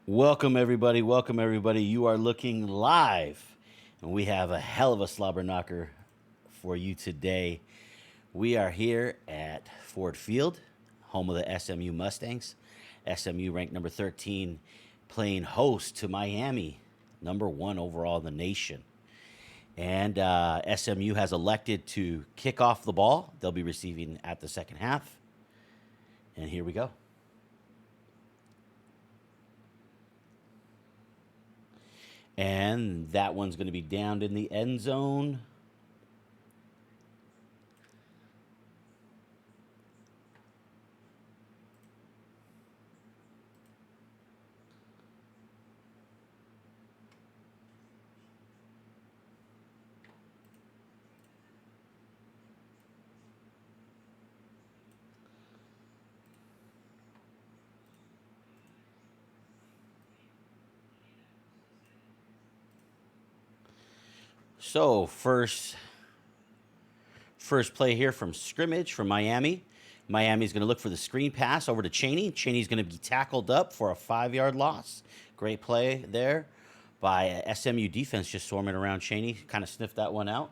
Welcome, everybody. Welcome, everybody. You are looking live, and we have a hell of a slobber knocker for you today. We are here at Ford Field, home of the SMU Mustangs. SMU ranked number 13, playing host to Miami, number one overall in the nation. And SMU has elected to kick off the ball. They'll be receiving at the second half. And here we go. And that one's going to be downed in the end zone. So first play here from scrimmage from Miami. Miami's going to look for the screen pass over to Chaney. Chaney's going to be tackled up for a 5-yard loss. Great play there by SMU defense, just swarming around Chaney. Kind of sniffed that one out.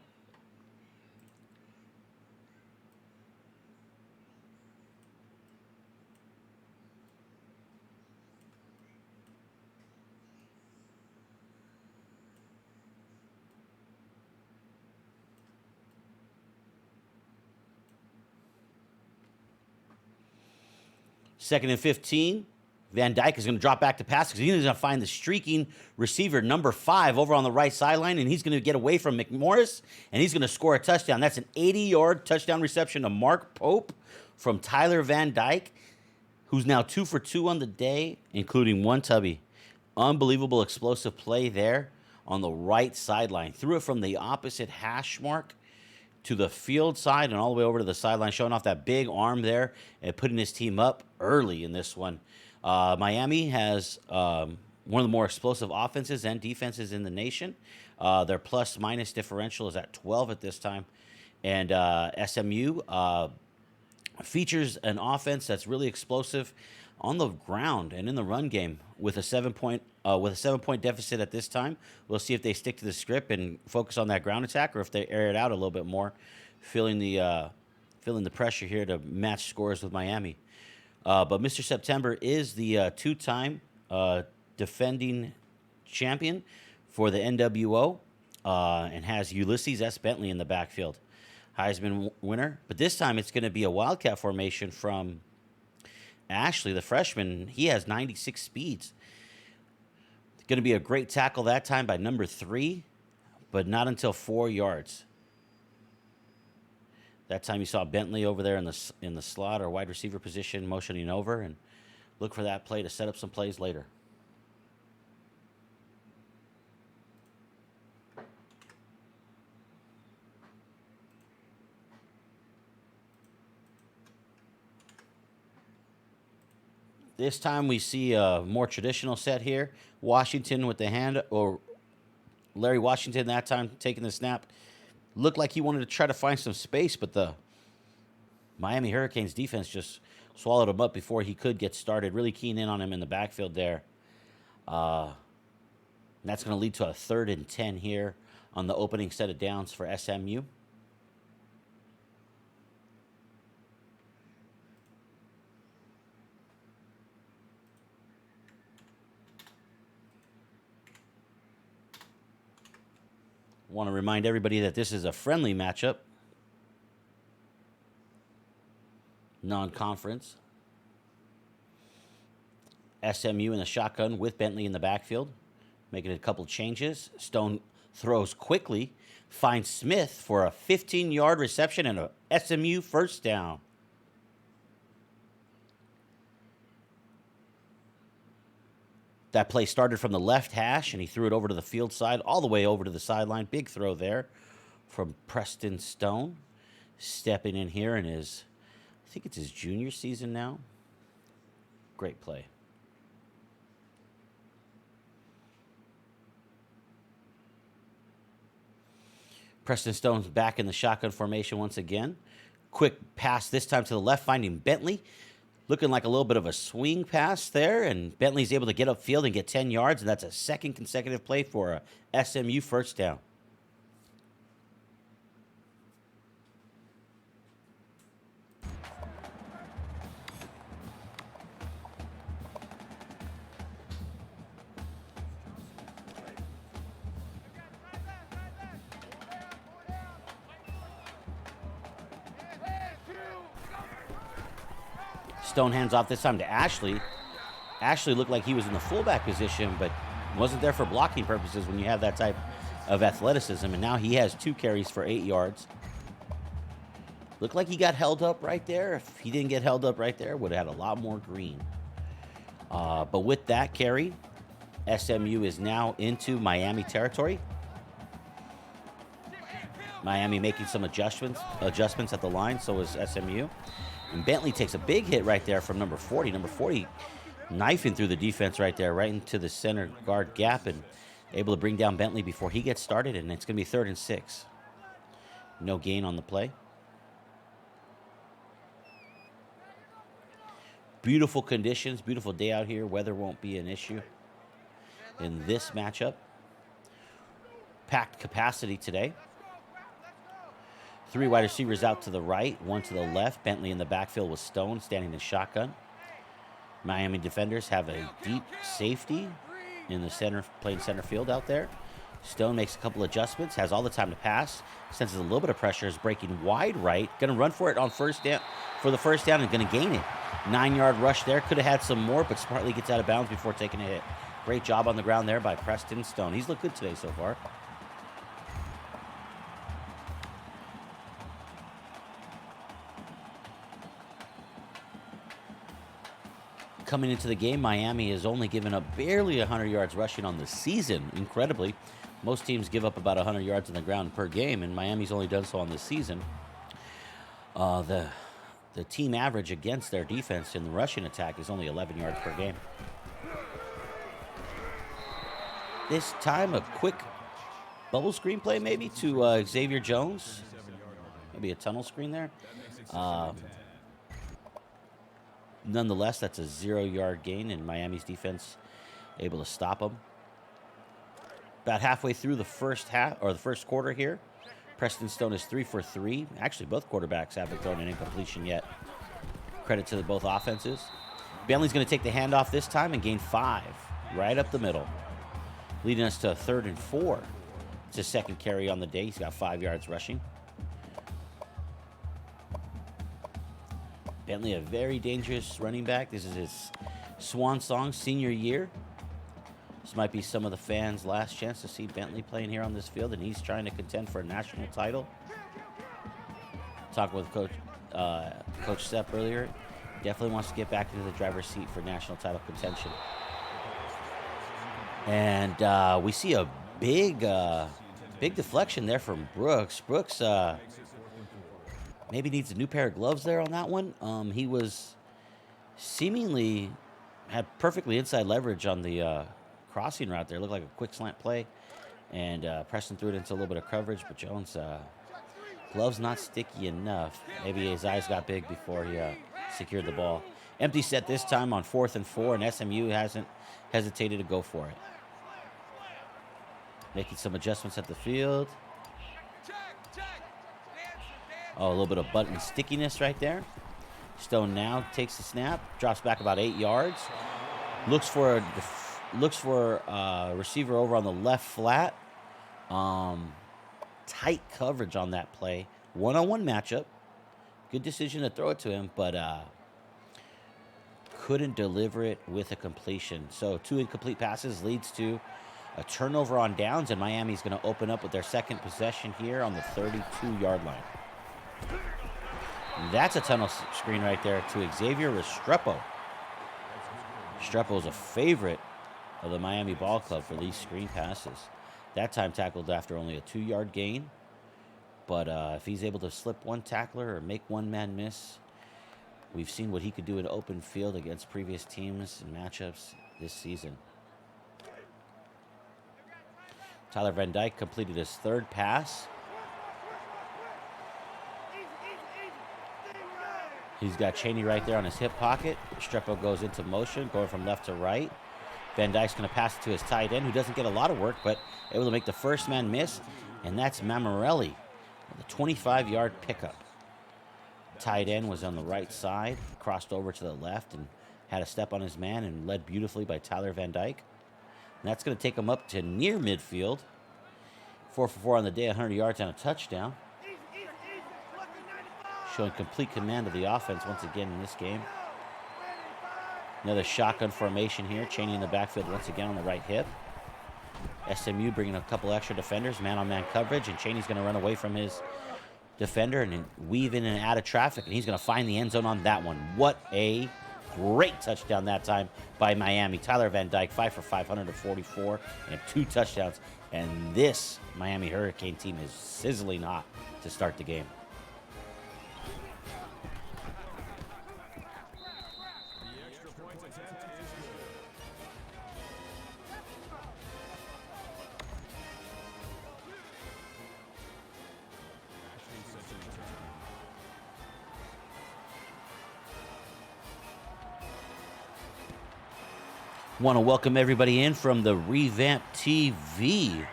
Second and 15. Van Dyke is going to drop back to pass because he's going to find the streaking receiver, number 5, over on the right sideline, and he's going to get away from McMorris, and he's going to score a touchdown. That's an 80-yard touchdown reception to Mark Pope from Tyler Van Dyke, who's now 2 for 2 on the day, including one tubby. Unbelievable explosive play there on the right sideline. Threw it from the opposite hash mark to the field side and all the way over to the sideline, showing off that big arm there and putting his team up early in this one. Miami has one of the more explosive offenses and defenses in the nation. Their plus-minus differential is at 12 at this time. And SMU features an offense that's really explosive on the ground and in the run game with a 7-point deficit at this time. We'll see if they stick to the script and focus on that ground attack, or if they air it out a little bit more, feeling the pressure here to match scores with Miami. But Mr. September is the two-time defending champion for the NWO and has Ulysses S. Bentley in the backfield. Heisman winner. But this time it's going to be a Wildcat formation from Ashley, the freshman. He has 96 speeds. Going to be a great tackle that time by number 3, but not until 4 yards. That time you saw Bentley over there in the slot or wide receiver position motioning over, and look for that play to set up some plays later. This time we see a more traditional set here. Washington with the hand, or Larry Washington that time taking the snap. Looked like he wanted to try to find some space, but the Miami Hurricanes defense just swallowed him up before he could get started. Really keying in on him in the backfield there. That's going to lead to a 3rd and 10 here on the opening set of downs for SMU. Want to remind everybody that this is a friendly matchup, non-conference. SMU in the shotgun with Bentley in the backfield, making a couple changes. Stone throws quickly, finds Smith for a 15-yard reception and a SMU first down. That play started from the left hash, and he threw it over to the field side, all the way over to the sideline. Big throw there from Preston Stone. Stepping in here in I think it's his junior season now. Great play. Preston Stone's back in the shotgun formation once again. Quick pass this time to the left, finding Bentley. Looking like a little bit of a swing pass there, and Bentley's able to get upfield and get 10 yards, and that's a second consecutive play for a SMU first down. Stone hands off this time to Ashley. Ashley looked like he was in the fullback position, but wasn't there for blocking purposes when you have that type of athleticism. And now he has 2 carries for 8 yards. Looked like he got held up right there. If he didn't get held up right there, would have had a lot more green. But with that carry, SMU is now into Miami territory. Miami making some adjustments at the line, so is SMU. And Bentley takes a big hit right there from number 40. Number 40 knifing through the defense right there, right into the center guard gap, and able to bring down Bentley before he gets started, and it's going to be 3rd and 6. No gain on the play. Beautiful conditions, beautiful day out here. Weather won't be an issue in this matchup. Packed capacity today. 3 wide receivers out to the right, 1 to the left. Bentley in the backfield with Stone standing in shotgun. Miami defenders have a deep safety in the center, playing center field out there. Stone makes a couple adjustments, has all the time to pass, senses a little bit of pressure, is breaking wide right, going to run for it on first down, for the first down, and going to gain it. 9-yard rush there, could have had some more, but smartly gets out of bounds before taking a hit. Great job on the ground there by Preston Stone. He's looked good today so far. Coming into the game, Miami has only given up barely 100 yards rushing on the season, incredibly. Most teams give up about 100 yards on the ground per game, and Miami's only done so on the season. The team average against their defense in the rushing attack is only 11 yards per game. This time, a quick bubble screen play maybe to Xavier Jones. Maybe a tunnel screen there. Nonetheless, that's a 0-yard gain, and Miami's defense able to stop them. About halfway through the first half, or the first quarter here, Preston Stone is 3 for 3. Actually, both quarterbacks haven't thrown an incompletion yet. Credit to both offenses. Bentley's going to take the handoff this time and gain 5 right up the middle, leading us to a 3rd and 4. It's his second carry on the day. He's got 5 yards rushing. Bentley, a very dangerous running back. This is his swan song, senior year. This might be some of the fans' last chance to see Bentley playing here on this field, and he's trying to contend for a national title. Talking with Coach Sepp earlier, definitely wants to get back into the driver's seat for national title contention. And we see a big deflection there from Brooks. Brooks maybe needs a new pair of gloves there on that one. He was seemingly had perfectly inside leverage on the crossing route there. Looked like a quick slant play. And Preston threw it into a little bit of coverage, but Jones, gloves not sticky enough. Maybe his eyes got big before he secured the ball. Empty set this time on 4th and 4, and SMU hasn't hesitated to go for it. Making some adjustments at the field. Oh, a little bit of button stickiness right there. Stone now takes the snap, drops back about 8 yards. Looks for a receiver over on the left flat. Tight coverage on that play. One-on-one matchup. Good decision to throw it to him, but couldn't deliver it with a completion. So 2 incomplete passes leads to a turnover on downs, and Miami's going to open up with their second possession here on the 32-yard line. That's a tunnel screen right there to Xavier Restrepo. Restrepo is a favorite of the Miami Ball Club for these screen passes. That time tackled after only a 2-yard gain. But if he's able to slip one tackler or make one man miss, we've seen what he could do in open field against previous teams and matchups this season. Tyler Van Dyke completed his 3rd pass. He's got Chaney right there on his hip pocket. Restrepo goes into motion, going from left to right. Van Dijk's going to pass it to his tight end, who doesn't get a lot of work, but able to make the first man miss, and that's Mammarelli with a 25-yard pickup. Tight end was on the right side, crossed over to the left, and had a step on his man, and led beautifully by Tyler Van Dyke. And that's going to take him up to near midfield. 4 for 4 on the day, 100 yards and a touchdown. Showing complete command of the offense once again in this game. Another shotgun formation here. Chaney in the backfield once again on the right hip. SMU bringing a couple extra defenders, man-on-man coverage, and Chaney's going to run away from his defender and weave in and out of traffic, and he's going to find the end zone on that one. What a great touchdown that time by Miami. Tyler Van Dyke, 5 for 544 and 2 touchdowns. And this Miami Hurricane team is sizzling hot to start the game. Want to welcome everybody in from the Revamp TV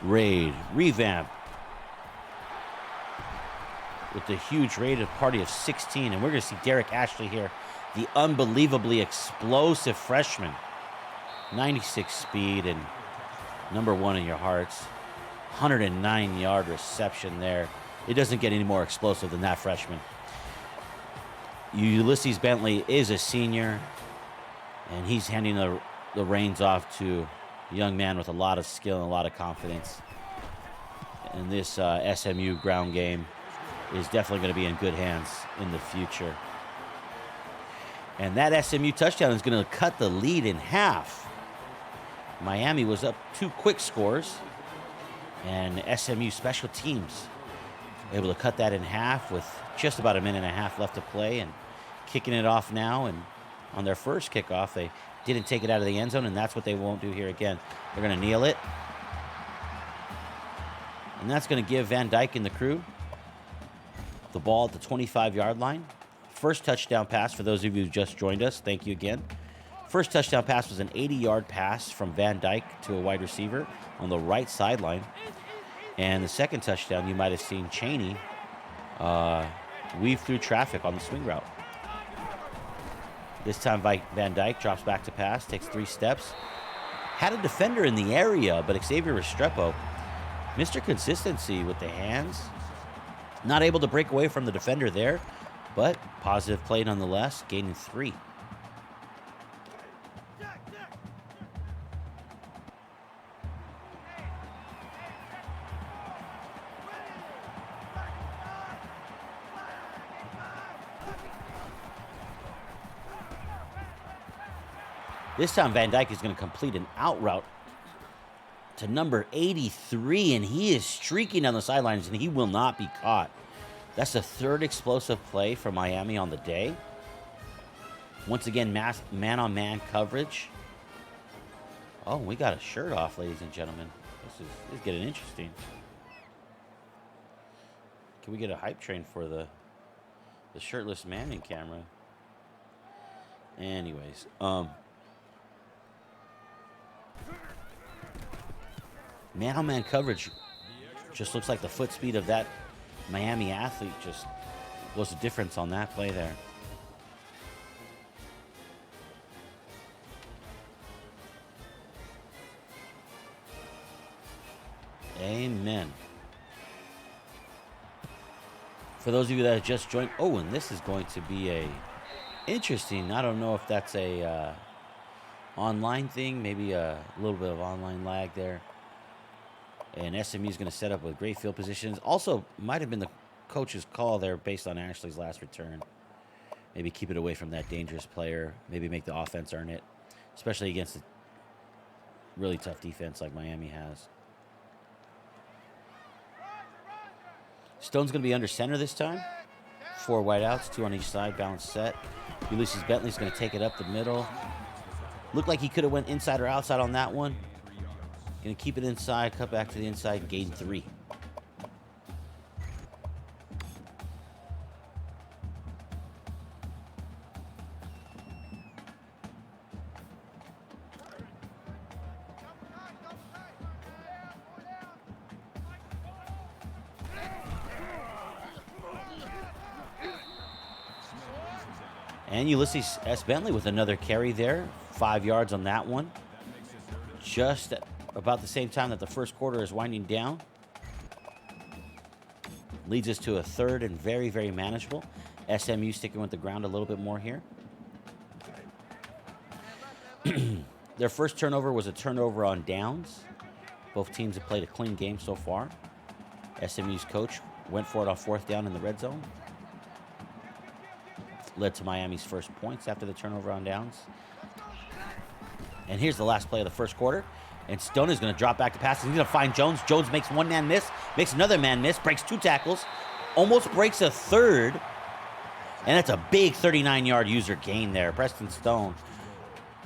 raid. Revamp with the huge rated party of 16. And we're going to see Derek Ashley here, the unbelievably explosive freshman. 96 speed and number 1 in your hearts. 109-yard reception there. It doesn't get any more explosive than that freshman. Ulysses Bentley is a senior, and he's handing the reins off to a young man with a lot of skill and a lot of confidence. And this SMU ground game is definitely going to be in good hands in the future. And that SMU touchdown is going to cut the lead in half. Miami was up 2 quick scores, and SMU special teams able to cut that in half with just about a minute and a half left to play, and kicking it off now. And on their first kickoff, they didn't take it out of the end zone, and that's what they won't do here again. They're going to kneel it. And that's going to give Van Dyke and the crew the ball at the 25-yard line. First touchdown pass, for those of you who just joined us, thank you again. First touchdown pass was an 80-yard pass from Van Dyke to a wide receiver on the right sideline. And the second touchdown, you might have seen Chaney weave through traffic on the swing route. This time Van Dyke drops back to pass, takes 3 steps. Had a defender in the area, but Xavier Restrepo, Mr. Consistency with the hands. Not able to break away from the defender there, but positive play nonetheless, gaining 3. This time Van Dyke is going to complete an out route to number 83, and he is streaking down the sidelines, and he will not be caught. That's the 3rd explosive play for Miami on the day. Once again, man-on-man coverage. Oh, we got a shirt off, ladies and gentlemen. This is getting interesting. Can we get a hype train for the shirtless man in camera? Anyways, man-on-man coverage just looks like the foot speed of that Miami athlete just was the difference on that play there. Amen. For those of you that have just joined, oh, and this is going to be a interesting, I don't know if that's a online thing, maybe a little bit of online lag there. And SMU is going to set up with great field positions. Also, might have been the coach's call there based on Ashley's last return. Maybe keep it away from that dangerous player. Maybe make the offense earn it, especially against a really tough defense like Miami has. Stone's going to be under center this time. 4 wideouts, 2 on each side, balanced set. Ulysses Bentley's going to take it up the middle. Looked like he could have went inside or outside on that one. Going to keep it inside, cut back to the inside, and gain 3. And Ulysses S. Bentley with another carry there. 5 yards on that one. Just at about the same time that the first quarter is winding down. Leads us to a third and very, very manageable. SMU sticking with the ground a little bit more here. Their first turnover was a turnover on downs. Both teams have played a clean game so far. SMU's coach went for it on 4th down in the red zone. Led to Miami's first points after the turnover on downs. And here's the last play of the first quarter. And Stone is going to drop back to pass. He's going to find Jones. Jones makes one man miss, makes another man miss, breaks 2 tackles, almost breaks a third. And that's a big 39-yard user gain there. Preston Stone,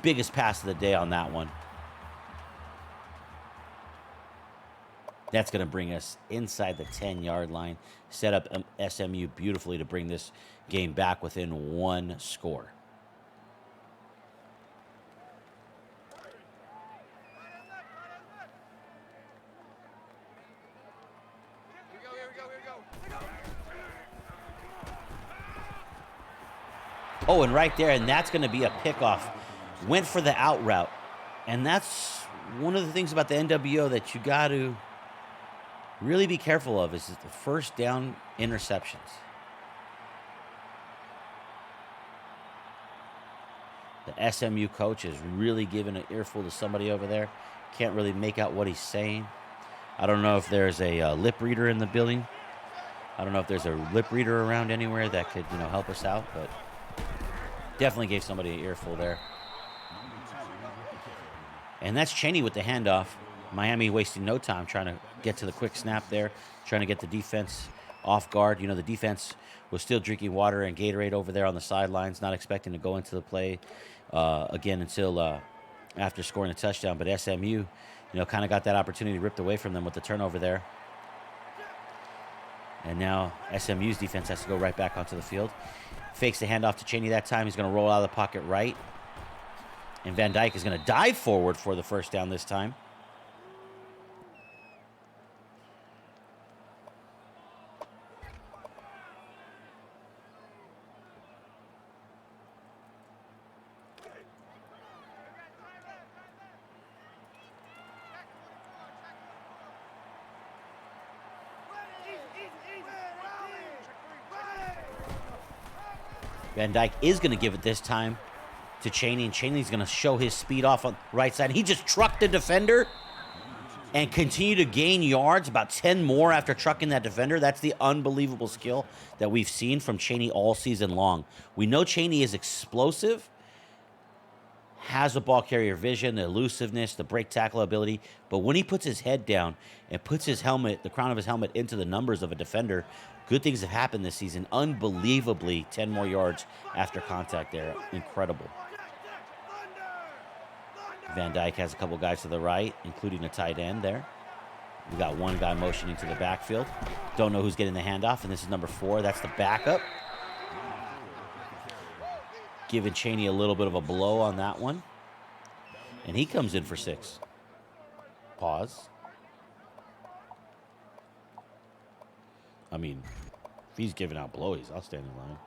biggest pass of the day on that one. That's going to bring us inside the 10-yard line. Set up SMU beautifully to bring this game back within 1 score. Oh, and right there, and that's going to be a pickoff. Went for the out route. And that's one of the things about the NWO that you got to really be careful of is the first down interceptions. The SMU coach is really giving an earful to somebody over there. Can't really make out what he's saying. I don't know if there's a lip reader in the building. I don't know if there's a lip reader around anywhere that could, help us out, but definitely gave somebody an earful there. And that's Cheney with the handoff. Miami wasting no time trying to get to the quick snap there, trying to get the defense off guard. The defense was still drinking water and Gatorade over there on the sidelines, not expecting to go into the play again until after scoring a touchdown. But SMU, kind of got that opportunity ripped away from them with the turnover there. And now SMU's defense has to go right back onto the field. Fakes the handoff to Cheney that time. He's going to roll out of the pocket right. And Van Dyke is going to dive forward for the first down this time. Van Dyke is going to give it this time to Cheney, and Cheney's going to show his speed off on the right side. He just trucked the defender and continued to gain yards, about 10 more after trucking that defender. That's the unbelievable skill that we've seen from Cheney all season long. We know Cheney is explosive, has the ball carrier vision, the elusiveness, the break tackle ability, but when he puts his head down and puts his helmet, the crown of his helmet, into the numbers of a defender, good things have happened this season. Unbelievably, 10 more yards after contact there. Incredible. Van Dyke has a couple guys to the right, including a tight end there. We got one guy motioning to the backfield. Don't know who's getting the handoff, and this is number 4. That's the backup. Giving Cheney a little bit of a blow on that one. And he comes in for 6. Pause. I mean, if he's giving out blowies, I'll stand in line.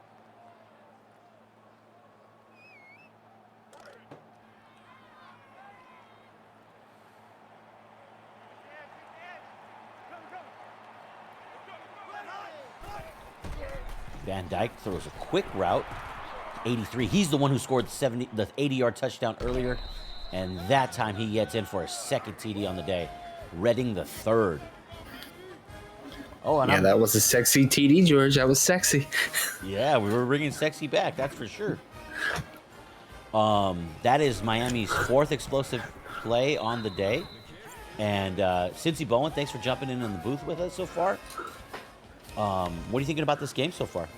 Van Dyke throws a quick route. 83. He's the one who scored the 80-yard touchdown earlier. And that time he gets in for a second TD on the day. Redding the third. Oh, and that was a sexy TD, George. That was sexy. Yeah, we were bringing sexy back. That's for sure. That is Miami's 4th explosive play on the day. And Cincy Bowen, thanks for jumping in the booth with us so far. What are you thinking about this game so far?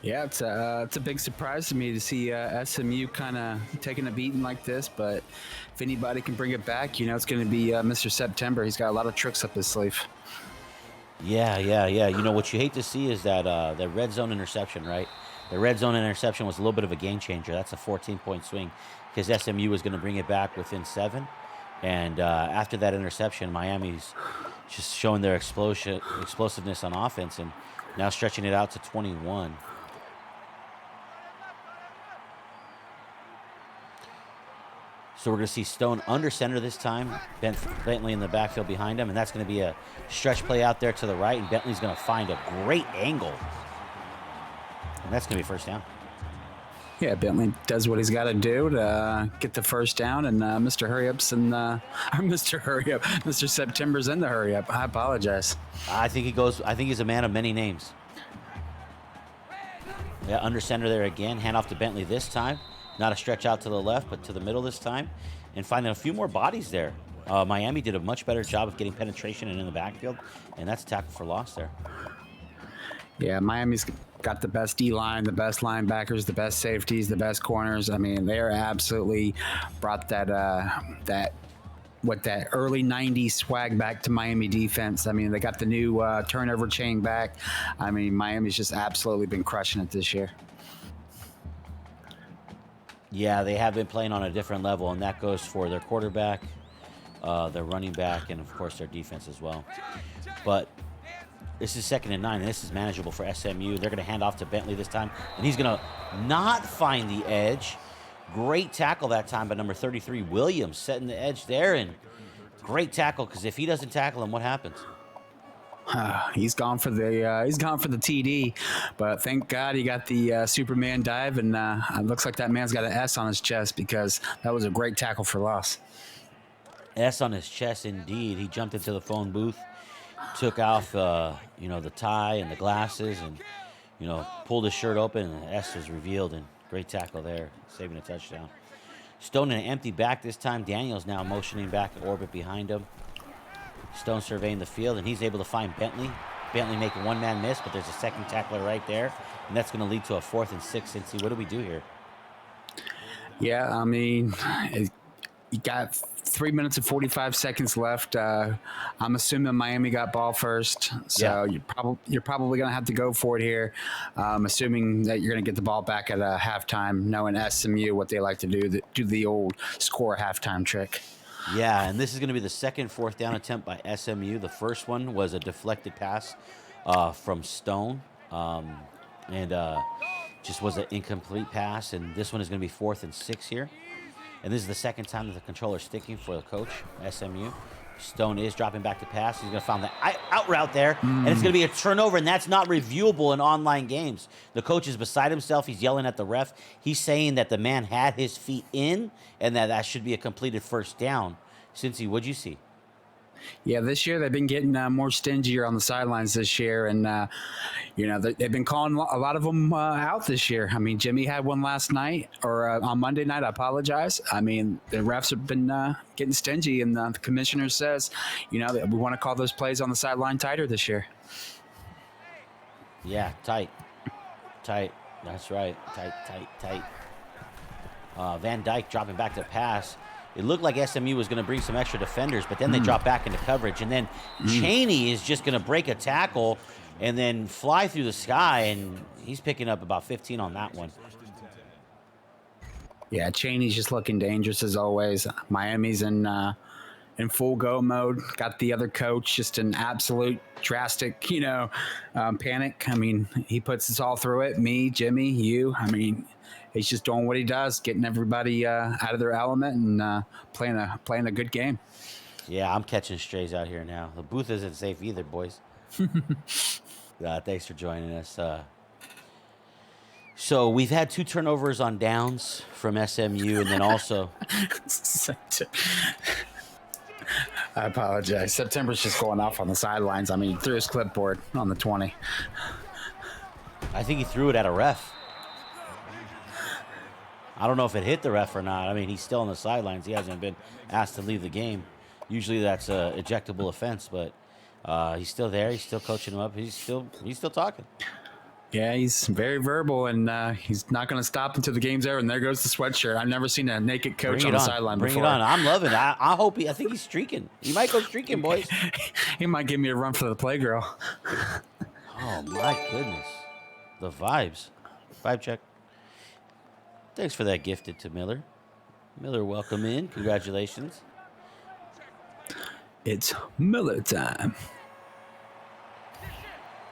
Yeah, it's a big surprise to me to see SMU kind of taking a beating like this. But if anybody can bring it back, it's going to be Mr. September. He's got a lot of tricks up his sleeve. Yeah. What you hate to see is that red zone interception, right? The red zone interception was a little bit of a game changer. That's a 14-point swing because SMU was going to bring it back within 7. And after that interception, Miami's just showing their explosiveness on offense and now stretching it out to 21. So we're going to see Stone under center this time. Bentley in the backfield behind him, and that's going to be a stretch play out there to the right, and Bentley's going to find a great angle. And that's going to be first down. Yeah, Bentley does what he's got to do to get the first down, and Mr. Hurry-Up's and Mr. Hurry-Up, Mr. September's in the hurry-up. I apologize. I think he's a man of many names. Yeah, under center there again. Hand off to Bentley this time. Not a stretch out to the left, but to the middle this time. And finding a few more bodies there. Miami did a much better job of getting penetration and in the backfield, and that's a tackle for loss there. Yeah, Miami's got the best D-line, the best linebackers, the best safeties, the best corners. I mean, they're absolutely brought that early 90s swag back to Miami defense. I mean, they got the new turnover chain back. I mean, Miami's just absolutely been crushing it this year. Yeah, they have been playing on a different level, and that goes for their quarterback, their running back, and, of course, their defense as well. But this is 2nd and 9, and this is manageable for SMU. They're going to hand off to Bentley this time, and he's going to not find the edge. Great tackle that time by number 33, Williams, setting the edge there, and great tackle, because if he doesn't tackle him, what happens? He's gone for the TD, but thank God he got the Superman dive, and it looks like that man's got an S on his chest because that was a great tackle for loss. S on his chest, indeed. He jumped into the phone booth, took off, the tie and the glasses, and, pulled his shirt open, and the S was revealed, and great tackle there, saving a touchdown. Stone in an empty back this time. Daniels now motioning back in orbit behind him. Stone surveying the field, and he's able to find Bentley. Bentley making one-man miss, but there's a second tackler right there, and that's going to lead to a 4th and 6. Cincy, what do we do here? Yeah, I mean, you got 3 minutes and 45 seconds left. I'm assuming Miami got ball first, so yeah. You're probably going to have to go for it here. Assuming that you're going to get the ball back at halftime, knowing SMU what they like to do the old score halftime trick. Yeah, and this is going to be the second 4th down attempt by SMU. The first one was a deflected pass from Stone, and just was an incomplete pass. And this one is going to be 4th and 6 here. And this is the second time that the controller's sticking for the coach, SMU. Stone is dropping back to pass. He's going to find the out route there, and it's going to be a turnover, and that's not reviewable in online games. The coach is beside himself. He's yelling at the ref. He's saying that the man had his feet in and that should be a completed first down. Cincy, what'd you see? Yeah, this year they've been getting more stingier on the sidelines this year, and they've been calling a lot of them out this year. I mean, Jimmy had one last night or on Monday night. I apologize. I mean, the refs have been getting stingy, and the commissioner says, that we want to call those plays on the sideline tighter this year. Yeah, tight. That's right. Tight. Van Dyke dropping back to pass. It looked like SMU was going to bring some extra defenders, but then they drop back into coverage. And then Cheney is just going to break a tackle and then fly through the sky, and he's picking up about 15 on that one. Yeah, Cheney's just looking dangerous as always. Miami's in full go mode. Got the other coach just an absolute drastic, panic. I mean, he puts us all through it. Me, Jimmy, you. I mean, he's just doing what he does, getting everybody out of their element and playing a good game. Yeah, I'm catching strays out here now. The booth isn't safe either, boys. Thanks for joining us. So we've had 2 turnovers on downs from SMU, and then also... I apologize. September's just going off on the sidelines. I mean, he threw his clipboard on the 20. I think he threw it at a ref. I don't know if it hit the ref or not. I mean, he's still on the sidelines. He hasn't been asked to leave the game. Usually that's a ejectable offense, but he's still there. He's still coaching him up. He's still talking. Yeah, he's very verbal, and he's not going to stop until the game's over. And there goes the sweatshirt. I've never seen a naked coach on the sideline before. Bring it on. I'm loving it. I think he's streaking. He might go streaking, boys. He might give me a run for the playgirl. Oh, my goodness. The vibes. Vibe check. Thanks for that gifted to Miller. Miller, welcome in. Congratulations. It's Miller time.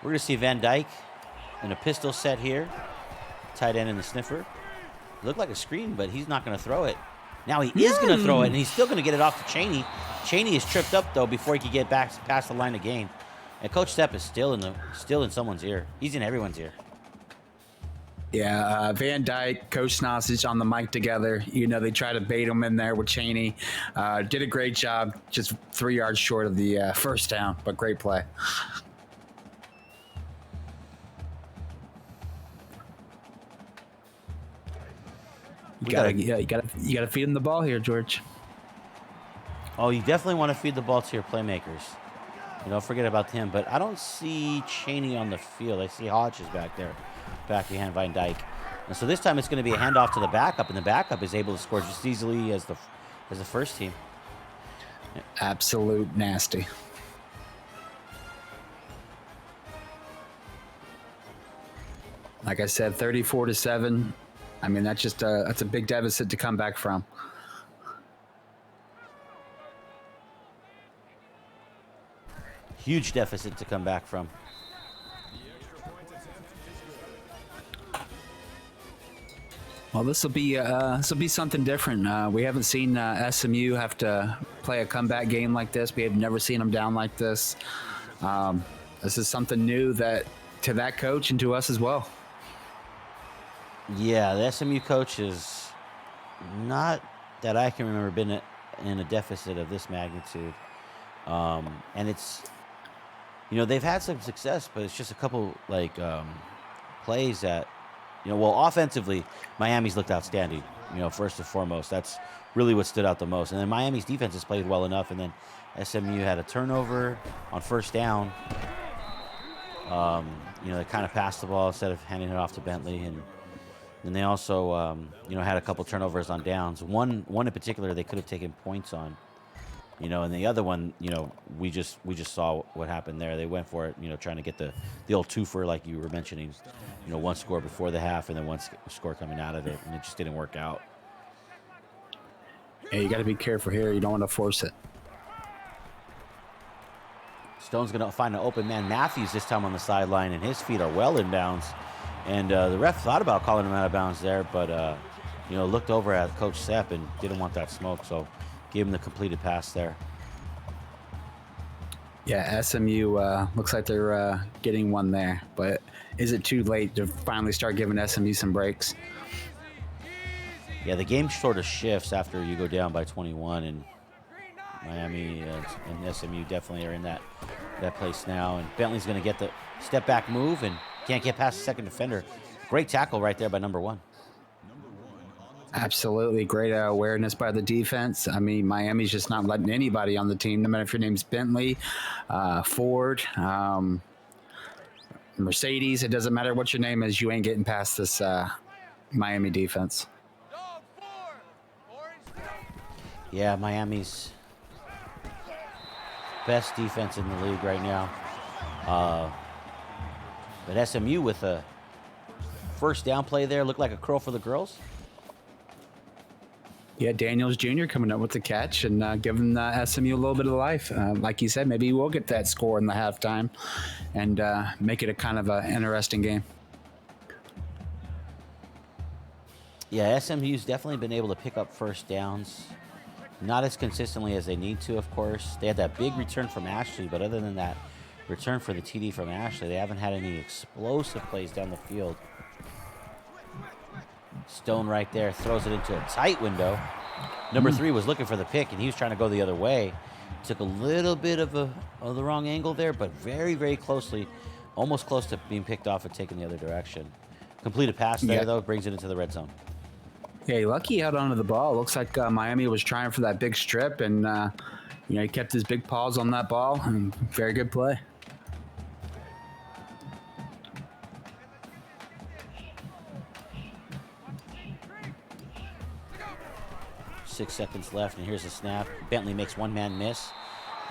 We're going to see Van Dyke in a pistol set here. Tight end in the sniffer. Looked like a screen, but he's not going to throw it. Now he is going to throw it, and he's still going to get it off to Cheney. Cheney is tripped up, though, before he could get back past the line of gain. And Coach Stepp is still in someone's ear. He's in everyone's ear. Yeah, Van Dyke, Coach Snossage on the mic together. You know, they try to bait him in there with Cheney. Did a great job, just 3 yards short of the first down, but great play. You gotta feed him the ball here, George. Oh, you definitely want to feed the ball to your playmakers. Don't forget about him. But I don't see Cheney on the field. I see Hodges back there, back behind Van Dyke. And so this time it's going to be a handoff to the backup, and the backup is able to score just easily as the first team. Absolute nasty. Like I said, 34-7. I mean, that's a big deficit to come back from. Huge deficit to come back from. Well, this will be something different. We haven't seen SMU have to play a comeback game like this. We have never seen them down like this. This is something new to that coach and to us as well. Yeah, the SMU coach is not that I can remember been in a deficit of this magnitude. And it's, they've had some success, but it's just a couple plays that, offensively, Miami's looked outstanding. First and foremost, that's really what stood out the most. And then Miami's defense has played well enough, and then SMU had a turnover on first down. They kind of passed the ball instead of handing it off to Bentley, and then they also, had a couple turnovers on downs. One in particular they could have taken points on. And the other one, we just saw what happened there. They went for it, trying to get the old twofer like you were mentioning. One score before the half and then one score coming out of it, and it just didn't work out. Yeah, you got to be careful here. You don't want to force it. Stone's going to find an open man. Matthews this time on the sideline, and his feet are well in bounds. And the ref thought about calling him out of bounds there, but, looked over at Coach Sepp and didn't want that smoke, so gave him the completed pass there. Yeah, SMU looks like they're getting one there, but is it too late to finally start giving SMU some breaks? Yeah, the game sort of shifts after you go down by 21, and Miami and SMU definitely are in that place now. And Bentley's going to get the step back move and can't get past the second defender. Great tackle right there by number 1. Absolutely. Great awareness by the defense. I mean, Miami's just not letting anybody on the team, no matter if your name's Bentley, Ford, Mercedes. It doesn't matter what your name is. You ain't getting past this Miami defense. Yeah, Miami's best defense in the league right now. But SMU with a first down play there looked like a curl for the girls. Yeah, Daniels Jr. coming up with the catch and giving SMU a little bit of life. Like you said, maybe we'll get that score in the halftime and make it a kind of an interesting game. Yeah, SMU's definitely been able to pick up first downs. Not as consistently as they need to, of course. They had that big return from Ashley, but other than that return for the TD from Ashley, they haven't had any explosive plays down the field. Stone right there throws it into a tight window. Number 3 was looking for the pick, and he was trying to go the other way. Took a little bit of the wrong angle there, but very, very closely, almost close to being picked off and taken the other direction. Completed pass there, though, brings it into the red zone. Yeah, lucky he held onto the ball. Looks like Miami was trying for that big strip, and he kept his big paws on that ball. And very good play. Six seconds left, and here's the snap. Bentley makes one-man miss.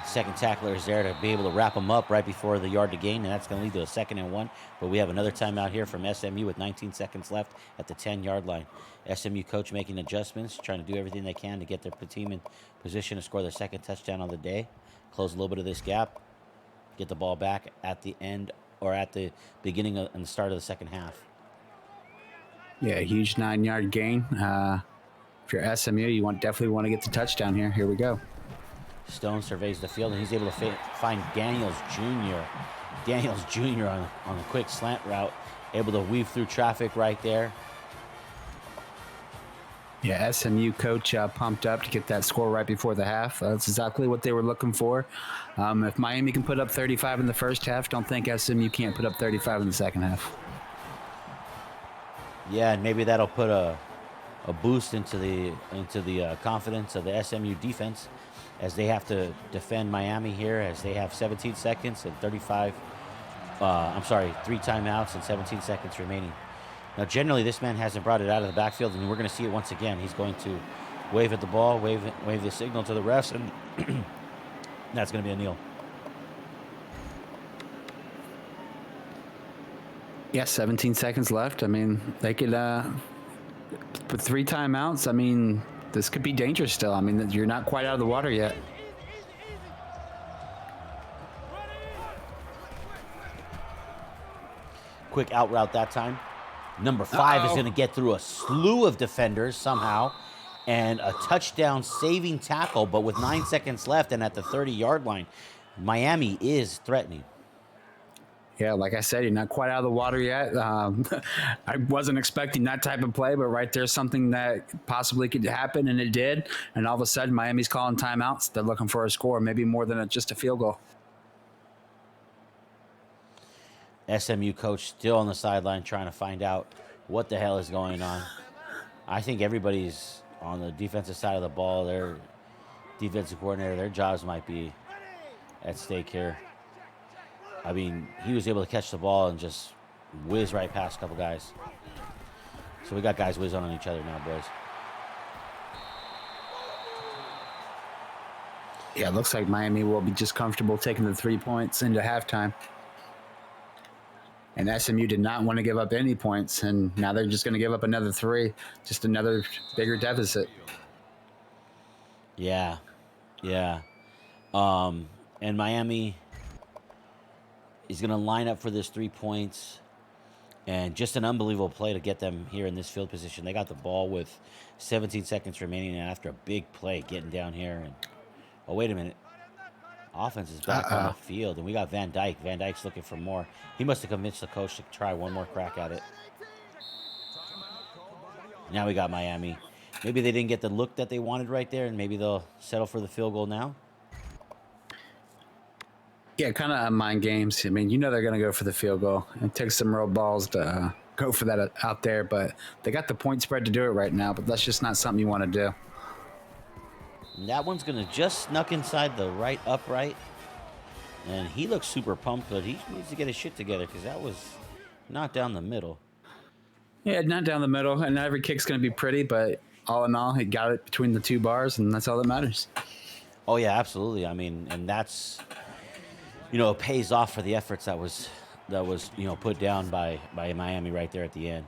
Second tackler is there to be able to wrap him up right before the yard to gain, and that's going to lead to a 2nd and 1. But we have another timeout here from SMU with 19 seconds left at the 10-yard line. SMU coach making adjustments, trying to do everything they can to get their team in position to score their second touchdown on the day, close a little bit of this gap, get the ball back at the end or at the beginning and the start of the second half. Yeah, huge 9-yard gain. if you're SMU, you definitely want to get the touchdown here. Here we go. Stone surveys the field, and he's able to find Daniels Jr. Daniels Jr. on a quick slant route, able to weave through traffic right there. Yeah, SMU coach pumped up to get that score right before the half. That's exactly what they were looking for. If Miami can put up 35 in the first half, don't think SMU can't put up 35 in the second half. Yeah, and maybe that'll put a boost into the confidence of the SMU defense as they have to defend Miami here, as they have 17 seconds and 3 timeouts and 17 seconds remaining. Now, generally, this man hasn't brought it out of the backfield, and we're going to see it once again. He's going to wave at the ball, wave the signal to the refs, and that's going to be a kneel. Yeah, 17 seconds left. I mean, they could with 3 timeouts. I mean, this could be dangerous still. I mean, you're not quite out of the water yet. Quick out route that time. Number 5 is going to get through a slew of defenders somehow, and a touchdown saving tackle, but with 9 seconds left and at the 30-yard line, Miami is threatening. Yeah, like I said, you're not quite out of the water yet. I wasn't expecting that type of play, but right there's something that possibly could happen, and it did. And all of a sudden, Miami's calling timeouts. They're looking for a score, maybe more than just a field goal. SMU coach still on the sideline trying to find out what the hell is going on. I think everybody's on the defensive side of the ball. Their defensive coordinator, their jobs might be at stake here. I mean, he was able to catch the ball and just whiz right past a couple guys. So we got guys whizzing on each other now, boys. Yeah, it looks like Miami will be just comfortable taking the 3 points into halftime. And SMU did not want to give up any points, and now they're just going to give up another 3, just another bigger deficit. Yeah. And Miami is going to line up for this 3 points, and just an unbelievable play to get them here in this field position. They got the ball with 17 seconds remaining, and after a big play, getting down here. And oh, wait a minute. Offense is back on the field, and we got Van Dyke. Van Dyke's looking for more. He must have convinced the coach to try one more crack at it. Now we got Miami. Maybe they didn't get the look that they wanted right there, and maybe they'll settle for the field goal now. Yeah, kind of mind games. I mean, you know they're going to go for the field goal. It takes some real balls to go for that out there, but they got the point spread to do it right now, but that's just not something you want to do. And that one's going to just snuck inside the right upright. And he looks super pumped, but he needs to get his shit together because that was not down the middle. Yeah, not down the middle, and not every kick's going to be pretty, but all in all, he got it between the 2 bars, and that's all that matters. Oh, yeah, absolutely. I mean, and that's, it pays off for the efforts that was put down by Miami right there at the end.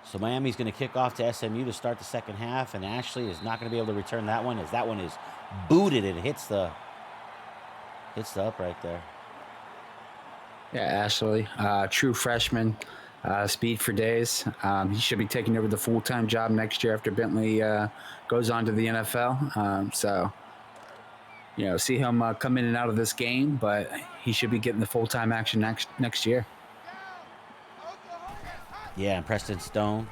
So Miami's going to kick off to SMU to start the second half, and Ashley is not going to be able to return that one as that one is booted and hits the upright there. Yeah, Ashley, true freshman, speed for days. He should be taking over the full-time job next year after Bentley goes on to the NFL. So, see him come in and out of this game, but he should be getting the full-time action next year. Yeah, and Preston Stone,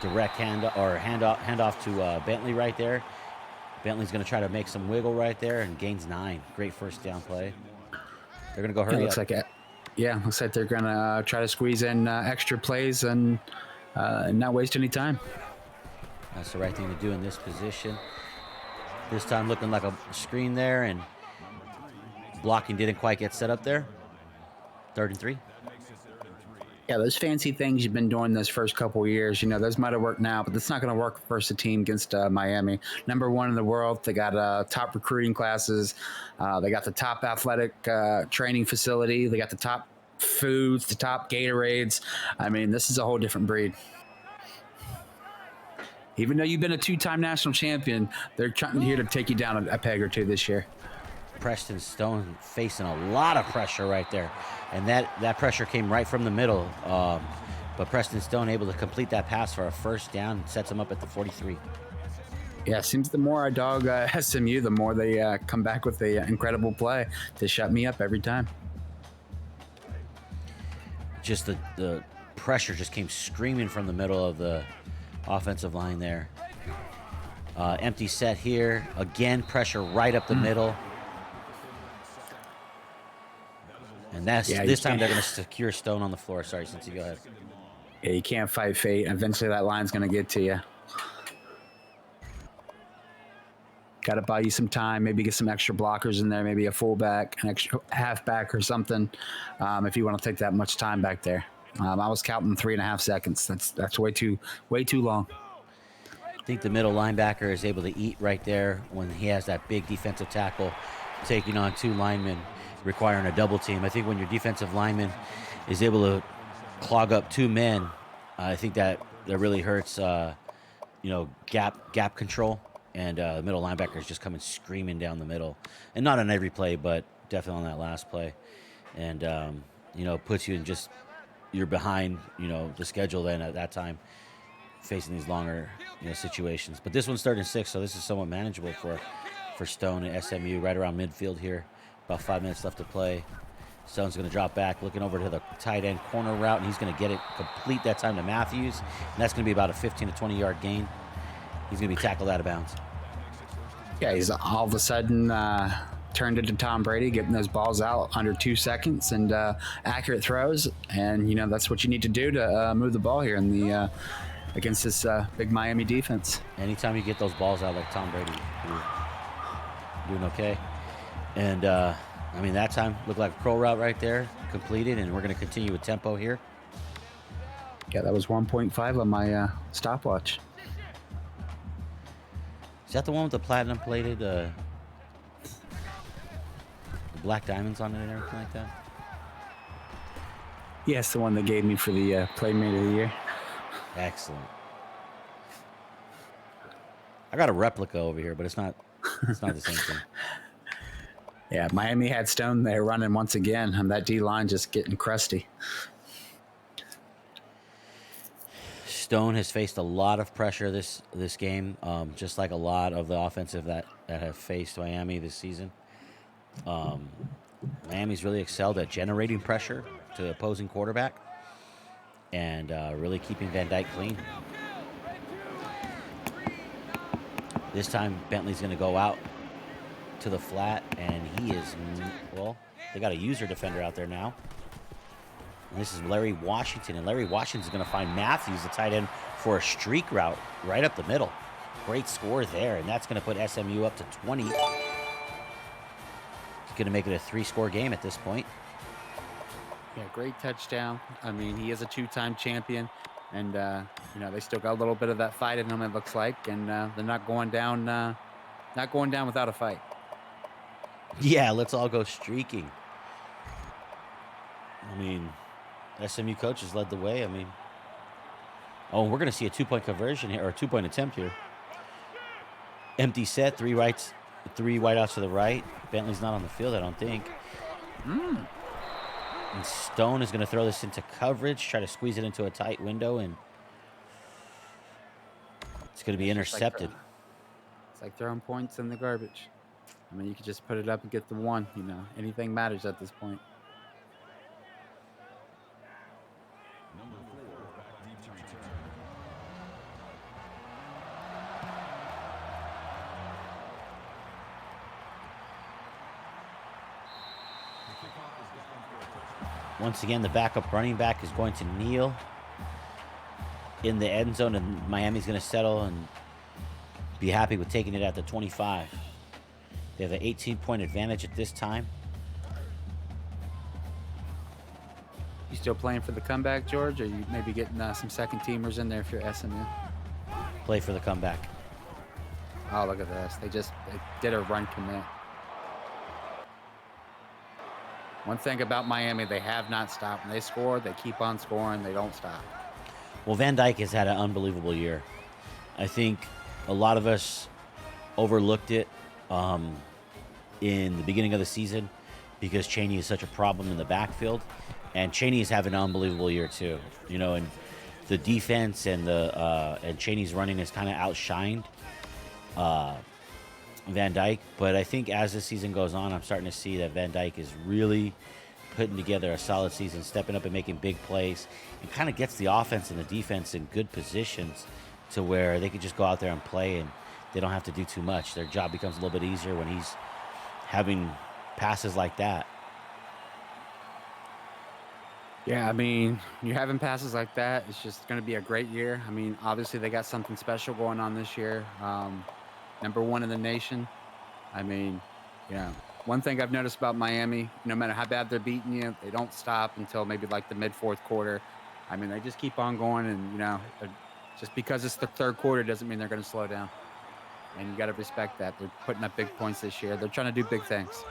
direct handoff to Bentley right there. Bentley's going to try to make some wiggle right there and gains 9. Great first down play. They're going to go hurry up. Looks like they're going to try to squeeze in extra plays and not waste any time. That's the right thing to do in this position. This time looking like a screen there, and blocking didn't quite get set up there. 3rd and 3. Yeah, those fancy things you've been doing those first couple of years, those might have worked now, but that's not going to work versus a team against Miami. Number 1 in the world. They got top recruiting classes. They got the top athletic training facility. They got the top foods, the top Gatorades. I mean, this is a whole different breed. Even though you've been a 2-time national champion, they're trying here to take you down a peg or 2 this year. Preston Stone facing a lot of pressure right there. And that pressure came right from the middle. But Preston Stone able to complete that pass for a first down and sets him up at the 43. Yeah, seems the more I dog SMU, the more they come back with the incredible play to shut me up every time. Just the pressure just came screaming from the middle of the offensive line there. Empty set here. Again, pressure right up the middle. And this time they're going to secure Stone on the floor. Sorry, since you go ahead. Yeah, you can't fight fate. Eventually that line's going to get to you. Got to buy you some time, maybe get some extra blockers in there, maybe a fullback, an extra halfback or something, if you want to take that much time back there. I was counting 3.5 seconds. That's way too long. I think the middle linebacker is able to eat right there when he has that big defensive tackle taking on 2 linemen, requiring a double team. I think when your defensive lineman is able to clog up 2 men, I think that really hurts, gap control. And the middle linebacker is just coming screaming down the middle. And not on every play, but definitely on that last play. And, puts you in just, you're behind, the schedule then at that time, facing these longer, situations. But this one's 3rd and 6, so this is somewhat manageable for Stone and SMU right around midfield here. About 5 minutes left to play. Stone's going to drop back, looking over to the tight end corner route, and he's going to get it complete that time to Matthews. And that's going to be about a 15 to 20-yard gain. He's going to be tackled out of bounds. Yeah, he's all of a sudden turned into Tom Brady, getting those balls out under 2 seconds and accurate throws. And, that's what you need to do to move the ball here in the against this big Miami defense. Anytime you get those balls out like Tom Brady, you're doing okay. And, that time looked like a pro route right there, completed, and we're going to continue with tempo here. Yeah, that was 1.5 on my stopwatch. Is that the one with the platinum plated, the black diamonds on it and everything like that? Yes, the one they gave me for the Playmate of the Year. Excellent. I got a replica over here, but it's not the same thing. Yeah, Miami had Stone there running once again, and that D-line just getting crusty. Stone has faced a lot of pressure this game, just like a lot of the offensive that have faced Miami this season. Miami's really excelled at generating pressure to the opposing quarterback and really keeping Van Dyke clean. This time, Bentley's going to go out to the flat, and he is, they got a user defender out there now. And this is Larry Washington, and Larry Washington is going to find Matthews, the tight end, for a streak route right up the middle. Great score there, and that's going to put SMU up to 20. He's going to make it a 3-score game at this point. Yeah, great touchdown. He is a 2-time champion, and they still got a little bit of that fight in them, it looks like, and they're not going down without a fight. Yeah, let's all go streaking. SMU coaches led the way. We're going to see a 2-point conversion here, or a 2-point attempt here. Empty set, 3 wideouts to the right. Bentley's not on the field, I don't think. And Stone is going to throw this into coverage, try to squeeze it into a tight window, and it's going to be intercepted. It's like throwing points in the garbage. You could just put it up and get the 1. Anything matters at this point. Once again, the backup running back is going to kneel in the end zone, and Miami's going to settle and be happy with taking it at the 25. They have an 18-point advantage at this time. You still playing for the comeback, George, or you maybe getting some second-teamers in there if you're SMU? Play for the comeback. Oh, look at this. They did a run commit. One thing about Miami, they have not stopped. When they score, they keep on scoring. They don't stop. Well, Van Dyke has had an unbelievable year. I think a lot of us overlooked it in the beginning of the season because Chaney is such a problem in the backfield. And Cheney is having an unbelievable year too. You know, and the defense and Cheney's running has kind of outshined Van Dyke. But I think as the season goes on, I'm starting to see that Van Dyke is really putting together a solid season, stepping up and making big plays, and kind of gets the offense and the defense in good positions to where they could just go out there and play and they don't have to do too much. Their job becomes a little bit easier when he's having passes like that. Yeah, I mean, you're having passes like that. It's just going to be a great year. I mean, obviously they got something special going on this year. Number one in the nation. I mean, yeah. One thing I've noticed about Miami, no matter how bad they're beating you, they don't stop until maybe like the mid fourth quarter. I mean, they just keep on going, and just because it's the third quarter doesn't mean they're going to slow down. And you got to respect that. They're putting up big points this year. They're trying to do big things.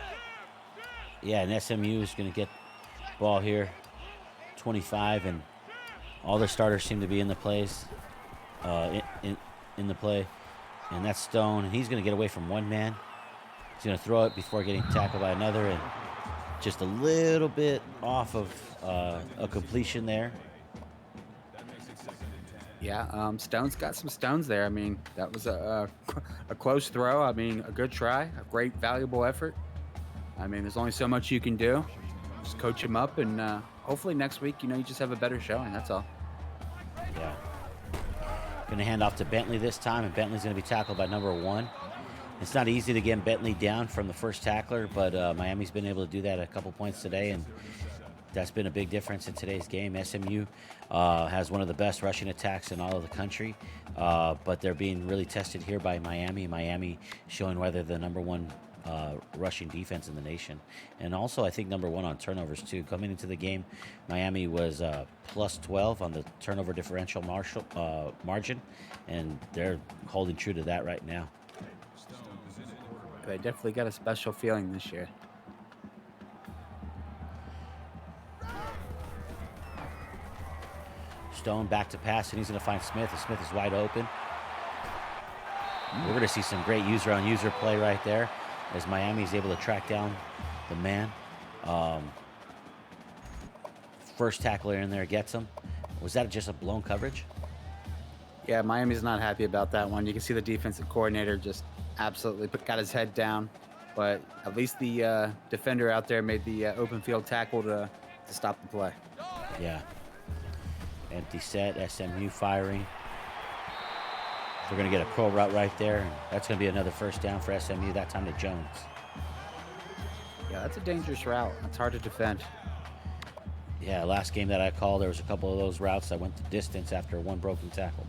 Yeah, and SMU is going to get ball here, 25, and all their starters seem to be in the plays, in the play, and that's Stone, and he's going to get away from one man. He's going to throw it before getting tackled by another, and just a little bit off of a completion there. Yeah, Stone's got some stones there. I mean, that was a close throw. I mean, a good try, a great, valuable effort. I mean, there's only so much you can do. Just coach him up, and hopefully next week, you just have a better showing. That's all. Yeah. Going to hand off to Bentley this time, and Bentley's going to be tackled by number 1. It's not easy to get Bentley down from the first tackler, but Miami's been able to do that a couple points today, and that's been a big difference in today's game. SMU has one of the best rushing attacks in all of the country, but they're being really tested here by Miami. Miami showing why they're the number 1 rushing defense in the nation, and also I think number 1 on turnovers too. Coming into the game, Miami was plus 12 on the turnover differential margin, and they're holding true to that right now. They definitely got a special feeling this year. Stone back to pass, and he's going to find Smith, and Smith is wide open. We're going to see some great user-on-user play right there as Miami is able to track down the man. First tackler in there gets him. Was that just a blown coverage? Yeah, Miami's not happy about that one. You can see the defensive coordinator just absolutely got his head down, but at least the defender out there made the open field tackle to stop the play. Yeah. Empty set, SMU firing. They're going to get a pro route right there. That's going to be another first down for SMU, that time to Jones. Yeah, that's a dangerous route. It's hard to defend. Yeah, last game that I called, there was a couple of those routes that went the distance after one broken tackle.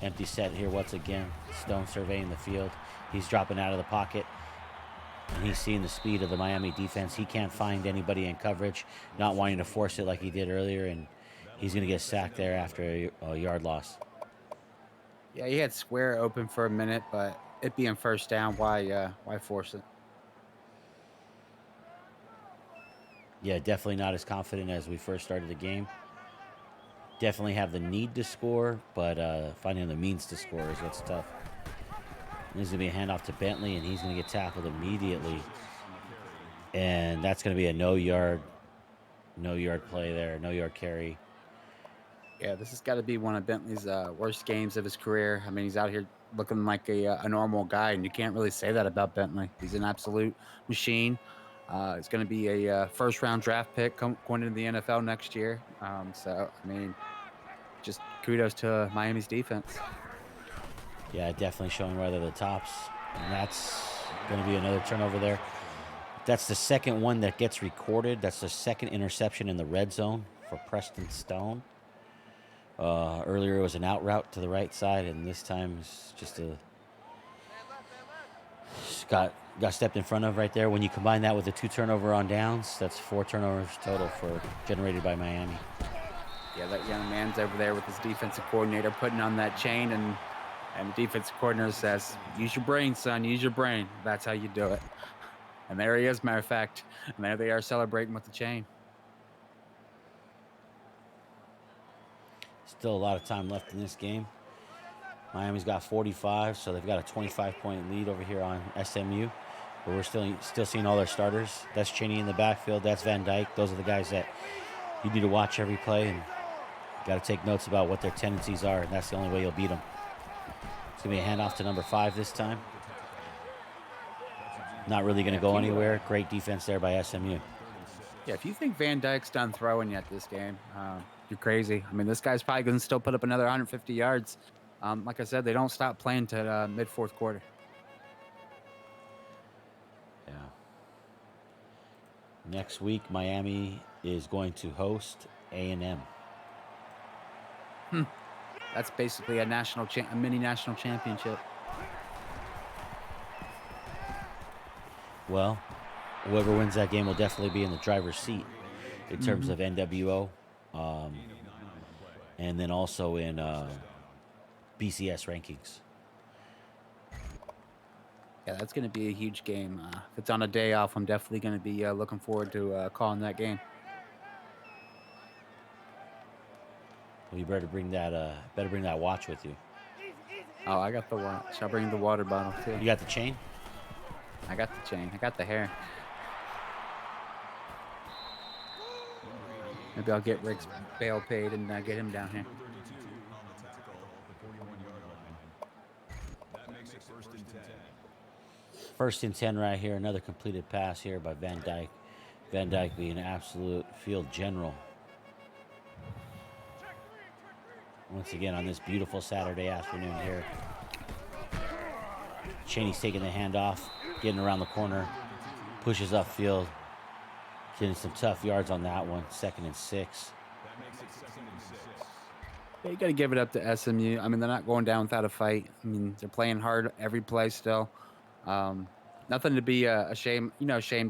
Empty set here once again. Stone surveying the field. He's dropping out of the pocket. And he's seeing the speed of the Miami defense. He can't find anybody in coverage, not wanting to force it like he did earlier, and he's going to get sacked there after a yard loss. Yeah, he had square open for a minute, but it being first down, why force it? Yeah, definitely not as confident as we first started the game. Definitely have the need to score, but finding the means to score is what's tough. There's going to be a handoff to Bentley, and he's going to get tackled immediately. And that's going to be a no-yard play there, no-yard carry. Yeah, this has got to be one of Bentley's worst games of his career. I mean, he's out here looking like a normal guy, and you can't really say that about Bentley. He's an absolute machine. It's going to be a first-round draft pick going into the NFL next year. So, I mean, just kudos to Miami's defense. Yeah, definitely showing where they're the tops. And that's going to be another turnover there. That's the second one that gets recorded. That's the second interception in the red zone for Preston Stone. Earlier it was an out route to the right side, and this time it's just got stepped in front of right there. When you combine that with the 2 turnover on downs, that's 4 turnovers total generated by Miami. Yeah, that young man's over there with his defensive coordinator putting on that chain, and the defensive coordinator says, use your brain, son, use your brain. That's how you do it. And there he is, matter of fact. And there they are celebrating with the chain. Still a lot of time left in this game. Miami's got 45, so they've got a 25-point lead over here on SMU. But we're still seeing all their starters. That's Cheney in the backfield. That's Van Dyke. Those are the guys that you need to watch every play and got to take notes about what their tendencies are, and that's the only way you'll beat them. It's going to be a handoff to number 5 this time. Not really going to go anywhere. Great defense there by SMU. Yeah, if you think Van Dyke's done throwing yet this game, you're crazy. I mean, this guy's probably going to still put up another 150 yards. Like I said, they don't stop playing to mid-fourth quarter. Yeah. Next week, Miami is going to host A&M. That's basically a mini national championship. Well, whoever wins that game will definitely be in the driver's seat in terms of NWO, and then also in BCS rankings. Yeah, that's going to be a huge game. If it's on a day off, I'm definitely going to be looking forward to calling that game. Well, you better bring that watch with you. Oh, I got the watch. I'll bring the water bottle too. You got the chain? I got the chain. I got the hair. Maybe I'll get Rick's bail paid and get him down here. First and 10 right here. Another completed pass here by Van Dyke. Van Dyke being an absolute field general. Once again on this beautiful Saturday afternoon here. Cheney's taking the handoff, getting around the corner, pushes upfield, getting some tough yards on that one. 2nd and 6. Yeah, you got to give it up to SMU. I mean, they're not going down without a fight. I mean, they're playing hard every play still. Nothing to be ashamed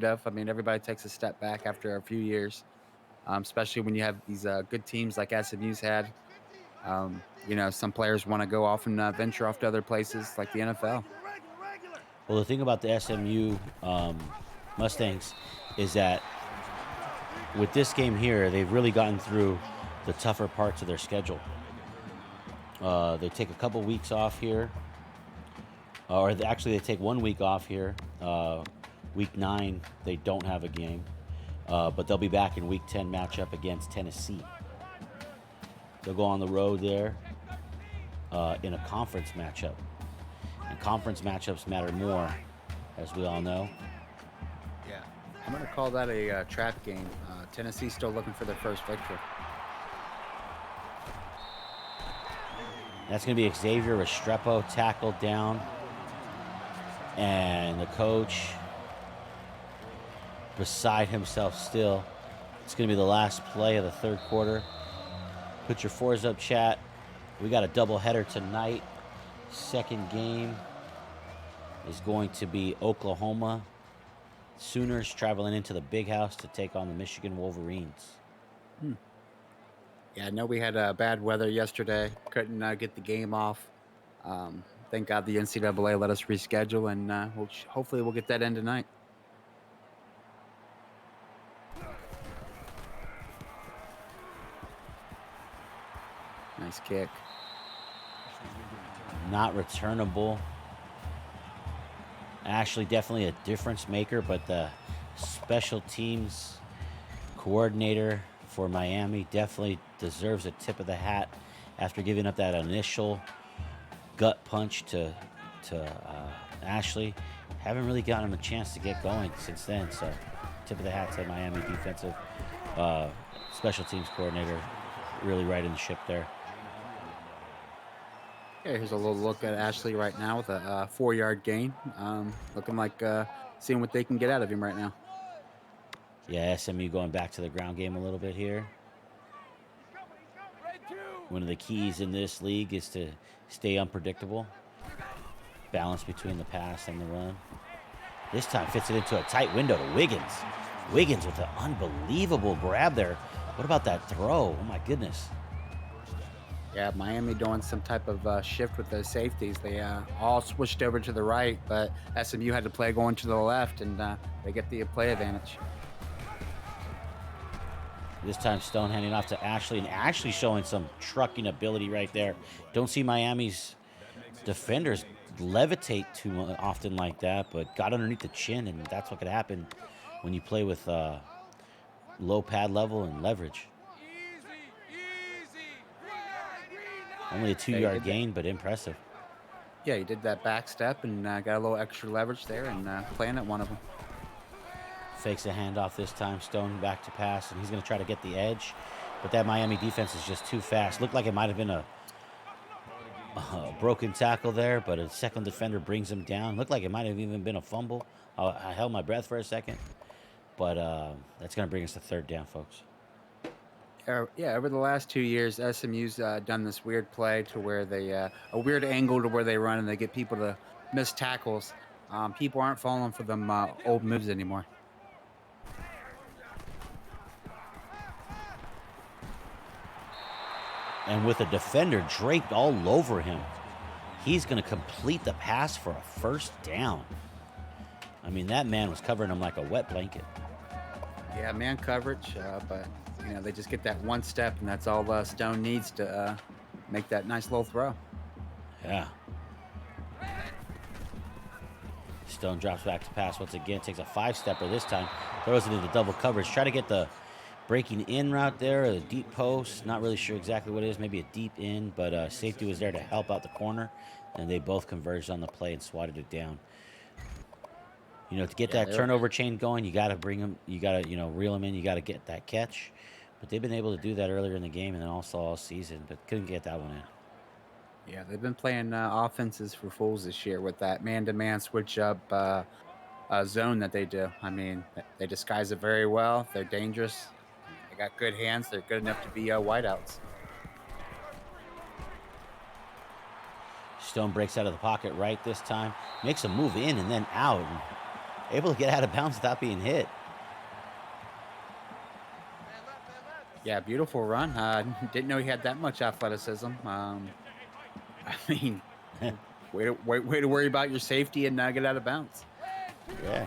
of. I mean, everybody takes a step back after a few years, especially when you have these good teams like SMU's had. Some players want to go off and venture off to other places like the NFL. Well, the thing about the SMU Mustangs is that with this game here, they've really gotten through the tougher parts of their schedule. They take a couple weeks off here. They take 1 week off here. Week 9, they don't have a game. But they'll be back in Week 10 matchup against Tennessee. They'll go on the road there in a conference matchup. And conference matchups matter more, as we all know. Yeah. I'm going to call that a trap game. Tennessee's still looking for their first victory. That's going to be Xavier Restrepo tackled down. And the coach beside himself still. It's going to be the last play of the third quarter. Put your 4s up, chat. We got a doubleheader tonight. Second game is going to be Oklahoma Sooners traveling into the Big House to take on the Michigan Wolverines. Yeah, I know we had bad weather yesterday. Couldn't get the game off. Thank God the NCAA let us reschedule, and hopefully we'll get that in tonight. Nice kick. Not returnable. Ashley definitely a difference maker, but the special teams coordinator for Miami definitely deserves a tip of the hat after giving up that initial gut punch to Ashley. Haven't really gotten him a chance to get going since then, so tip of the hat to Miami defensive special teams coordinator, really riding the ship there. Yeah, here's a little look at Ashley right now with a 4-yard gain. Looking like seeing what they can get out of him right now. Yeah, SMU going back to the ground game a little bit here. One of the keys in this league is to stay unpredictable. Balance between the pass and the run. This time fits it into a tight window to Wiggins. Wiggins with an unbelievable grab there. What about that throw? Oh, my goodness. Yeah, Miami doing some type of shift with those safeties. They all switched over to the right, but SMU had to play going to the left, and they get the play advantage. This time Stone handing off to Ashley, and Ashley showing some trucking ability right there. Don't see Miami's defenders levitate too often like that, but got underneath the chin, and that's what could happen when you play with low pad level and leverage. Only a 2-yard gain, but impressive. Yeah, he did that back step and got a little extra leverage there and planted one of them. Fakes a handoff this time. Stone back to pass, and he's going to try to get the edge. But that Miami defense is just too fast. Looked like it might have been a broken tackle there, but a second defender brings him down. Looked like it might have even been a fumble. I held my breath for a second. But that's going to bring us to third down, folks. Yeah, over the last 2 years, SMU's done this weird play to where they a weird angle to where they run and they get people to miss tackles. People aren't falling for them old moves anymore. And with a defender draped all over him, he's going to complete the pass for a first down. I mean, that man was covering him like a wet blanket. Yeah, man coverage, but they just get that one step, and that's all Stone needs to make that nice little throw. Yeah. Stone drops back to pass once again, takes a 5-stepper this time, throws it into double coverage. Try to get the breaking in route there, a deep post. Not really sure exactly what it is, maybe a deep in, but safety was there to help out the corner, and they both converged on the play and swatted it down. To get that turnover chain going, you got to bring them, you got to, reel them in, you got to get that catch. But they've been able to do that earlier in the game and then also all season, but couldn't get that one in. Yeah, they've been playing offenses for fools this year with that man-to-man switch-up zone that they do. I mean, they disguise it very well. They're dangerous. They got good hands. They're good enough to be wideouts. Stone breaks out of the pocket right this time, makes a move in and then out, and able to get out of bounds without being hit. Yeah, beautiful run. Didn't know he had that much athleticism. I mean, way to worry about your safety and get out of bounds. Yeah.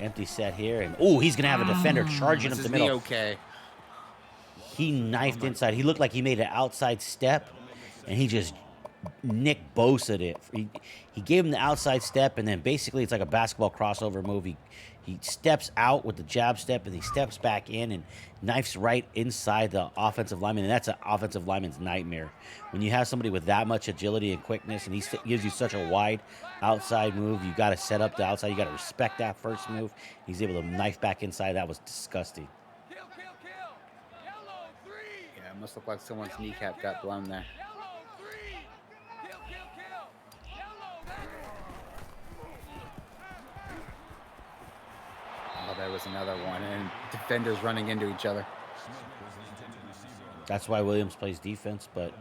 Empty set here, and he's gonna have a defender charging up the middle. Okay. He knifed inside. He looked like he made an outside step, and he just Nick Bosa'd it. He gave him the outside step, and then basically it's like a basketball crossover move. He steps out with the jab step, and he steps back in and knifes right inside the offensive lineman, and that's an offensive lineman's nightmare. When you have somebody with that much agility and quickness, and he gives you such a wide outside move, you got to set up the outside. You got to respect that first move. He's able to knife back inside. That was disgusting. Yeah, it must look like someone's kneecap got blown there. Oh, there was another one, and defenders running into each other. That's why Williams plays defense, but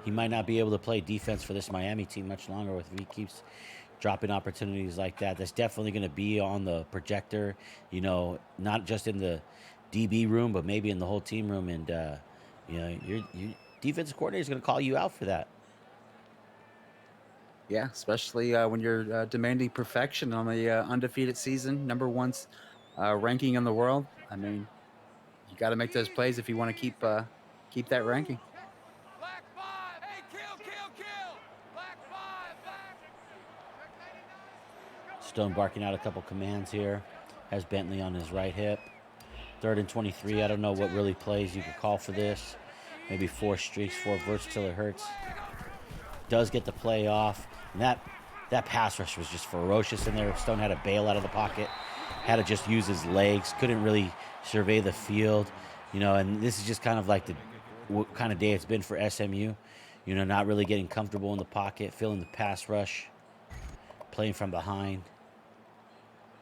he might not be able to play defense for this Miami team much longer if he keeps dropping opportunities like that. That's definitely going to be on the projector, not just in the DB room, but maybe in the whole team room. And, your defensive coordinator is going to call you out for that. Yeah, especially when you're demanding perfection on the undefeated season, number one ranking in the world. I mean, you got to make those plays if you want to keep that ranking. Black 5. Hey, kill. Black 5. Stone barking out a couple commands here. Has Bentley on his right hip. 3rd and 23. I don't know what really plays you could call for this. Maybe 4 streaks, 4 verts till it hurts. Does get the play off. And that pass rush was just ferocious in there. Stone had to bail out of the pocket. Had to just use his legs. Couldn't really survey the field. And this is just kind of like what kind of day it's been for SMU. Not really getting comfortable in the pocket, feeling the pass rush, playing from behind.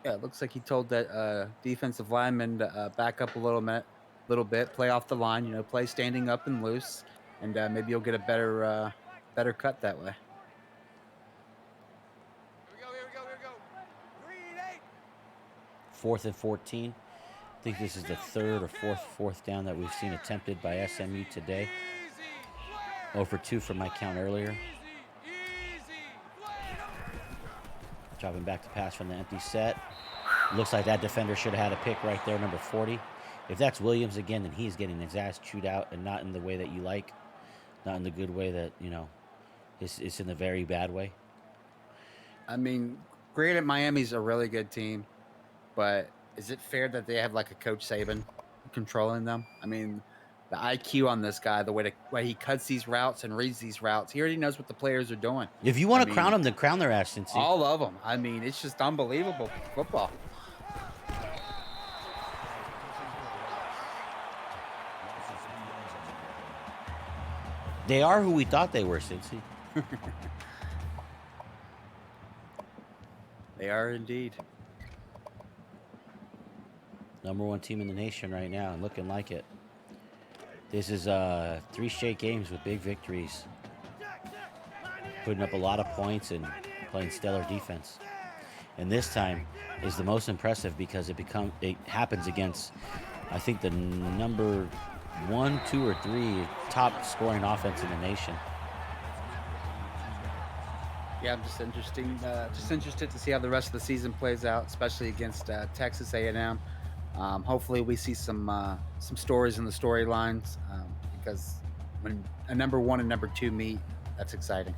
Yeah, it looks like he told that defensive lineman to back up a little bit, play off the line, play standing up and loose, and maybe you'll get a better cut that way. Here we go. 3 and 8. 4th and 14. I think this is the 3rd or 4th down that we've seen attempted by SMU today. 0 for 2 from my count earlier. Dropping back to pass from the empty set. Looks like that defender should have had a pick right there, number 40. If that's Williams again, then he's getting his ass chewed out, and not in the way that you like. Not in the good way that, it's in the very bad way. I mean, granted, Miami's a really good team, but is it fair that they have like a Coach Saban controlling them? I mean, the IQ on this guy, the way he cuts these routes and reads these routes, he already knows what the players are doing. If you I want to crown mean, them, then crown their ass, Cincy. all of them. I mean, it's just unbelievable football. They are who we thought they were, Cincy. They are indeed. #1 team in the nation right now, and looking like it. This is 3 straight games with big victories, putting up a lot of points and playing stellar defense. And this time is the most impressive because it happens against, I think, the number 1, 2, or 3 top scoring offense in the nation. Yeah, I'm just interested to see how the rest of the season plays out, especially against Texas A&M. Hopefully, we see some stories in the storylines because when a #1 and #2 meet, that's exciting.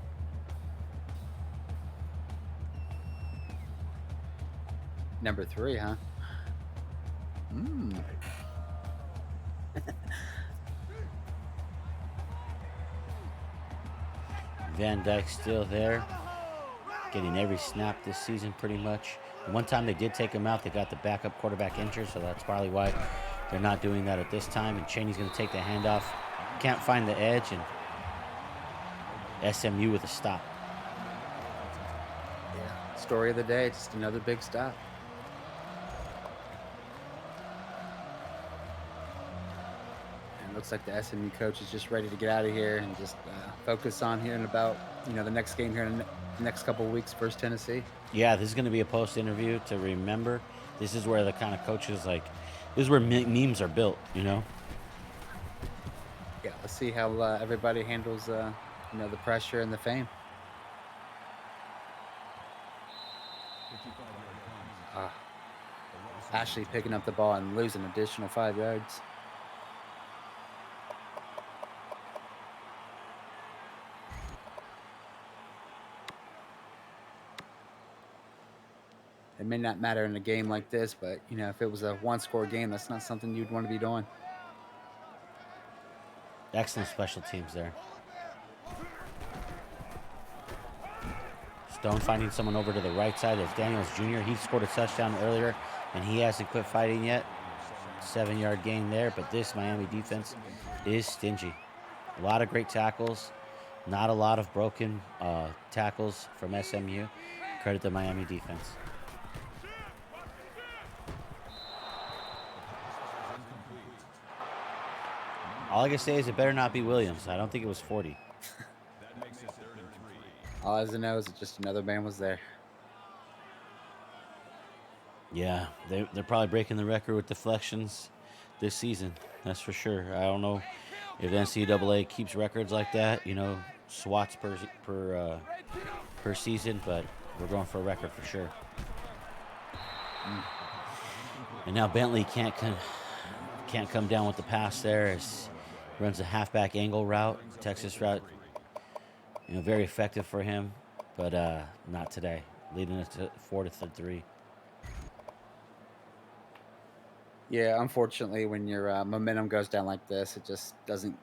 #3, huh? Van Dyke's still there, getting every snap this season pretty much. And one time they did take him out, they got the backup quarterback injured, so that's probably why they're not doing that at this time. And Cheney's going to take the handoff. Can't find the edge, and SMU with a stop. Yeah. Story of the day, just another big stop. And it looks like the SMU coach is just ready to get out of here and just focus on here in about the next game here in the next couple of weeks versus Tennessee. Yeah, this is going to be a post interview to remember. This is where the kind of coaches this is where memes are built, Yeah, let's see how everybody handles the pressure and the fame. Ashley picking up the ball and losing additional 5 yards. It may not matter in a game like this, but if it was a one-score game, that's not something you'd want to be doing. Excellent special teams there. Stone finding someone over to the right side. It's Daniels Jr. He scored a touchdown earlier, and he hasn't quit fighting yet. 7-yard gain there, but this Miami defense is stingy. A lot of great tackles, not a lot of broken tackles from SMU. Credit the Miami defense. All I can say is it better not be Williams. I don't think it was 40. All I know is that just another man was there. Yeah, they're probably breaking the record with deflections this season. That's for sure. I don't know if the NCAA keeps records like that, swats per season, but we're going for a record for sure. And now Bentley can't come down with the pass there. As runs a halfback angle route, Texas route. Very effective for him, but not today. Leading us to 4-3. Yeah, unfortunately, when your momentum goes down like this, it just doesn't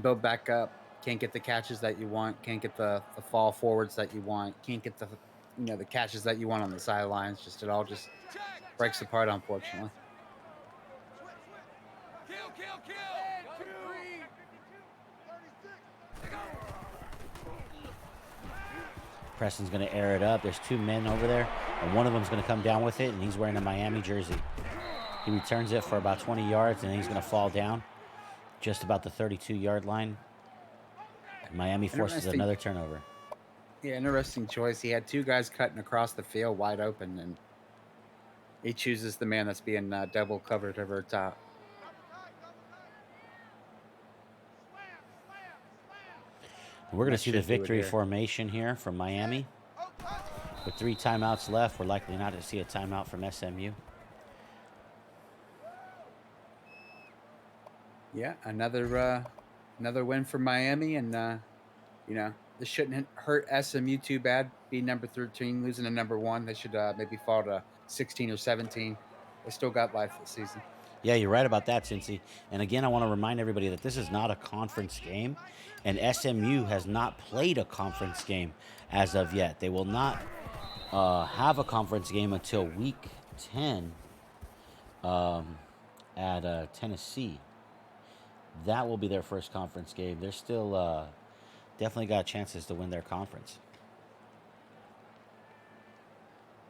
build back up. Can't get the catches that you want. Can't get the fall forwards that you want. Can't get the the catches that you want on the sidelines. It all just breaks apart, unfortunately. Kill. Preston's going to air it up. There's 2 men over there, and one of them's going to come down with it, and he's wearing a Miami jersey. He returns it for about 20 yards, and then he's going to fall down just about the 32-yard line. Miami forces another turnover. Yeah, interesting choice. He had 2 guys cutting across the field wide open, and he chooses the man that's being double covered over top. We're going to see the victory formation here from Miami. With 3 timeouts left, we're likely not to see a timeout from SMU. Yeah, another win for Miami, and this shouldn't hurt SMU too bad. be number 13, losing to number 1. They should maybe fall to 16 or 17. They still got life this season. Yeah, you're right about that, Cincy. And again, I want to remind everybody that this is not a conference game, and SMU has not played a conference game as of yet. They will not have a conference game until week 10 at Tennessee. That will be their first conference game. They're still definitely got chances to win their conference.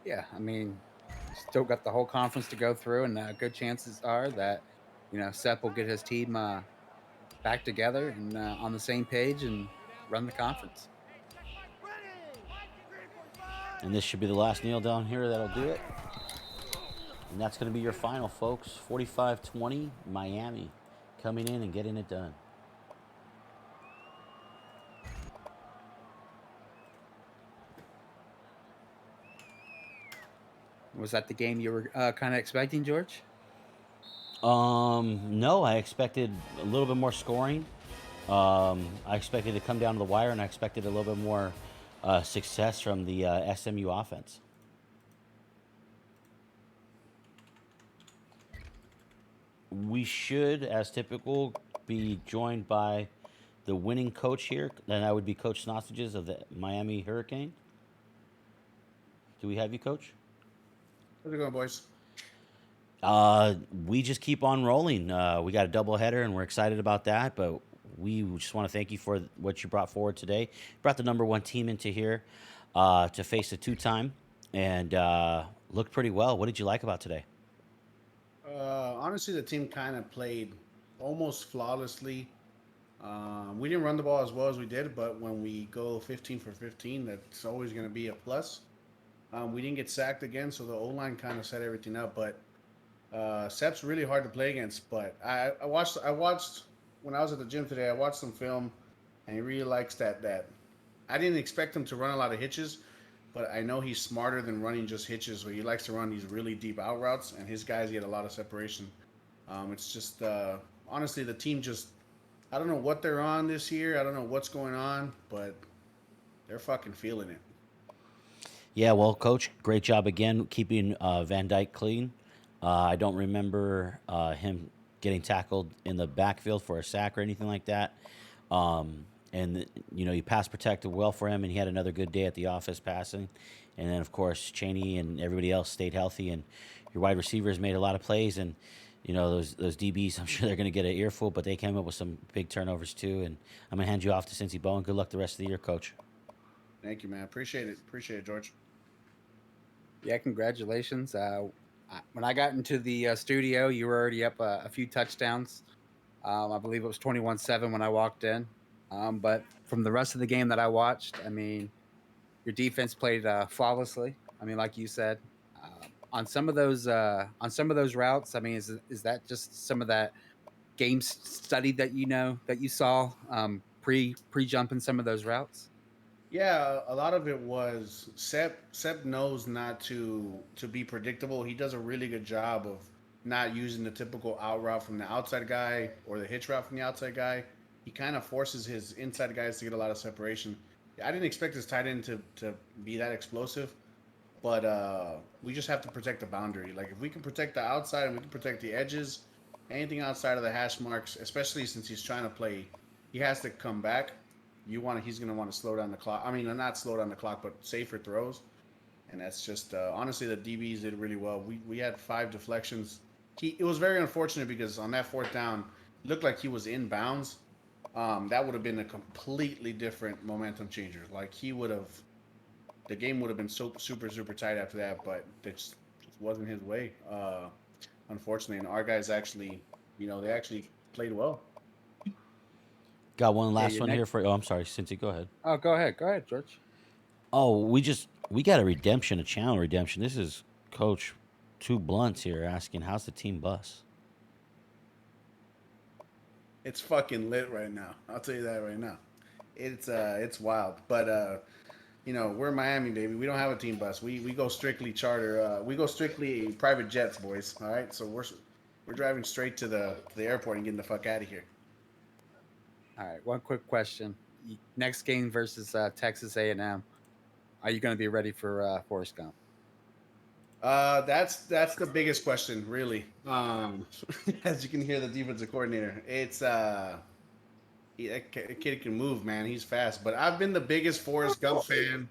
Yeah, I mean, still got the whole conference to go through, and good chances are that Sepp will get his team back together and on the same page and run the conference. And this should be the last kneel down here that'll do it. And that's going to be your final, folks. 45-20, Miami coming in and getting it done. Was that the game you were kind of expecting, George? No, I expected a little bit more scoring. I expected to come down to the wire, and I expected a little bit more success from the SMU offense. We should, as typical, be joined by the winning coach here, and that would be Coach Sausages of the Miami Hurricane. Do we have you, Coach? How's it going, boys? We just keep on rolling. We got a doubleheader, and we're excited about that. But we just want to thank you for what you brought forward today. You brought the number 1 team into here to face a 2-time, and looked pretty well. What did you like about today? Honestly, the team kind of played almost flawlessly. We didn't run the ball as well as we did, but when we go 15 for 15, that's always going to be a plus. We didn't get sacked again, so the O-line kind of set everything up. But Sepp's really hard to play against. But I watched when I was at the gym today. I watched some film, and he really likes that. I didn't expect him to run a lot of hitches, but I know he's smarter than running just hitches. Where he likes to run these really deep out routes, and his guys get a lot of separation. It's just honestly, the team just, I don't know what they're on this year. I don't know what's going on, but they're fucking feeling it. Yeah, well, Coach, great job again keeping Van Dyke clean. I don't remember him getting tackled in the backfield for a sack or anything like that. You pass protected well for him, and he had another good day at the office passing. And then, of course, Cheney and everybody else stayed healthy, and your wide receivers made a lot of plays. And those DBs, I'm sure they're going to get an earful, but they came up with some big turnovers too. And I'm going to hand you off to Cincy Bowen. Good luck the rest of the year, Coach. Thank you, man. Appreciate it, George. Yeah, congratulations. When I got into the studio, you were already up a few touchdowns. I believe it was 21-7 when I walked in. But from the rest of the game that I watched, I mean, your defense played flawlessly. I mean, like you said, on some of those routes. I mean, is that just some of that game study that you saw pre jumping some of those routes? Yeah, a lot of it was Sepp. Sepp knows not to be predictable. He does a really good job of not using the typical out route from the outside guy or the hitch route from the outside guy. He kind of forces his inside guys to get a lot of separation. I didn't expect his tight end to be that explosive, but we just have to protect the boundary. Like if we can protect the outside and we can protect the edges, anything outside of the hash marks, especially since he's trying to play, he has to come back. He's going to want to slow down the clock. I mean, not slow down the clock, but safer throws. And that's just honestly, the DBs did really well. We had 5 deflections. It was very unfortunate because on that 4th down, it looked like he was in bounds. That would have been a completely different momentum changer. Like the game would have been so super tight after that, but it just wasn't his way. Unfortunately, and our guys actually, they actually played well. Got one last one here for you. Oh, I'm sorry, Cincy, go ahead. Oh, go ahead, George. Oh, we got a channel redemption. This is Coach Two Blunts here asking, how's the team bus? It's fucking lit right now. I'll tell you that right now. It's wild. But we're Miami, baby. We don't have a team bus. We go strictly charter. We go strictly private jets, boys. All right. So we're driving straight to the airport and getting the fuck out of here. All right. One quick question. Next game versus Texas A&M. are you going to be ready for Forrest Gump? That's the biggest question, really. As you can hear, the defensive coordinator, it's that kid can move, man. He's fast. But I've been the biggest Forrest Gump fan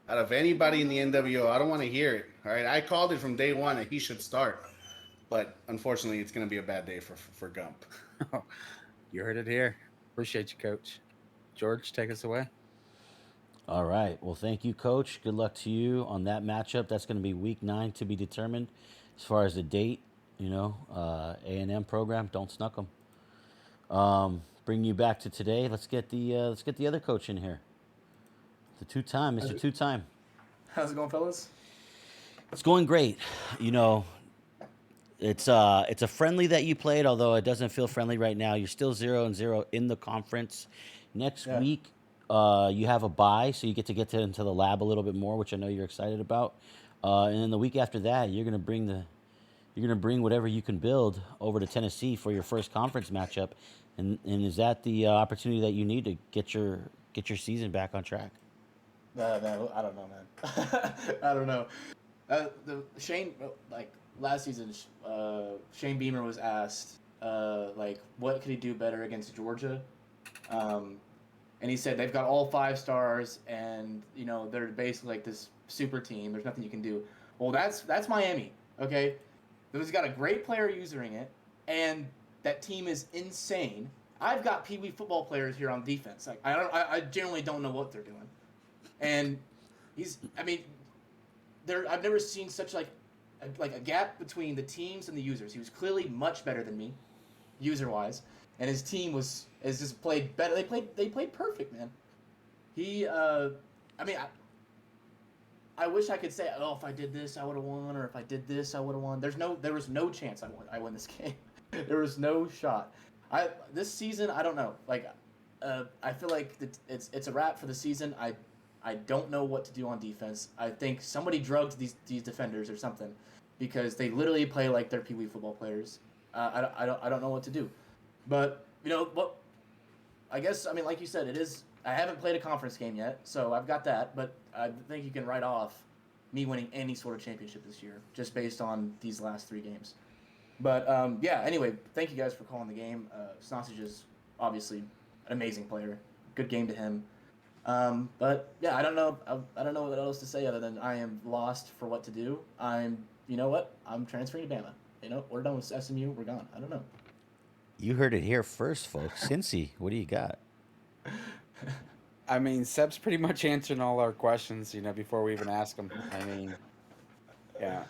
out of anybody in the NWO. I don't want to hear it. All right, I called it from day one that he should start, but unfortunately, it's going to be a bad day for Gump. You heard it here. Appreciate you, Coach. George, take us away. All right. Well, thank you, Coach. Good luck to you on that matchup. That's going to be Week 9 to be determined. As far as the date, A&M program, don't snuck them. Bring you back to today. Let's get the other coach in here. The two-time, Mr. Two-time. How's it going, fellas? It's going great. It's a friendly that you played, although it doesn't feel friendly right now. You're still 0-0 in the conference. Next Yeah. week, you have a bye, so you get into the lab a little bit more, which I know you're excited about. And then the week after that, you're gonna bring whatever you can build over to Tennessee for your first conference matchup. And is that the opportunity that you need to get your season back on track? Man, I don't know, man. I don't know. The Shane, like last season, Shane Beamer was asked, like, what could he do better against Georgia? And he said they've got all 5 stars, and they're basically like this super team. There's nothing you can do. Well, that's Miami. Okay, they've got a great player using it, and that team is insane. I've got Pee Wee football players here on defense. Like I generally don't know what they're doing, and I've never seen such like a gap between the teams and the users. He was clearly much better than me, user wise, and his team has just played better. They played perfect, man. I wish I could say, oh, if I did this, I would have won, or if I did this, I would have won. There was no chance I win this game. There was no shot. This season, I don't know. Like, I feel like it's a wrap for the season. I don't know what to do on defense. I think somebody drugged these defenders or something, because they literally play like they're Pee Wee football players. I don't know what to do, but what? I guess like you said, it is. I haven't played a conference game yet, so I've got that. But I think you can write off me winning any sort of championship this year just based on these last 3 games. But yeah. Anyway, thank you guys for calling the game. Sausage is obviously an amazing player. Good game to him. But yeah, I don't know what else to say other than I am lost for what to do. You know what? I'm transferring to Bama. We're done with SMU. We're gone. I don't know. You heard it here first, folks. Cincy, what do you got? I mean, Seb's pretty much answering all our questions, before we even ask him. Yeah.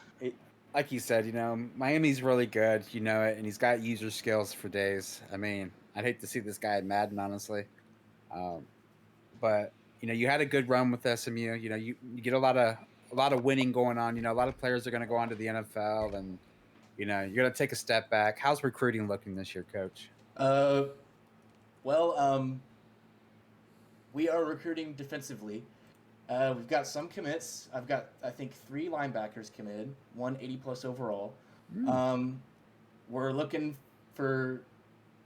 Like you said, Miami's really good, and he's got user skills for days. I'd hate to see this guy at Madden, honestly. But you had a good run with SMU. You get a lot of winning going on. A lot of players are going to go on to the NFL, and you're going to take a step back. How's recruiting looking this year, Coach? We are recruiting defensively. We've got some commits. I've got, I think, 3 linebackers committed, 180 plus overall. We're looking for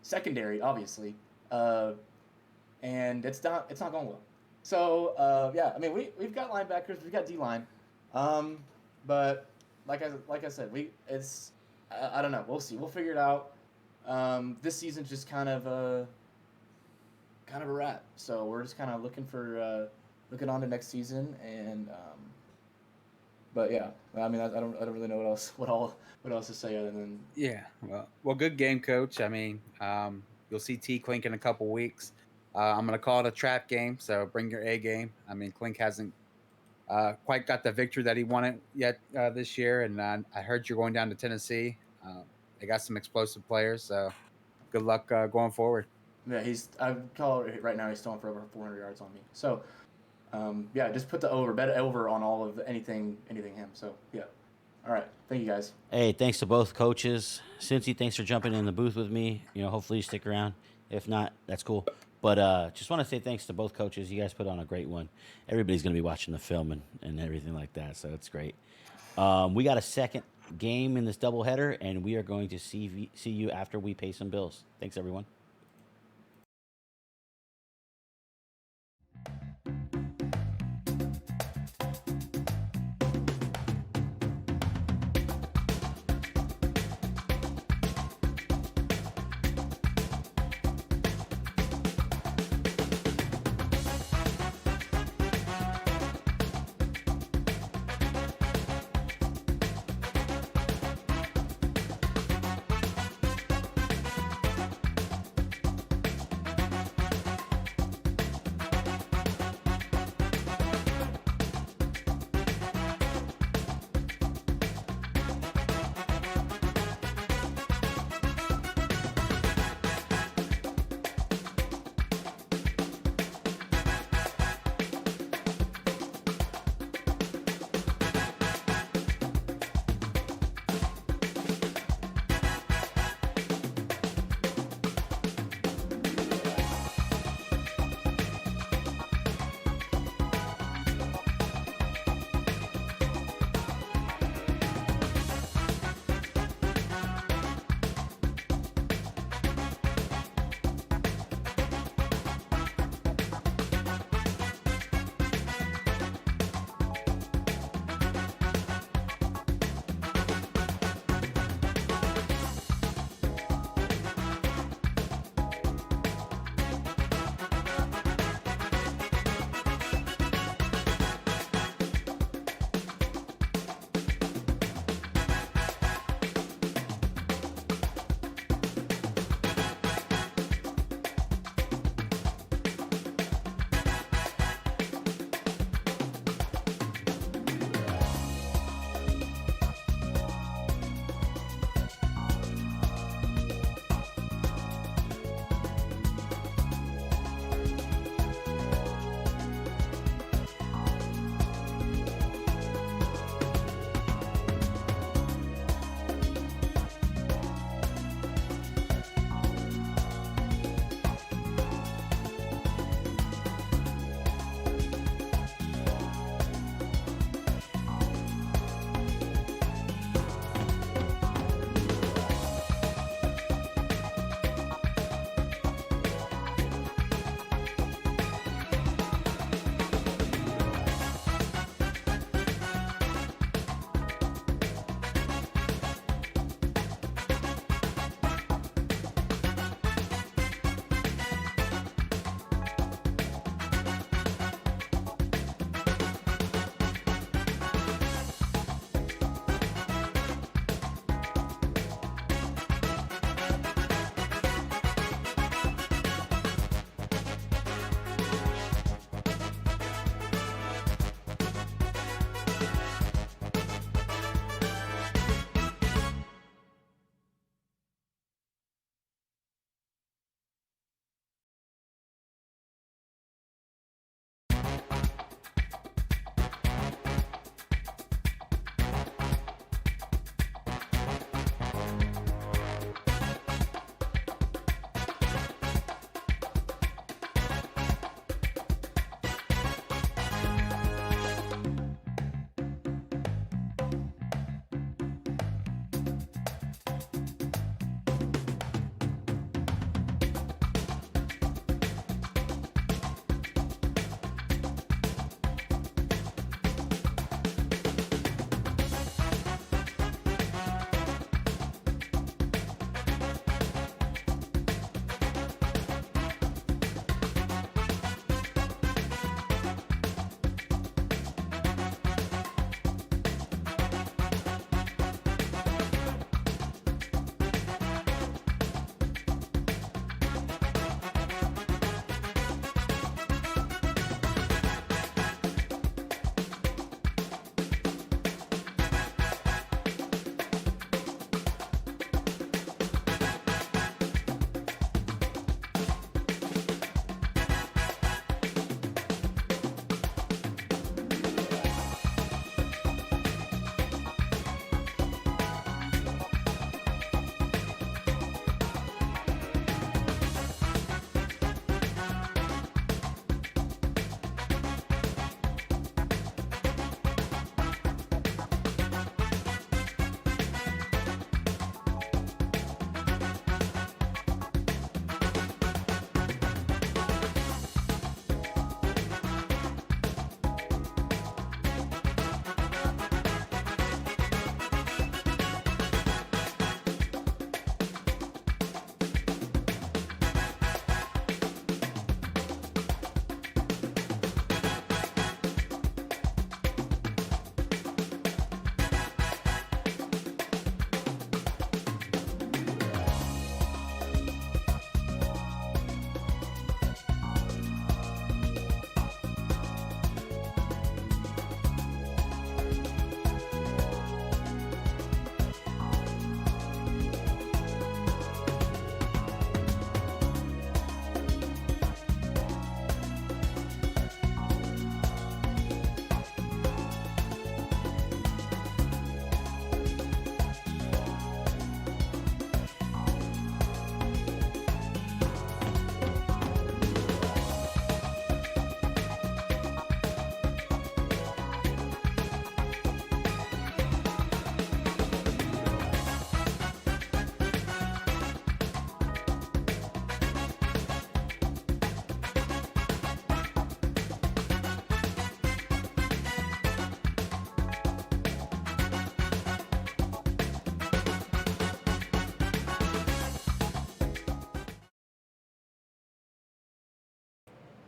secondary, obviously, and it's not going well. So yeah, we've got linebackers, we've got D-line, but like I said, I don't know. We'll see. We'll figure it out. This season's just kind of a wrap. So we're just kind of looking on to next season, and but yeah, I don't really know what else to say other than Yeah. Well, good game, Coach. You'll see T Clink in a couple weeks. I'm gonna call it a trap game, so bring your A game. Clink hasn't quite got the victory that he wanted yet this year, and I heard you're going down to Tennessee. They got some explosive players, so good luck going forward. yeah. I call it right now. He's throwing for over 400 yards on me. So yeah, just put the bet over on all of anything him. So yeah. All right. Thank you guys. Hey, thanks to both coaches. Cincy, thanks for jumping in the booth with me. Hopefully you stick around. If not, that's cool. But just want to say thanks to both coaches. You guys put on a great one. Everybody's going to be watching the film and everything like that, so it's great. We got a second game in this doubleheader, and we are going to see you after we pay some bills. Thanks, everyone.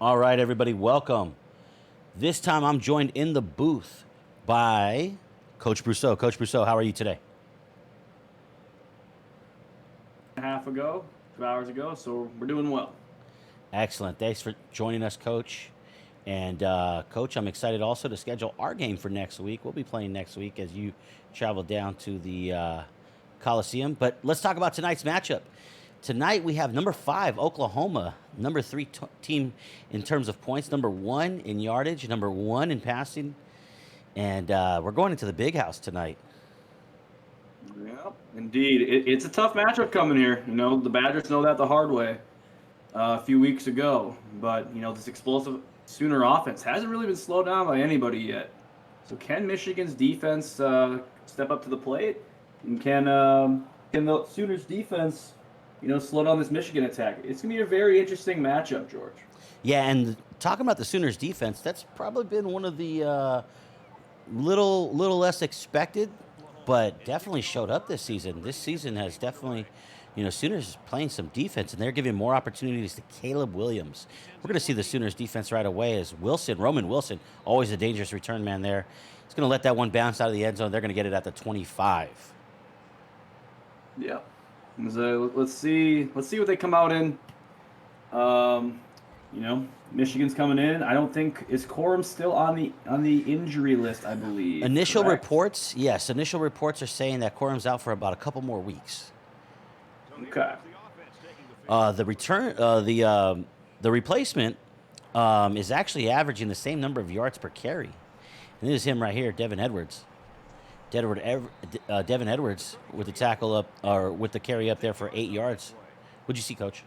All right, everybody, welcome. This time I'm joined in the booth by Coach Brousseau. Coach Brousseau, how are you today? Half ago, 2 hours ago, so we're doing well. Excellent. Thanks for joining us, Coach. And, Coach, I'm excited also to schedule our game for next week. We'll be playing next week as you travel down to the Coliseum. But let's talk about tonight's matchup. Tonight we have number 5, Oklahoma, number 3 team in terms of points, number 1 in yardage, number 1 in passing. And we're going into the big house tonight. Yeah, indeed. It's a tough matchup coming here. You know, the Badgers know that the hard way a few weeks ago. But, you know, this explosive Sooner offense hasn't really been slowed down by anybody yet. So can Michigan's defense step up to the plate? And can the Sooners defense, you know, slow down this Michigan attack? It's going to be a very interesting matchup, George. Yeah, and talking about the Sooners defense, that's probably been one of the little less expected, but definitely showed up this season. This season has definitely, you know, Sooners playing some defense, and they're giving more opportunities to Caleb Williams. We're going to see the Sooners defense right away as Roman Wilson, always a dangerous return man there. He's going to let that one bounce out of the end zone. They're going to get it at the 25. Yeah. So let's see what they come out in. You know, Michigan's coming in. I don't think is Corum still on the injury list, I believe. Initial correct? reports, yes. Initial reports are saying that Corum's out for about a couple more weeks. Okay. The replacement is actually averaging the same number of yards per carry. And this is him right here, Devin Edwards. Devin Edwards with the tackle up, or with the carry up there for 8 yards. What'd you see, Coach?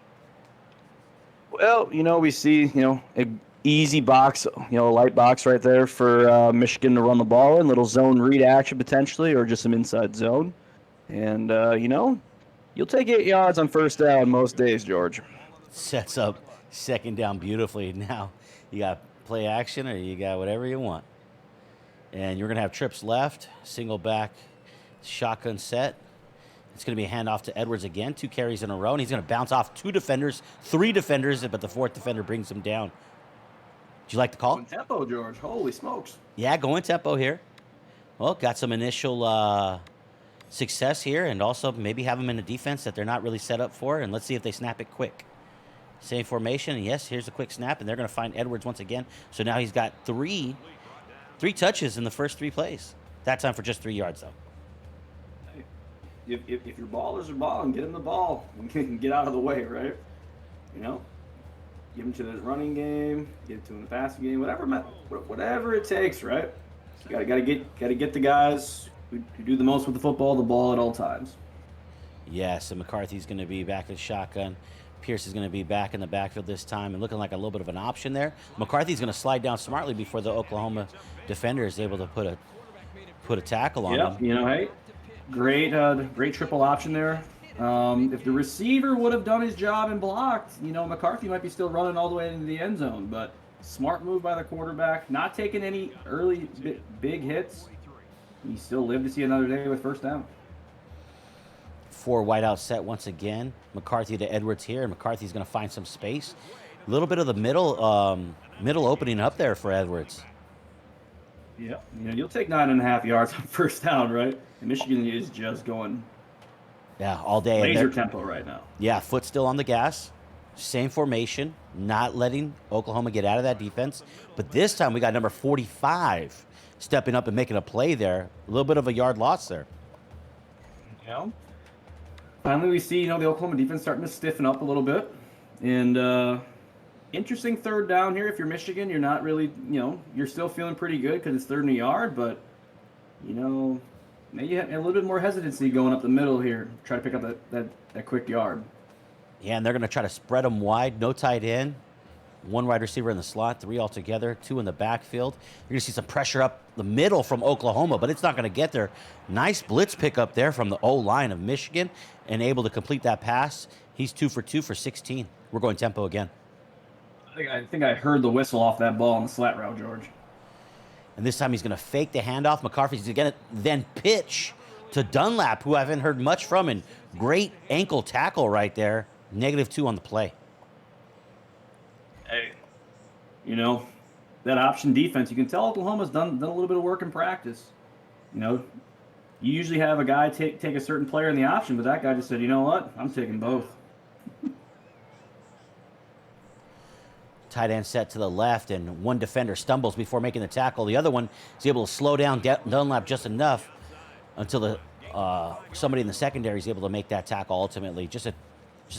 Well, you know, we see, you know, an easy box, you know, a light box right there for Michigan to run the ball in, little zone read action potentially, or just some inside zone. And, you know, you'll take 8 yards on first down most days, George. Sets up second down beautifully. Now you got play action or you got whatever you want. And you're going to have trips left, single back, shotgun set. It's going to be a handoff to Edwards again, 2 carries in a row, and he's going to bounce off 3 defenders, but the 4th defender brings him down. Did you like the call? Going tempo, George. Holy smokes. Yeah, going tempo here. Well, got some initial success here, and also maybe have them in a defense that they're not really set up for, and let's see if they snap it quick. Same formation, and yes, here's a quick snap, and they're going to find Edwards once again. So now he's got three touches in the first 3 plays. That time for just 3 yards, though. If your ballers are balling, get him the ball and get out of the way, right? You know, give him to the running game, get it to him in the passing game, whatever it takes, right? You gotta get the guys who do the most with the ball at all times. Yes, and McCarthy's going to be back in shotgun. Pierce is going to be back in the backfield this time and looking like a little bit of an option there. McCarthy's going to slide down smartly before the Oklahoma defender is able to put a tackle on him. You know, hey, great triple option there. If the receiver would have done his job and blocked, you know, McCarthy might be still running all the way into the end zone. But smart move by the quarterback, not taking any early big hits. He still lived to see another day with first down. 4 wideout set once again. McCarthy to Edwards here, and McCarthy's going to find some space. A little bit of the middle opening up there for Edwards. Yeah, you know, you'll take 9.5 yards on first down, right? And Michigan is just going all day. Laser tempo right now. Yeah, foot still on the gas. Same formation, not letting Oklahoma get out of that defense. But this time we got number 45 stepping up and making a play there. A little bit of a yard loss there. Yeah. Finally, we see, you know, the Oklahoma defense starting to stiffen up a little bit. And interesting third down here. If you're Michigan, you're not really, you know, you're still feeling pretty good because it's 3rd and a yard. But, you know, maybe a little bit more hesitancy going up the middle here. Try to pick up that quick yard. Yeah, and they're going to try to spread them wide. No tight end. 1 wide receiver in the slot, 3 altogether, 2 in the backfield. You're going to see some pressure up the middle from Oklahoma, but it's not going to get there. Nice blitz pickup there from the O-line of Michigan and able to complete that pass. He's 2 for 2 for 16. We're going tempo again. I think I heard the whistle off that ball on the slat route, George. And this time he's going to fake the handoff. McCarthy's going to then pitch to Dunlap, who I haven't heard much from, and great ankle tackle right there. -2 on the play. Hey, you know, that option defense, you can tell Oklahoma's done a little bit of work in practice. You know, you usually have a guy take a certain player in the option, but that guy just said, you know what, I'm taking both. Tight end set to the left, and one defender stumbles before making the tackle. The other one is able to slow down Dunlap just enough until somebody in the secondary is able to make that tackle ultimately. Just a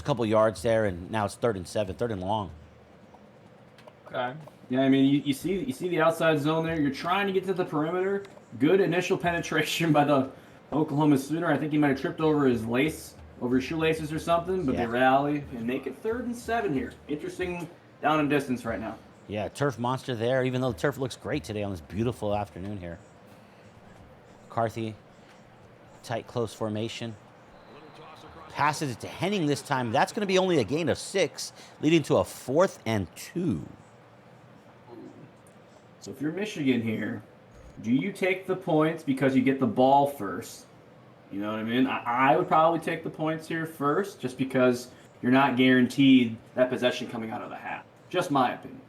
couple yards there, and now it's 3rd and 7, 3rd and long. Okay. Yeah, I mean, you see the outside zone there. You're trying to get to the perimeter. Good initial penetration by the Oklahoma Sooner. I think he might have tripped over his shoelaces or something, but Yeah. they rally and make it 3rd and 7 here. Interesting down and distance right now. Yeah, turf monster there, even though the turf looks great today on this beautiful afternoon here. McCarthy, tight, close formation. Passes it to Henning this time. That's going to be only a gain of 6, leading to a 4th and 2. So if you're Michigan here, do you take the points because you get the ball first? You know what I mean? I would probably take the points here first just because you're not guaranteed that possession coming out of the half. Just my opinion.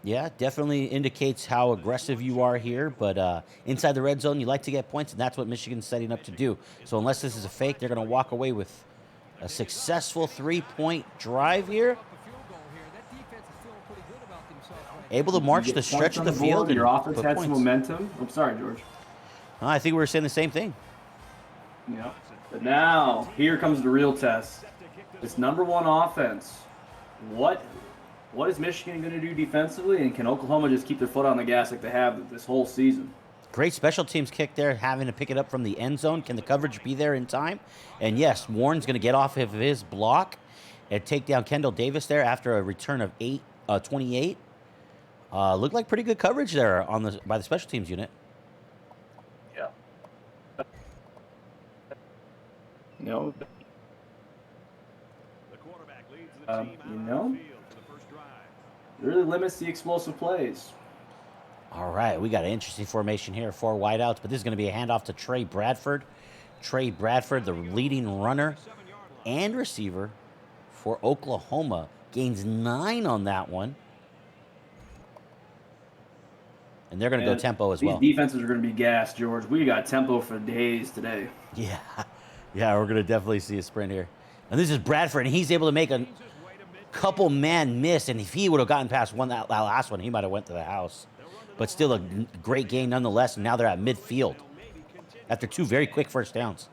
Yeah, definitely indicates how aggressive you are here. But inside the red zone, you like to get points, and that's what Michigan's setting up to do. So unless this is a fake, they're going to walk away with a successful 3-point drive here. Able to march the stretch of the field. Your offense put had points. some momentum. I'm sorry, George. I think we were saying the same thing. Yeah. But now, here comes the real test. This number 1 offense. What is Michigan going to do defensively, and can Oklahoma just keep their foot on the gas like they have this whole season? Great special teams kick there, having to pick it up from the end zone. Can the coverage be there in time? And yes, Warren's going to get off of his block and take down Kendall Davis there after a return of 28. Looked like pretty good coverage there by the special teams unit. Yeah. No. Really limits the explosive plays. All right, we got an interesting formation here, 4 wideouts, but this is going to be a handoff to Trey Bradford. Trey Bradford, the leading runner and receiver for Oklahoma, gains 9 on that one. And they're going to go tempo as well. These defenses are going to be gassed, George. We got tempo for days today. Yeah, we're going to definitely see a sprint here. And this is Bradford, and he's able to make a couple man miss, and if he would have gotten past that last one, he might have went to the house. But still a great gain nonetheless, and now they're at midfield after 2 very quick first downs.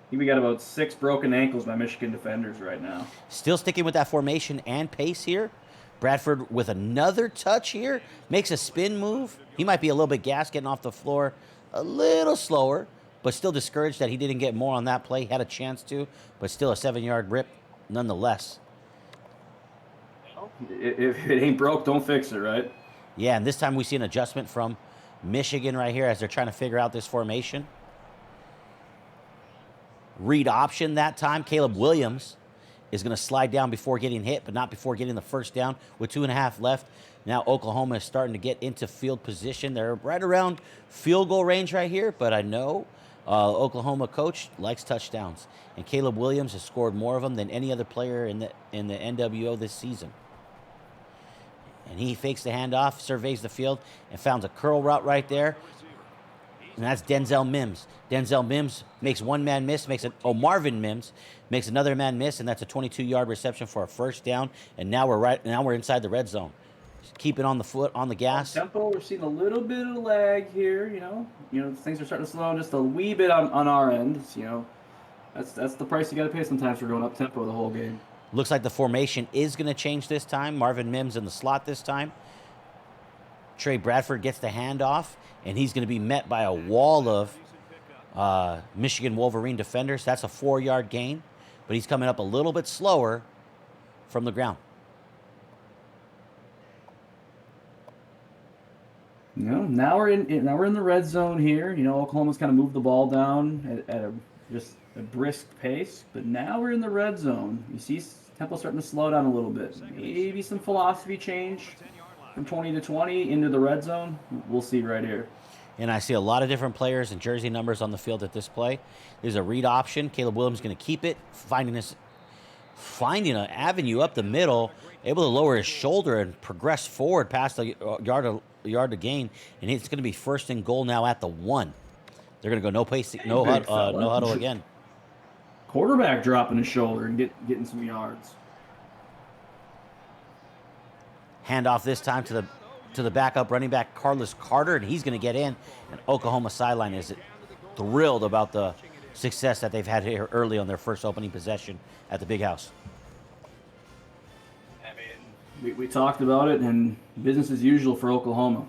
I think we got about 6 broken ankles by Michigan defenders right now. Still sticking with that formation and pace here. Bradford with another touch here, makes a spin move. He might be a little bit gassed getting off the floor a little slower, but still discouraged that he didn't get more on that play. Had a chance to, but still a 7-yard rip nonetheless. If it ain't broke, don't fix it, right? Yeah, and this time we see an adjustment from Michigan right here as they're trying to figure out this formation. Read option that time. Caleb Williams is going to slide down before getting hit, but not before getting the first down with 2.5 left. Now Oklahoma is starting to get into field position. They're right around field goal range right here, but I know Oklahoma coach likes touchdowns, and Caleb Williams has scored more of them than any other player in the NWO this season. And he fakes the handoff, surveys the field, and found a curl route right there. And that's Denzel Mims. Denzel Mims makes one man miss, Marvin Mims makes another man miss, and that's a 22-yard reception for a first down. And now we're inside the red zone. Just keep it on the foot, on the gas. Tempo, we're seeing a little bit of lag here. You know, things are starting to slow down just a wee bit on our end. You know, that's the price you got to pay sometimes for going up tempo the whole game. Looks like the formation is going to change this time. Marvin Mims in the slot this time. Trey Bradford gets the handoff, and he's going to be met by a wall of Michigan Wolverine defenders. That's a 4-yard gain, but he's coming up a little bit slower from the ground. You know, now we're in the red zone here. You know, Oklahoma's kind of moved the ball down at a brisk pace, but now we're in the red zone. You see tempo starting to slow down a little bit. Maybe some philosophy change from 20 to 20 into the red zone. We'll see right here. And I see a lot of different players and jersey numbers on the field at this play. There's a read option. Caleb Williams going to keep it, finding an avenue up the middle, able to lower his shoulder and progress forward past the yard to gain, and it's going to be first and goal now at the 1. They're going to go no big fella. huddle again. Quarterback dropping his shoulder and getting some yards. Handoff this time to the backup running back Carlos Carter, and he's going to get in. And Oklahoma sideline is thrilled about the success that they've had here early on their first opening possession at the Big House. I mean, we talked about it, and business as usual for Oklahoma.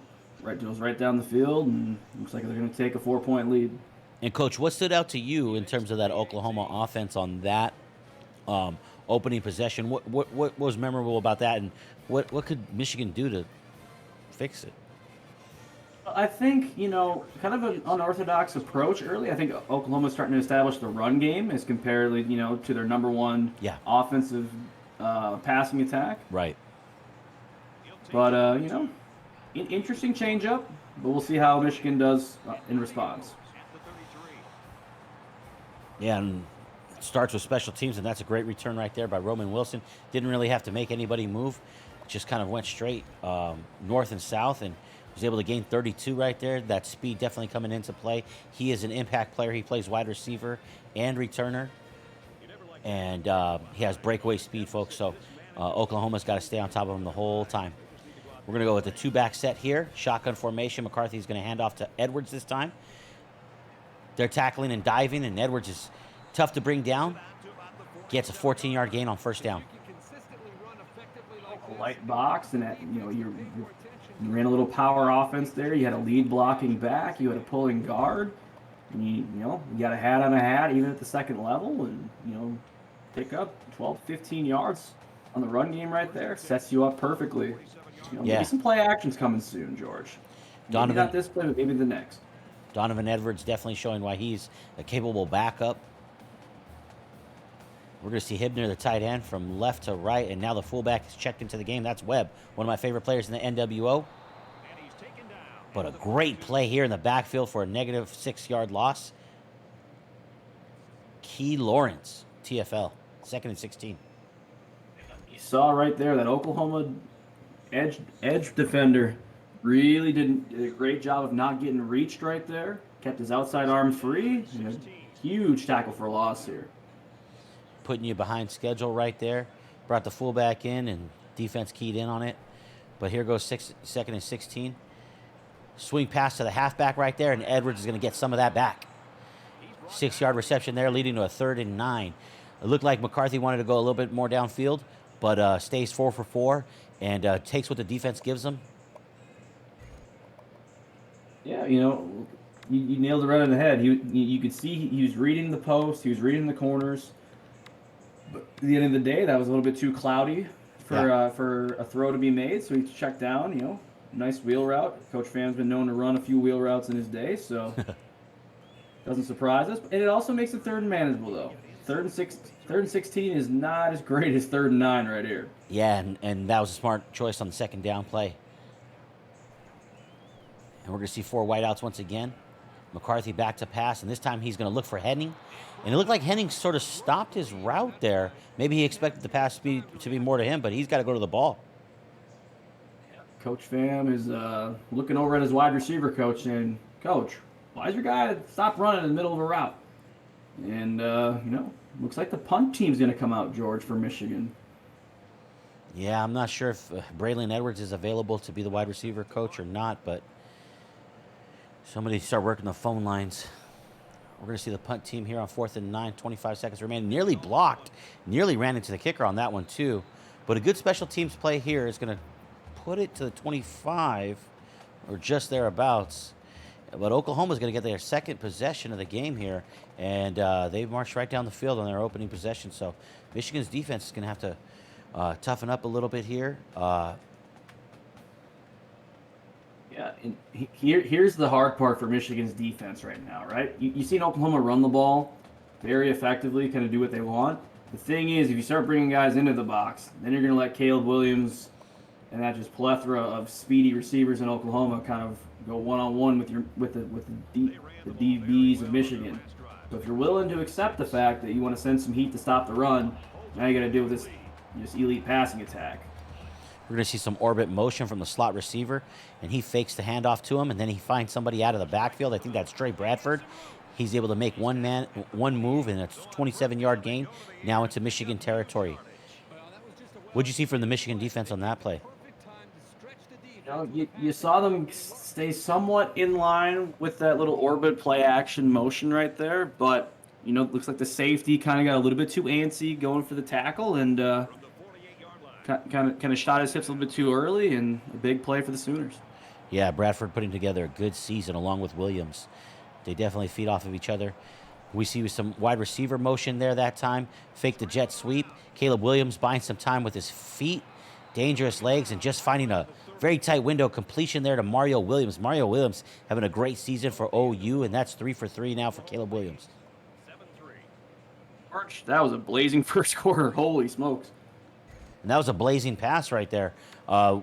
Goes right down the field, and looks like they're going to take a 4-point lead. And Coach, what stood out to you in terms of that Oklahoma offense on that opening possession? What was memorable about that, and what could Michigan do to fix it? I think, kind of an unorthodox approach early. I think Oklahoma's starting to establish the run game as compared, to their number one offensive passing attack. Right. But, interesting change-up, but we'll see how Michigan does in response. Yeah, and it starts with special teams, and that's a great return right there by Roman Wilson. Didn't really have to make anybody move. Just kind of went straight north and south and was able to gain 32 right there. That speed definitely coming into play. He is an impact player. He plays wide receiver and returner, and he has breakaway speed, folks. So Oklahoma's got to stay on top of him the whole time. We're going to go with the 2-back set here. Shotgun formation. McCarthy's going to hand off to Edwards this time. They're tackling and diving, and Edwards is tough to bring down. Gets a 14-yard gain on first down. A light box, and you ran a little power offense there. You had a lead blocking back. You had a pulling guard. And you got a hat on a hat even at the second level, and pick up 12, 15 yards on the run game right there. Sets you up perfectly. Maybe some play actions coming soon, George. Maybe not this play, but maybe the next. Donovan Edwards definitely showing why he's a capable backup. We're going to see Hibner, the tight end, from left to right, and now the fullback is checked into the game. That's Webb, one of my favorite players in the NWO. But a great play here in the backfield for a negative 6-yard loss. Key Lawrence, TFL, 2nd and 16. You saw right there that Oklahoma edge defender really did a great job of not getting reached right there. Kept his outside arm free. Huge tackle for a loss here. Putting you behind schedule right there. Brought the fullback in, and defense keyed in on it. But here goes 2nd and 16. Swing pass to the halfback right there, and Edwards is going to get some of that back. 6-yard reception there, leading to a 3rd and 9. It looked like McCarthy wanted to go a little bit more downfield, but stays 4 for 4 and takes what the defense gives him. Yeah, you nailed it right on the head. You could see he was reading the post, he was reading the corners. But at the end of the day, that was a little bit too cloudy for a throw to be made, so he checked down, nice wheel route. Coach Pham's been known to run a few wheel routes in his day, so doesn't surprise us. And it also makes it 3rd and manageable, though. 3rd and 16 is not as great as 3rd and 9 right here. Yeah, and that was a smart choice on the 2nd down play. And we're going to see 4 wideouts once again. McCarthy back to pass, and this time he's going to look for Henning. And it looked like Henning sort of stopped his route there. Maybe he expected the pass speed to be more to him, but he's got to go to the ball. Coach Pham is looking over at his wide receiver coach saying, Coach, why is your guy stop running in the middle of a route? And, looks like the punt team's going to come out, George, for Michigan. Yeah, I'm not sure if Braylon Edwards is available to be the wide receiver coach or not, but somebody start working the phone lines. We're going to see the punt team here on 4th and 9, 25 seconds remaining. Nearly blocked, nearly ran into the kicker on that one too. But a good special teams play here is going to put it to the 25 or just thereabouts. But Oklahoma's going to get their 2nd possession of the game here, and they marched right down the field on their opening possession. So Michigan's defense is going to have to toughen up a little bit here. Yeah, and here's the hard part for Michigan's defense right now, right? You've seen Oklahoma run the ball very effectively, kind of do what they want. The thing is, if you start bringing guys into the box, then you're going to let Caleb Williams and that just plethora of speedy receivers in Oklahoma kind of go one-on-one with the DBs of Michigan. So if you're willing to accept the fact that you want to send some heat to stop the run, now you got to deal with this elite passing attack. We're going to see some orbit motion from the slot receiver, and he fakes the handoff to him, and then he finds somebody out of the backfield. I think that's Trey Bradford. He's able to make one move, and it's a 27-yard gain now into Michigan territory. What'd you see from the Michigan defense on that play? You saw them stay somewhat in line with that little orbit play action motion right there, but it looks like the safety kind of got a little bit too antsy going for the tackle and kind of shot his hips a little bit too early, and a big play for the Sooners. Yeah, Bradford putting together a good season along with Williams. They definitely feed off of each other. We see some wide receiver motion there that time. Fake the jet sweep. Caleb Williams buying some time with his feet. Dangerous legs and just finding a very tight window completion there to Mario Williams. Mario Williams having a great season for OU, and that's 3 for 3 now for Caleb Williams. George, that was a blazing first quarter. Holy smokes. And that was a blazing pass right there.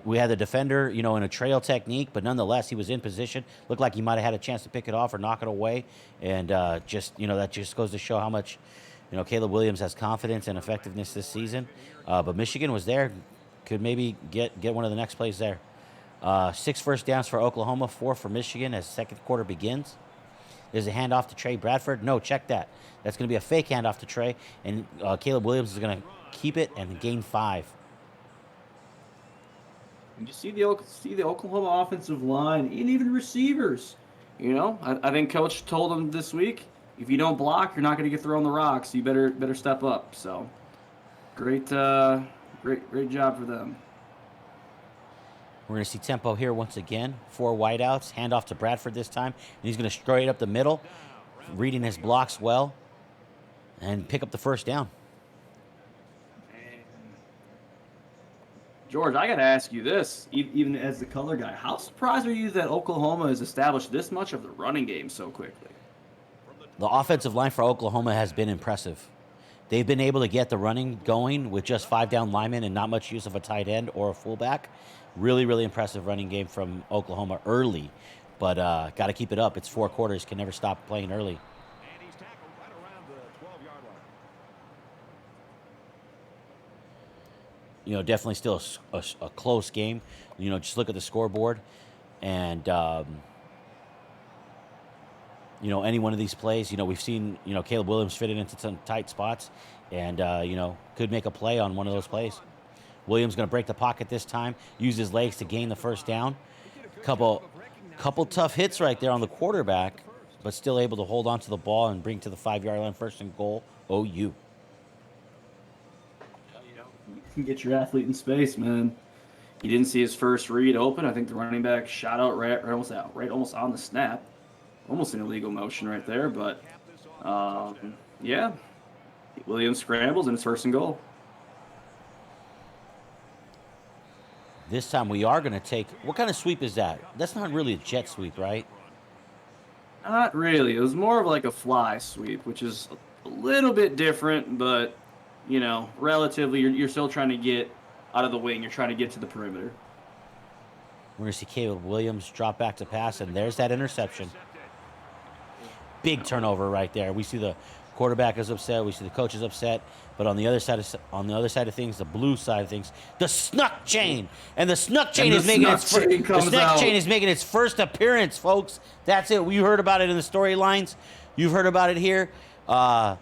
We had the defender, in a trail technique, but nonetheless, he was in position. Looked like he might have had a chance to pick it off or knock it away. And that just goes to show how much, Caleb Williams has confidence and effectiveness this season. But Michigan was there, could maybe get one of the next plays there. 6 first downs for Oklahoma, 4 for Michigan as second quarter begins. There's a handoff to Trey Bradford. No, check that. That's going to be a fake handoff to Trey, and Caleb Williams is going to keep it and gain 5. And you see the Oklahoma offensive line and even receivers. I think Coach told them this week, if you don't block, you're not going to get thrown the rocks. So you better step up. So great job for them. We're going to see tempo here once again. 4 wideouts, handoff to Bradford this time, and he's going to straight up the middle, reading his blocks well, and pick up the first down. George, I got to ask you this, even as the color guy. How surprised are you that Oklahoma has established this much of the running game so quickly? The offensive line for Oklahoma has been impressive. They've been able to get the running going with just 5 down linemen and not much use of a tight end or a fullback. Really, really impressive running game from Oklahoma early, but got to keep it up. It's 4 quarters, can never stop playing early. And he's tackled right around the 12-yard line. Definitely still a close game. Just look at the scoreboard, and any one of these plays, we've seen Caleb Williams fit it into some tight spots, and could make a play on one of those plays. Williams going to break the pocket this time, use his legs to gain the first down. Couple tough hits right there on the quarterback, but still able to hold on to the ball and bring to the 5-yard line, first and goal, OU. You can get your athlete in space, man. He didn't see his first read open. I think the running back shot out right almost on the snap. Almost an illegal motion right there, but yeah. Williams scrambles and it's first and goal. This time we are going to take, what kind of sweep is that? That's not really a jet sweep, right? Not really. It was more of like a fly sweep, which is a little bit different, but, relatively, you're still trying to get out of the wing. You're trying to get to the perimeter. We're going to see Caleb Williams drop back to pass, and there's that interception. Big turnover right there. We see the quarterback is upset. We see the coach is upset. But on the other side of things, the blue side of things, the snuck chain, and the snuck chain is making its first appearance, folks. That's it. We heard about it in the storylines. You've heard about it here. The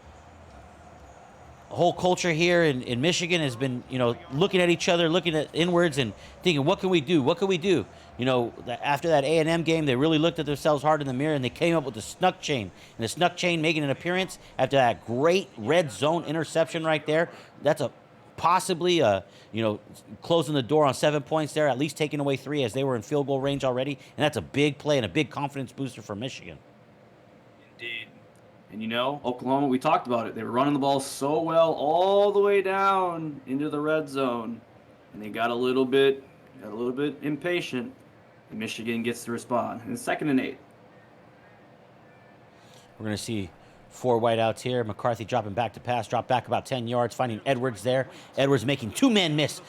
whole culture here in Michigan has been, looking at each other, looking at inwards and thinking, what can we do? What can we do? After that A&M game, they really looked at themselves hard in the mirror, and they came up with the snuck chain. And the snuck chain making an appearance after that great red zone interception right there. That's possibly closing the door on 7 points there, at least taking away 3 as they were in field goal range already. And that's a big play and a big confidence booster for Michigan. Indeed. And Oklahoma, we talked about it. They were running the ball so well all the way down into the red zone, and they got a little bit impatient. And Michigan gets to respond. And 2nd and 8. We're going to see 4 wideouts here. McCarthy dropping back to pass, drop back about 10 yards, finding Edwards there. Edwards making 2-man miss.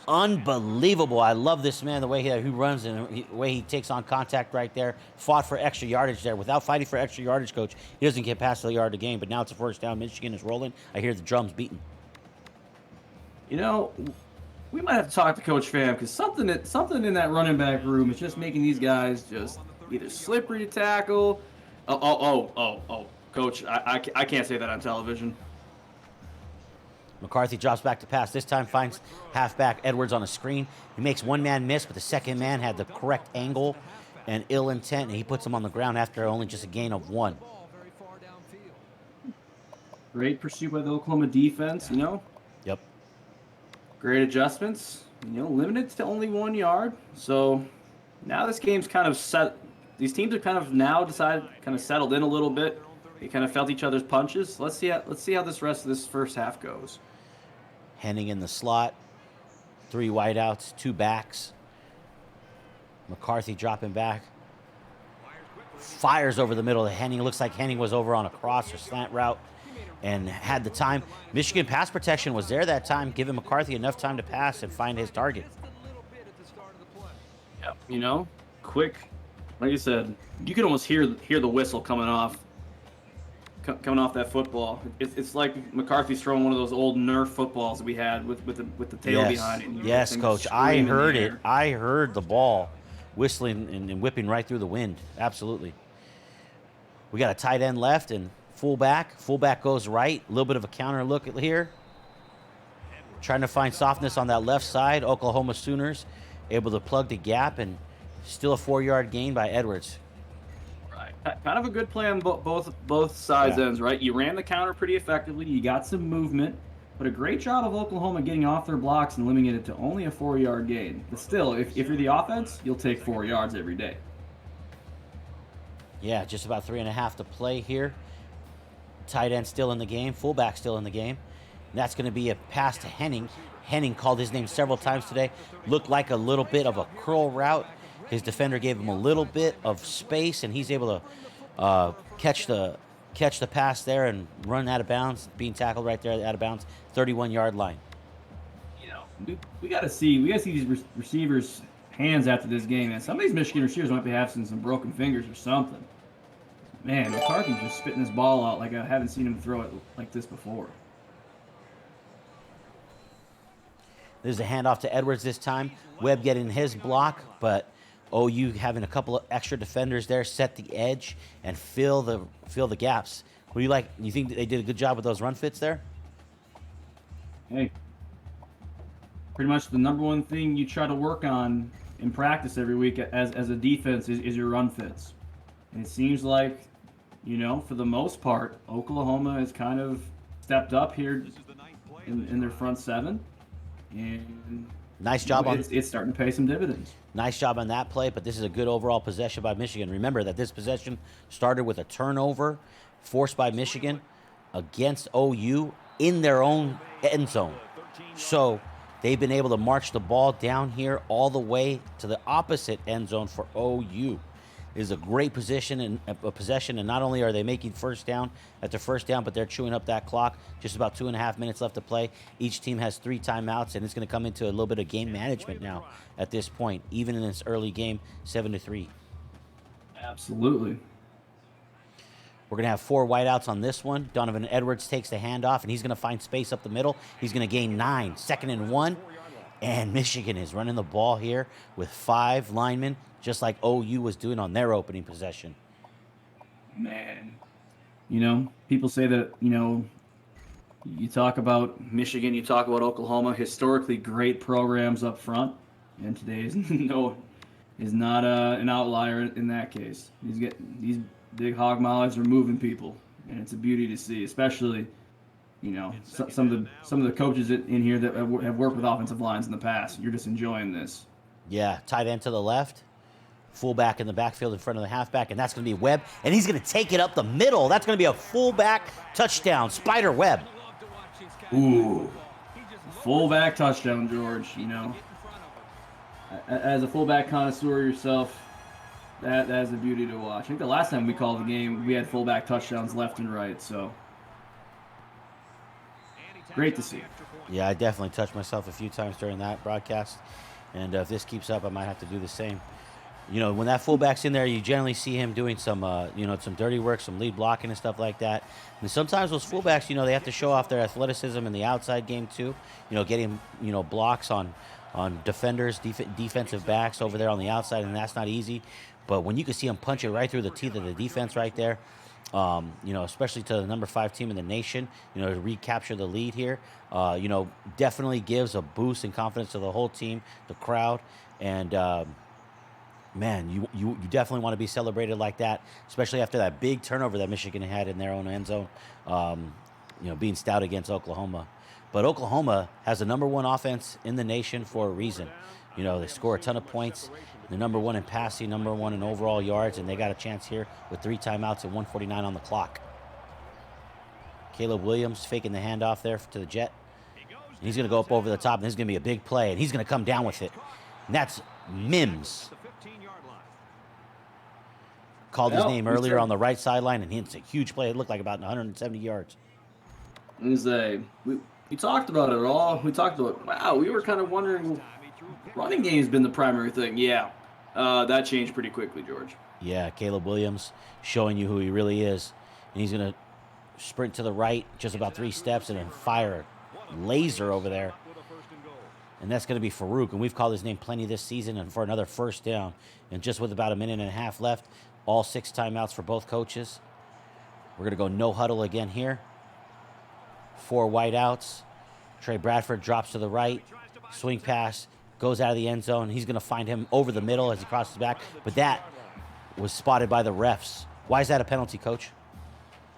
Unbelievable. I love this man, the way he runs and the way he takes on contact right there. Fought for extra yardage there. Without fighting for extra yardage, Coach, he doesn't get past the yard a game, but now it's a first down. Michigan is rolling. I hear the drums beating. we might have to talk to Coach Pham because something in that running back room is just making these guys just either slippery to tackle. Oh, Coach, I can't say that on television. McCarthy drops back to pass. This time finds halfback Edwards on a screen. He makes one man miss, but the second man had the correct angle and ill intent, and he puts him on the ground after only just a gain of 1. Great pursuit by the Oklahoma defense, Yep. Great adjustments, limited to only 1 yard. So now this game's kind of set. These teams have kind of settled in a little bit. They kind of felt each other's punches. Let's see how this rest of this first half goes. Henning in the slot. 3 wideouts, 2 backs. McCarthy dropping back. Fires over the middle of Henning. Looks like Henning was over on a cross or slant route and had the time. Michigan pass protection was there that time, giving McCarthy enough time to pass and find his target. Yep. Quick. Like you said, you can almost hear the whistle coming off that football. It's like McCarthy's throwing one of those old Nerf footballs that we had with the tail behind it. Yes, Coach. I heard it. I heard the ball whistling and whipping right through the wind. Absolutely. We got a tight end left and fullback. Fullback goes right. A little bit of a counter look here. Trying to find softness on that left side. Oklahoma Sooners able to plug the gap and still a 4-yard gain by Edwards. Kind of a good play on both sides ends, right? You ran the counter pretty effectively. You got some movement, but a great job of Oklahoma getting off their blocks and limiting it to only a 4-yard gain. But still, if you're the offense, you'll take 4 yards every day. Yeah, just about 3.5 to play here. Tight end still in the game. Fullback still in the game. And that's going to be a pass to Henning. Henning called his name several times today. Looked like a little bit of a curl route. His defender gave him a little bit of space, and he's able to catch the pass there and run out of bounds, being tackled right there out of bounds, 31-yard line. We got to see these receivers' hands after this game, and some of these Michigan receivers might be having some broken fingers or something. Man, McCarthy's just spitting this ball out like I haven't seen him throw it like this before. There's a handoff to Edwards this time. Webb getting his block, but OU having a couple of extra defenders there, set the edge and fill the gaps. What do you like? You think they did a good job with those run fits there? Hey, pretty much the number one thing you try to work on in practice every week as a defense is your run fits. And it seems like, for the most part, Oklahoma has kind of stepped up here in their front seven. And nice job it's starting to pay some dividends. Nice job on that play, but this is a good overall possession by Michigan. Remember that this possession started with a turnover forced by Michigan against OU in their own end zone. So they've been able to march the ball down here all the way to the opposite end zone for OU. It is a great position and a possession, and not only are they making first down after first down, but they're chewing up that clock. Just about 2.5 minutes left to play. Each team has 3 timeouts, and it's going to come into a little bit of game management now at this point, even in this early game, 7-3. Absolutely. We're going to have 4 wideouts on this one. Donovan Edwards takes the handoff, and he's going to find space up the middle. He's going to gain 9, 2nd and 1. And Michigan is running the ball here with 5 linemen, just like OU was doing on their opening possession. Man, people say that, you talk about Michigan, you talk about Oklahoma, historically great programs up front, and today is not an outlier in that case. These big hog mollies are moving people, and it's a beauty to see, especially some of the coaches in here that have worked with offensive lines in the past. You're just enjoying this. Yeah, tight end to the left, fullback in the backfield in front of the halfback, and that's going to be Webb, and he's going to take it up the middle. That's going to be a fullback touchdown. Spider Webb. Ooh, fullback touchdown, George. As a fullback connoisseur yourself, that is a beauty to watch. I think the last time we called the game, we had fullback touchdowns left and right, so great to see. Yeah, I definitely touched myself a few times during that broadcast, and if this keeps up, I might have to do the same. You know, when that fullback's in there, you generally see him doing some, some dirty work, some lead blocking and stuff like that. And sometimes those fullbacks, they have to show off their athleticism in the outside game too. Getting, blocks on defenders, defensive backs over there on the outside, and that's not easy. But when you can see him punch it right through the teeth of the defense right there, especially to the number 5 team in the nation, to recapture the lead here, definitely gives a boost in confidence to the whole team, the crowd, and man, you definitely want to be celebrated like that, especially after that big turnover that Michigan had in their own end zone, being stout against Oklahoma. But Oklahoma has the number 1 offense in the nation for a reason. They score a ton of points. They're number 1 in passing, number 1 in overall yards, and they got a chance here with 3 timeouts and 1:49 on the clock. Caleb Williams faking the handoff there to the jet. And he's going to go up over the top, and this is going to be a big play, and he's going to come down with it. And that's Mims. Called his name earlier on the right sideline, and it's a huge play. It looked like about 170 yards. We talked about it all. We talked about, wow, we were kind of wondering, running game's been the primary thing. Yeah, that changed pretty quickly, George. Yeah, Caleb Williams showing you who he really is. And he's going to sprint to the right just about 3 steps and then fire a laser over there. And that's going to be Farouk. And we've called his name plenty this season, and for another first down. And just with about a minute and a half left, all 6 timeouts for both coaches. We're going to go no huddle again here. 4 wideouts. Trey Bradford drops to the right. Swing pass. Goes out of the end zone. He's going to find him over the middle as he crosses back. But that was spotted by the refs. Why is that a penalty, Coach?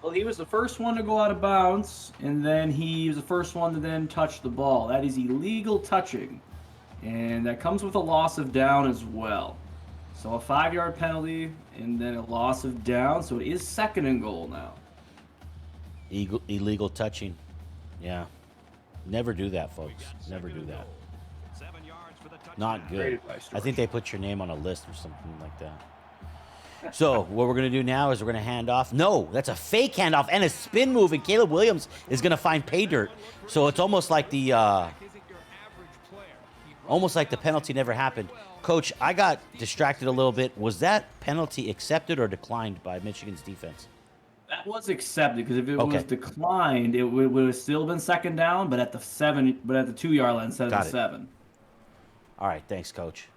Well, he was the first one to go out of bounds, and then he was the first one to then touch the ball. That is illegal touching, and that comes with a loss of down as well. So a 5-yard penalty, and then a loss of down. So it is 2nd and goal now. Illegal touching. Yeah. Never do that, folks. Never do that. Not good. I think they put your name on a list or something like that. So what we're going to do now is we're going to hand off. No, that's a fake handoff and a spin move, and Caleb Williams is going to find pay dirt. So it's almost like the penalty never happened. Coach, I got distracted a little bit. Was that penalty accepted or declined by Michigan's defense? That was accepted, because if it was declined, it would have still been 2nd down, but at the 2-yard line instead of the 7. All right, thanks, Coach.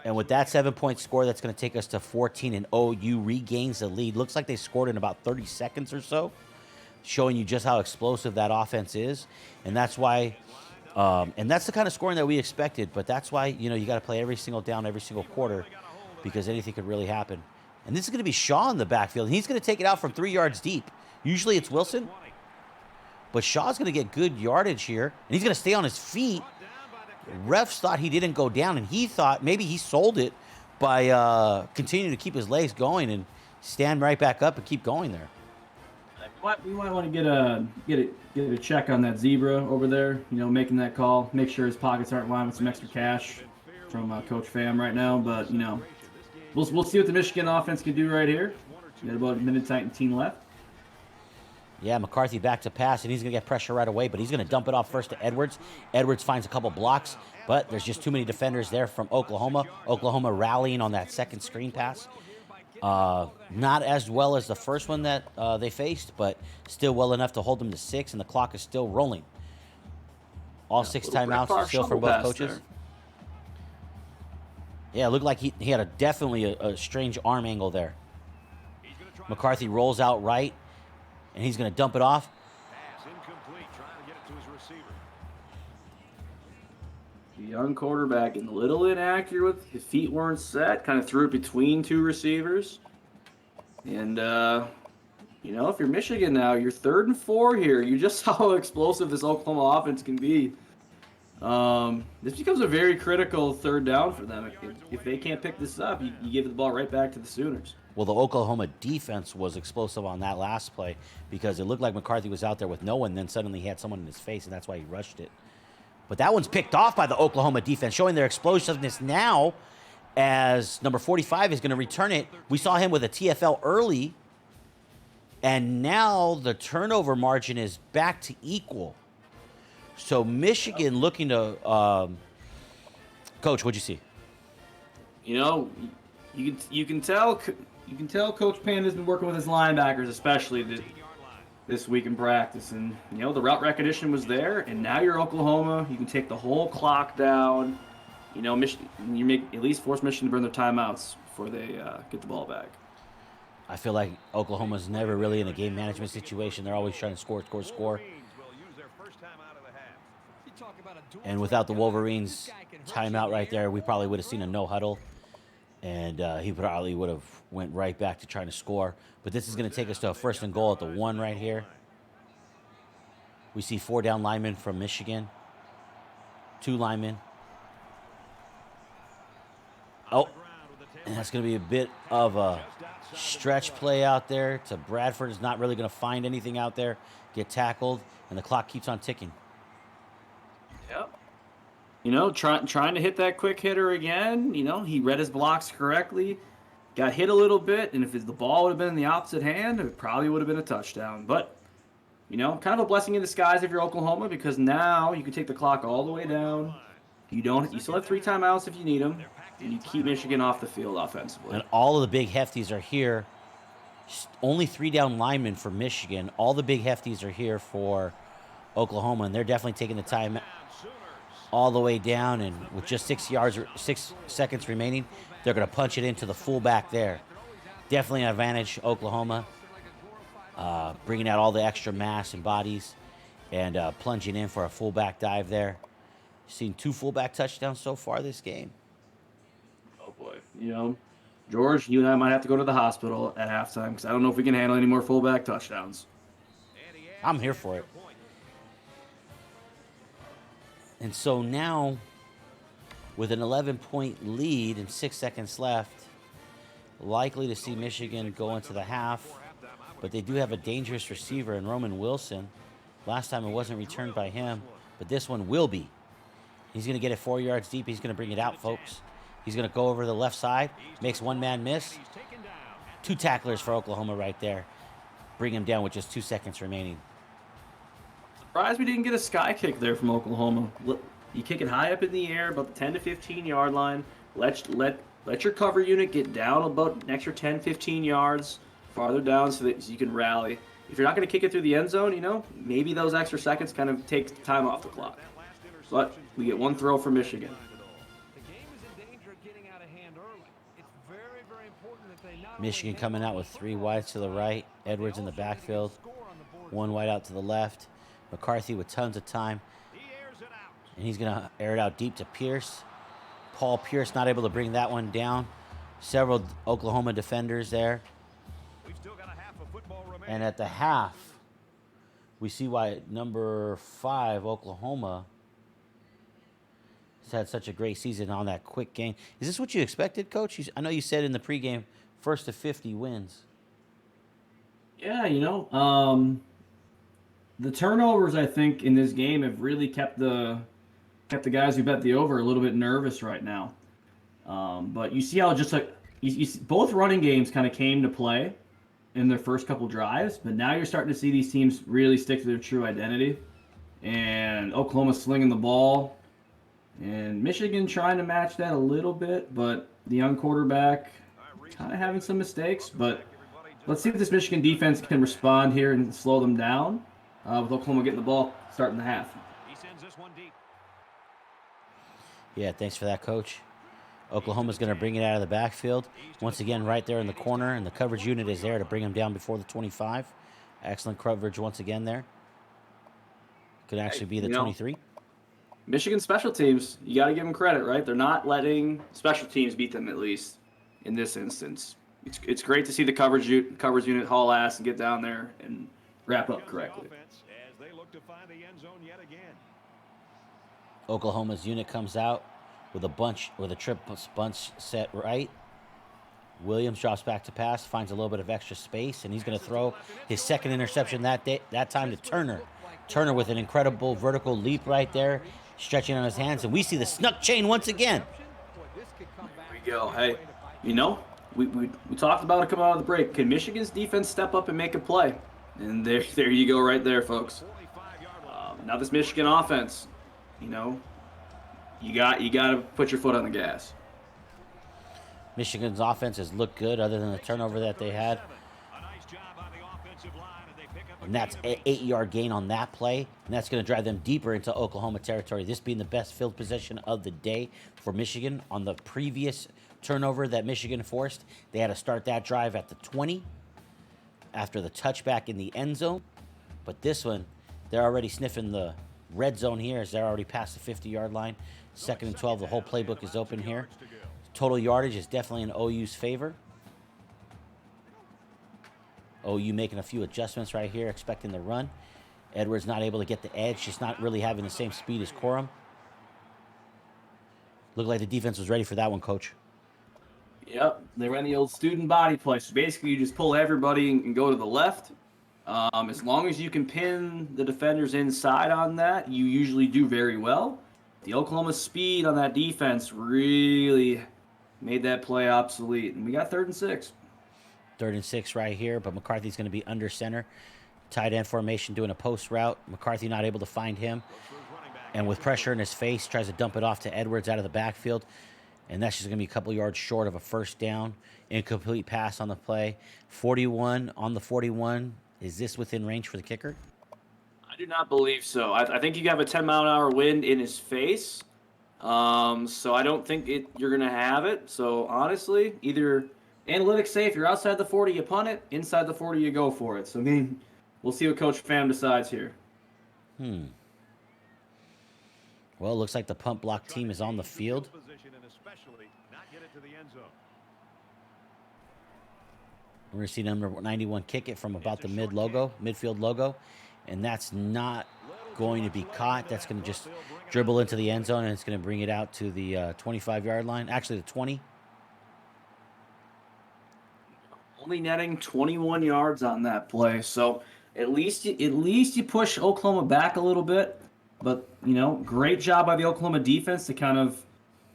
And with that 7-point score, that's going to take us to 14, and OU regains the lead. Looks like they scored in about 30 seconds or so, showing you just how explosive that offense is. And that's why, and that's the kind of scoring that we expected. But that's why, you got to play every single down, every single quarter, because anything could really happen. And this is going to be Shaw in the backfield. And he's going to take it out from 3 yards deep. Usually it's Wilson, but Shaw's going to get good yardage here, and he's going to stay on his feet. Refs thought he didn't go down, and he thought maybe he sold it by continuing to keep his legs going and stand right back up and keep going there. We might want to get a check on that zebra over there. Making that call. Make sure his pockets aren't lined with some extra cash from Coach Pham right now. But we'll see what the Michigan offense can do right here. We got about a minute 19 left. Yeah, McCarthy back to pass, and he's going to get pressure right away, but he's going to dump it off first to Edwards. Edwards finds a couple blocks, but there's just too many defenders there from Oklahoma. Oklahoma rallying on that second screen pass. Not as well as the first one that they faced, but still well enough to hold them to 6, and the clock is still rolling. All 6 timeouts still from both coaches. There. Yeah, it looked like he had definitely a strange arm angle there. McCarthy rolls out right, and he's going to dump it off. Pass incomplete, trying to get it to his receiver. The young quarterback, a little inaccurate. His feet weren't set. Kind of threw it between 2 receivers. And, if you're Michigan now, you're 3rd and 4 here. You just saw how explosive this Oklahoma offense can be. This becomes a very critical 3rd down for them. If they can't pick this up, you give the ball right back to the Sooners. Well, the Oklahoma defense was explosive on that last play because it looked like McCarthy was out there with no one, then suddenly he had someone in his face, and that's why he rushed it. But that one's picked off by the Oklahoma defense, showing their explosiveness now as number 45 is going to return it. We saw him with a TFL early, and now the turnover margin is back to equal. So Michigan looking to Coach, what'd you see? you know, you can tell Coach Pan has been working with his linebackers, especially this week in practice, and you know the route recognition was there, and now you're Oklahoma. You can take the whole clock down. You know, you make at least force Michigan to burn their timeouts before they get the ball back. I feel like Oklahoma's never really in a game management situation. They're always trying to score. And without the Wolverines timeout right there, we probably would have seen a no huddle, and he probably would have went right back to trying to score. But this is going to take us to a 1st and goal at the 1 right here. We see 4 down linemen from Michigan, 2 linemen. Oh, and that's going to be a bit of a stretch play out there to Bradford. Is not really going to find anything out there, get tackled, and the clock keeps on ticking. Yep. You know, trying to hit that quick hitter again. You know, he read his blocks correctly, got hit a little bit, and if the ball would have been in the opposite hand, it probably would have been a touchdown. But, you know, kind of a blessing in disguise if you're Oklahoma, because now you can take the clock all the way down. You still have 3 timeouts if you need them, and you keep Michigan off the field offensively. And all of the big hefties are here. Only 3 down linemen for Michigan. All the big hefties are here for Oklahoma, and they're definitely taking the time all the way down, and with just 6 seconds remaining, they're going to punch it into the fullback there. Definitely an advantage, Oklahoma, bringing out all the extra mass and bodies and plunging in for a fullback dive there. Seen 2 fullback touchdowns so far this game. Oh, boy. You know, George, you and I might have to go to the hospital at halftime because I don't know if we can handle any more fullback touchdowns. I'm here for it. And so now, with an 11-point lead and 6 seconds left, likely to see Michigan go into the half. But they do have a dangerous receiver in Roman Wilson. Last time it wasn't returned by him, but this one will be. He's going to get it 4 yards deep. He's going to bring it out, folks. He's going to go over the left side, makes one man miss. 2 tacklers for Oklahoma right there. Bring him down with just 2 seconds remaining. Surprised we didn't get a sky kick there from Oklahoma. You kick it high up in the air, about the 10 to 15 yard line. Let your cover unit get down about an extra 10, 15 yards farther down so that you can rally. If you're not going to kick it through the end zone, you know, maybe those extra seconds kind of take time off the clock. But we get 1 throw for Michigan. Michigan coming out with 3 wides to the right. Edwards in the backfield. 1 wide out to the left. McCarthy with tons of time. And he's going to air it out deep to Pierce. Paul Pierce not able to bring that one down. Several Oklahoma defenders there. And at the half, we see why number 5, Oklahoma, has had such a great season on that quick game. Is this what you expected, Coach? I know you said in the pregame, 1st to 50 wins. Yeah, you know, the turnovers I think in this game have really kept the guys who bet the over a little bit nervous right now. But you see how just like you see, both running games kind of came to play in their first couple drives, but now you're starting to see these teams really stick to their true identity. And Oklahoma slinging the ball, and Michigan trying to match that a little bit, but the young quarterback kind of having some mistakes. But let's see if this Michigan defense can respond here and slow them down. With Oklahoma getting the ball starting the half. Yeah, thanks for that, Coach. Oklahoma's going to bring it out of the backfield. Once again, right there in the corner, and the coverage unit is there to bring him down before the 25. Excellent coverage once again there. Could actually be the 23. Michigan special teams, you got to give them credit, right? They're not letting special teams beat them, at least in this instance. It's great to see the coverage unit haul ass and get down there and wrap up correctly. Oklahoma's unit comes out with a trip bunch set right. Williams drops back to pass, finds a little bit of extra space, and he's going to throw his second interception that time to Turner. Turner with an incredible vertical leap right there, stretching on his hands, and we see the snuck chain once again. There we go. Hey, you know, we talked about it coming out of the break. Can Michigan's defense step up and make a play? And there you go right there, folks. Now this Michigan offense, you know, you got to put your foot on the gas. Michigan's offense has looked good other than the turnover that they had. A nice job on the offensive line, and they pick up a And that's gain an of 8. 8-yard gain on that play. And that's going to drive them deeper into Oklahoma territory. This being the best field position of the day for Michigan. On the previous turnover that Michigan forced, they had to start that drive at the 20 after the touchback in the end zone. But this one, they're already sniffing the red zone here as they're already past the 50-yard line. 2nd and 12, the whole playbook is open here. Total yardage is definitely in OU's favor. OU making a few adjustments right here, expecting the run. Edwards not able to get the edge, just not really having the same speed as Corum. Looked like the defense was ready for that one, Coach. Yep, they ran the old student body play. So basically, you just pull everybody and go to the left. As long as you can pin the defenders inside on that, you usually do very well. The Oklahoma speed on that defense really made that play obsolete. And we got 3rd and 6. 3rd and 6 right here, but McCarthy's going to be under center. Tight end formation doing a post route. McCarthy not able to find him. And with pressure in his face, tries to dump it off to Edwards out of the backfield. And that's just going to be a couple yards short of a first down. Incomplete pass on the play. 41 on the 41. Is this within range for the kicker? I do not believe so. I think you have a 10-mile-an-hour wind in his face. So I don't think you're going to have it. So honestly, either analytics say if you're outside the 40, you punt it. Inside the 40, you go for it. So I mean, we'll see what Coach Pham decides here. Well, it looks like the punt block team is on the field. We're going to see number 91 kick it from about the midfield logo. And that's not going to be caught. That's going to just dribble into the end zone, and it's going to bring it out to the 25-yard line. Actually, the 20. Only netting 21 yards on that play. So at least you push Oklahoma back a little bit. But, great job by the Oklahoma defense to kind of,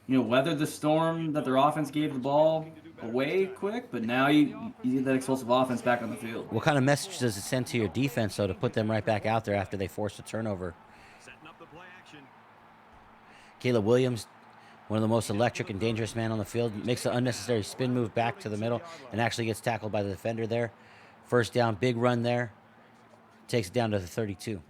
weather the storm that their offense gave the ball away quick. But now you get that explosive offense back on the field. What kind of message does it send to your defense, though, to put them right back out there after they forced a turnover? Caleb Williams, one of the most electric and dangerous men on the field, makes an unnecessary spin move back to the middle and actually gets tackled by the defender there. First down, big run there. Takes it down to the 32.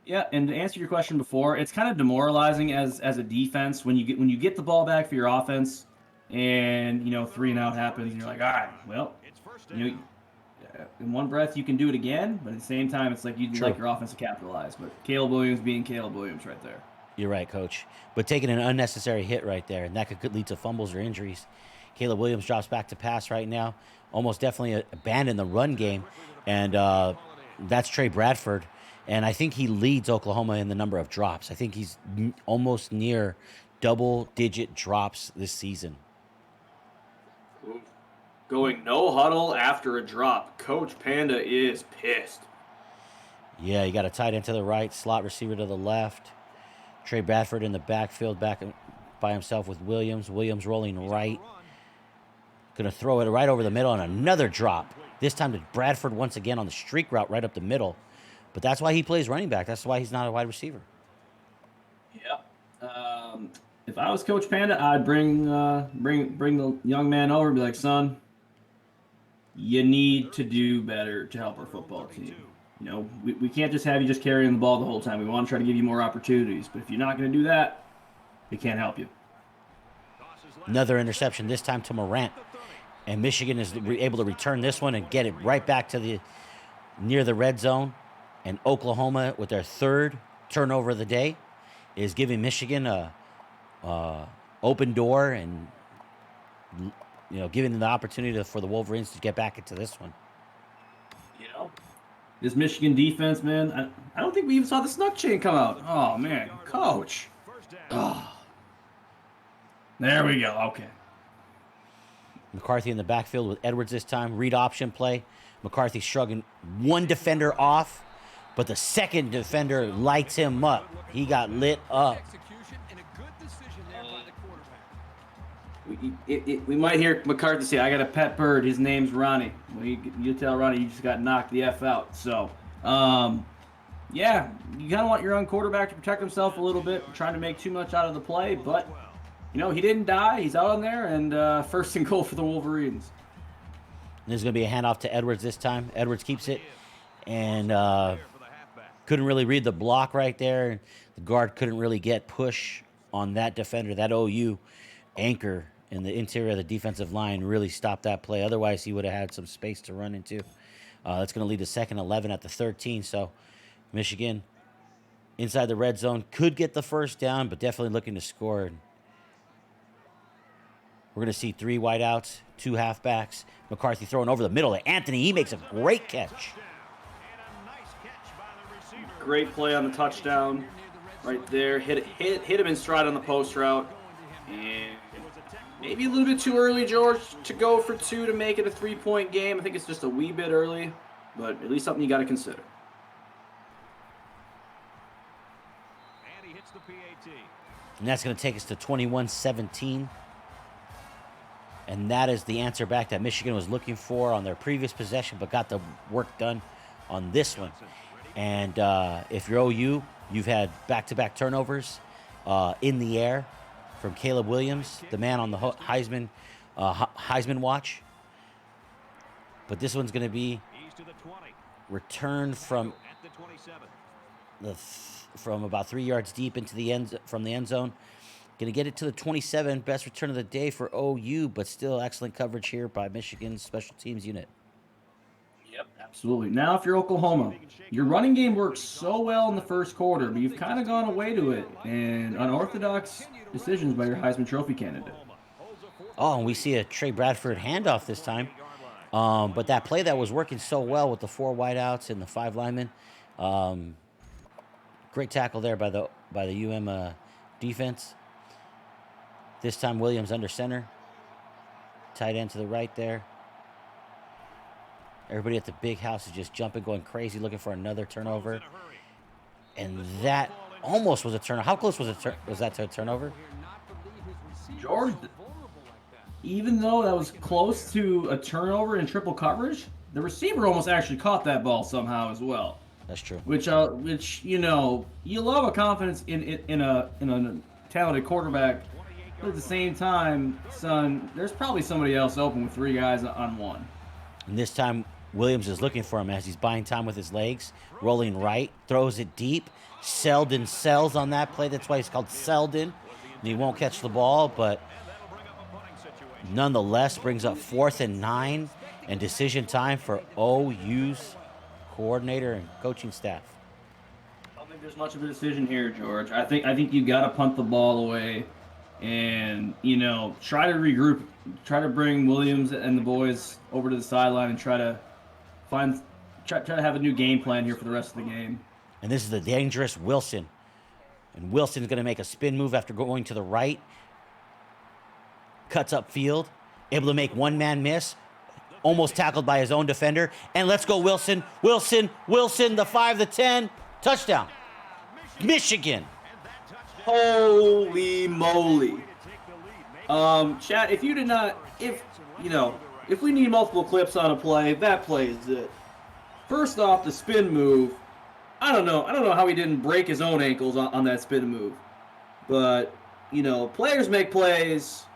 Yeah, and to answer your question before, it's kind of demoralizing as a defense when you get the ball back for your offense, and 3 and out happens, and you're like, all right, well, in one breath you can do it again, but at the same time it's like you'd like your offense to capitalize. But Caleb Williams being Caleb Williams right there. You're right, Coach. But taking an unnecessary hit right there, and that could lead to fumbles or injuries. Caleb Williams drops back to pass right now. Almost definitely abandoned the run game, and that's Trey Bradford. And I think he leads Oklahoma in the number of drops. I think he's almost near double-digit drops this season. Going no huddle after a drop. Coach Panda is pissed. Yeah, you got a tight end to the right, slot receiver to the left. Trey Bradford in the backfield back by himself with Williams. Williams rolling right. Going to throw it right over the middle and another drop. This time to Bradford once again on the streak route right up the middle. But that's why he plays running back. That's why he's not a wide receiver. Yeah. If I was Coach Panda, I'd bring the young man over and be like, son, you need to do better to help our football team. We can't just have you just carrying the ball the whole time. We want to try to give you more opportunities. But if you're not going to do that, we can't help you. Another interception, this time to Morant. And Michigan is able to return this one and get it right back to near the red zone. And Oklahoma, with their 3rd turnover of the day, is giving Michigan a open door and giving them the opportunity for the Wolverines to get back into this one. This Michigan defense, man, I don't think we even saw the snuck chain come out. Oh, man, Coach. Oh. There we go. Okay. McCarthy in the backfield with Edwards this time. Read option play. McCarthy shrugging one defender off, but the second defender lights him up. He got lit up. We might hear McCarthy say, I got a pet bird. His name's Ronnie. Well, you tell Ronnie you just got knocked the F out. So, yeah, you kind of want your own quarterback to protect himself a little bit, trying to make too much out of the play, but he didn't die. He's out on there, and first and goal for the Wolverines. And there's going to be a handoff to Edwards this time. Edwards keeps it, and couldn't really read the block right there. The guard couldn't really get push on that defender. That OU anchor in the interior of the defensive line really stopped that play. Otherwise, he would have had some space to run into. That's going to lead to second 11 at the 13. So Michigan inside the red zone could get the first down, but definitely looking to score. We're going to see 3 wideouts, 2 halfbacks. McCarthy throwing over the middle to Anthony. He makes a great catch. Great play on the touchdown right there. Hit him in stride on the post route. And maybe a little bit too early, George, to go for 2 to make it a 3-point game. I think it's just a wee bit early, but at least something you got to consider. And he hits the PAT. And that's going to take us to 21-17. And that is the answer back that Michigan was looking for on their previous possession, but got the work done on this one. And if you're OU, you've had back-to-back turnovers in the air from Caleb Williams, the man on the Heisman watch. But this one's going to be returned from from about 3 yards deep into the end zone. Going to get it to the 27. Best return of the day for OU, but still excellent coverage here by Michigan's special teams unit. Yep, absolutely. Now, if you're Oklahoma, your running game works so well in the first quarter, but you've kind of gone away to it, and unorthodox decisions by your Heisman Trophy candidate. Oh, and we see a Trey Bradford handoff this time. But that play that was working so well with the 4 wideouts and the 5 linemen, great tackle there by the defense. This time Williams under center. Tight end to the right there. Everybody at the big house is just jumping, going crazy, looking for another turnover. And that almost was a turnover. How close was that to a turnover? George, even though that was close to a turnover in triple coverage, the receiver almost actually caught that ball somehow as well. That's true. Which you love a confidence in a talented quarterback. But at the same time, son, there's probably somebody else open with 3 guys on 1. And this time, Williams is looking for him as he's buying time with his legs, rolling right, throws it deep. Selden sells on that play. That's why he's called Selden. And he won't catch the ball, but nonetheless brings up 4th and 9 and decision time for OU's coordinator and coaching staff. I don't think there's much of a decision here, George. I think you got to punt the ball away and, try to regroup, try to bring Williams and the boys over to the sideline and try to have a new game plan here for the rest of the game. And this is the dangerous Wilson. And Wilson's going to make a spin move after going to the right. Cuts up field. Able to make one man miss. Almost tackled by his own defender. And let's go Wilson. Wilson, the 5, the 10. Touchdown. Michigan. Holy moly. Chad, if we need multiple clips on a play, that play is it. First off, the spin move. I don't know how he didn't break his own ankles on that spin move. But, players make plays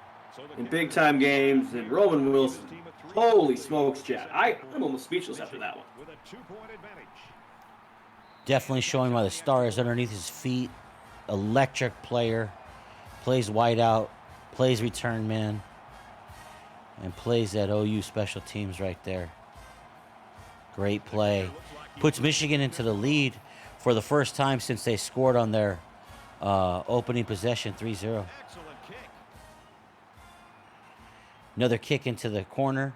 in big-time games, and Roman Wilson, holy smokes, Chad. I'm almost speechless after that one. Definitely showing why the star is underneath his feet. Electric player. Plays wide out. Plays return man. And plays that OU special teams right there. Great play. Puts Michigan into the lead for the first time since they scored on their opening possession, 3-0. Another kick into the corner.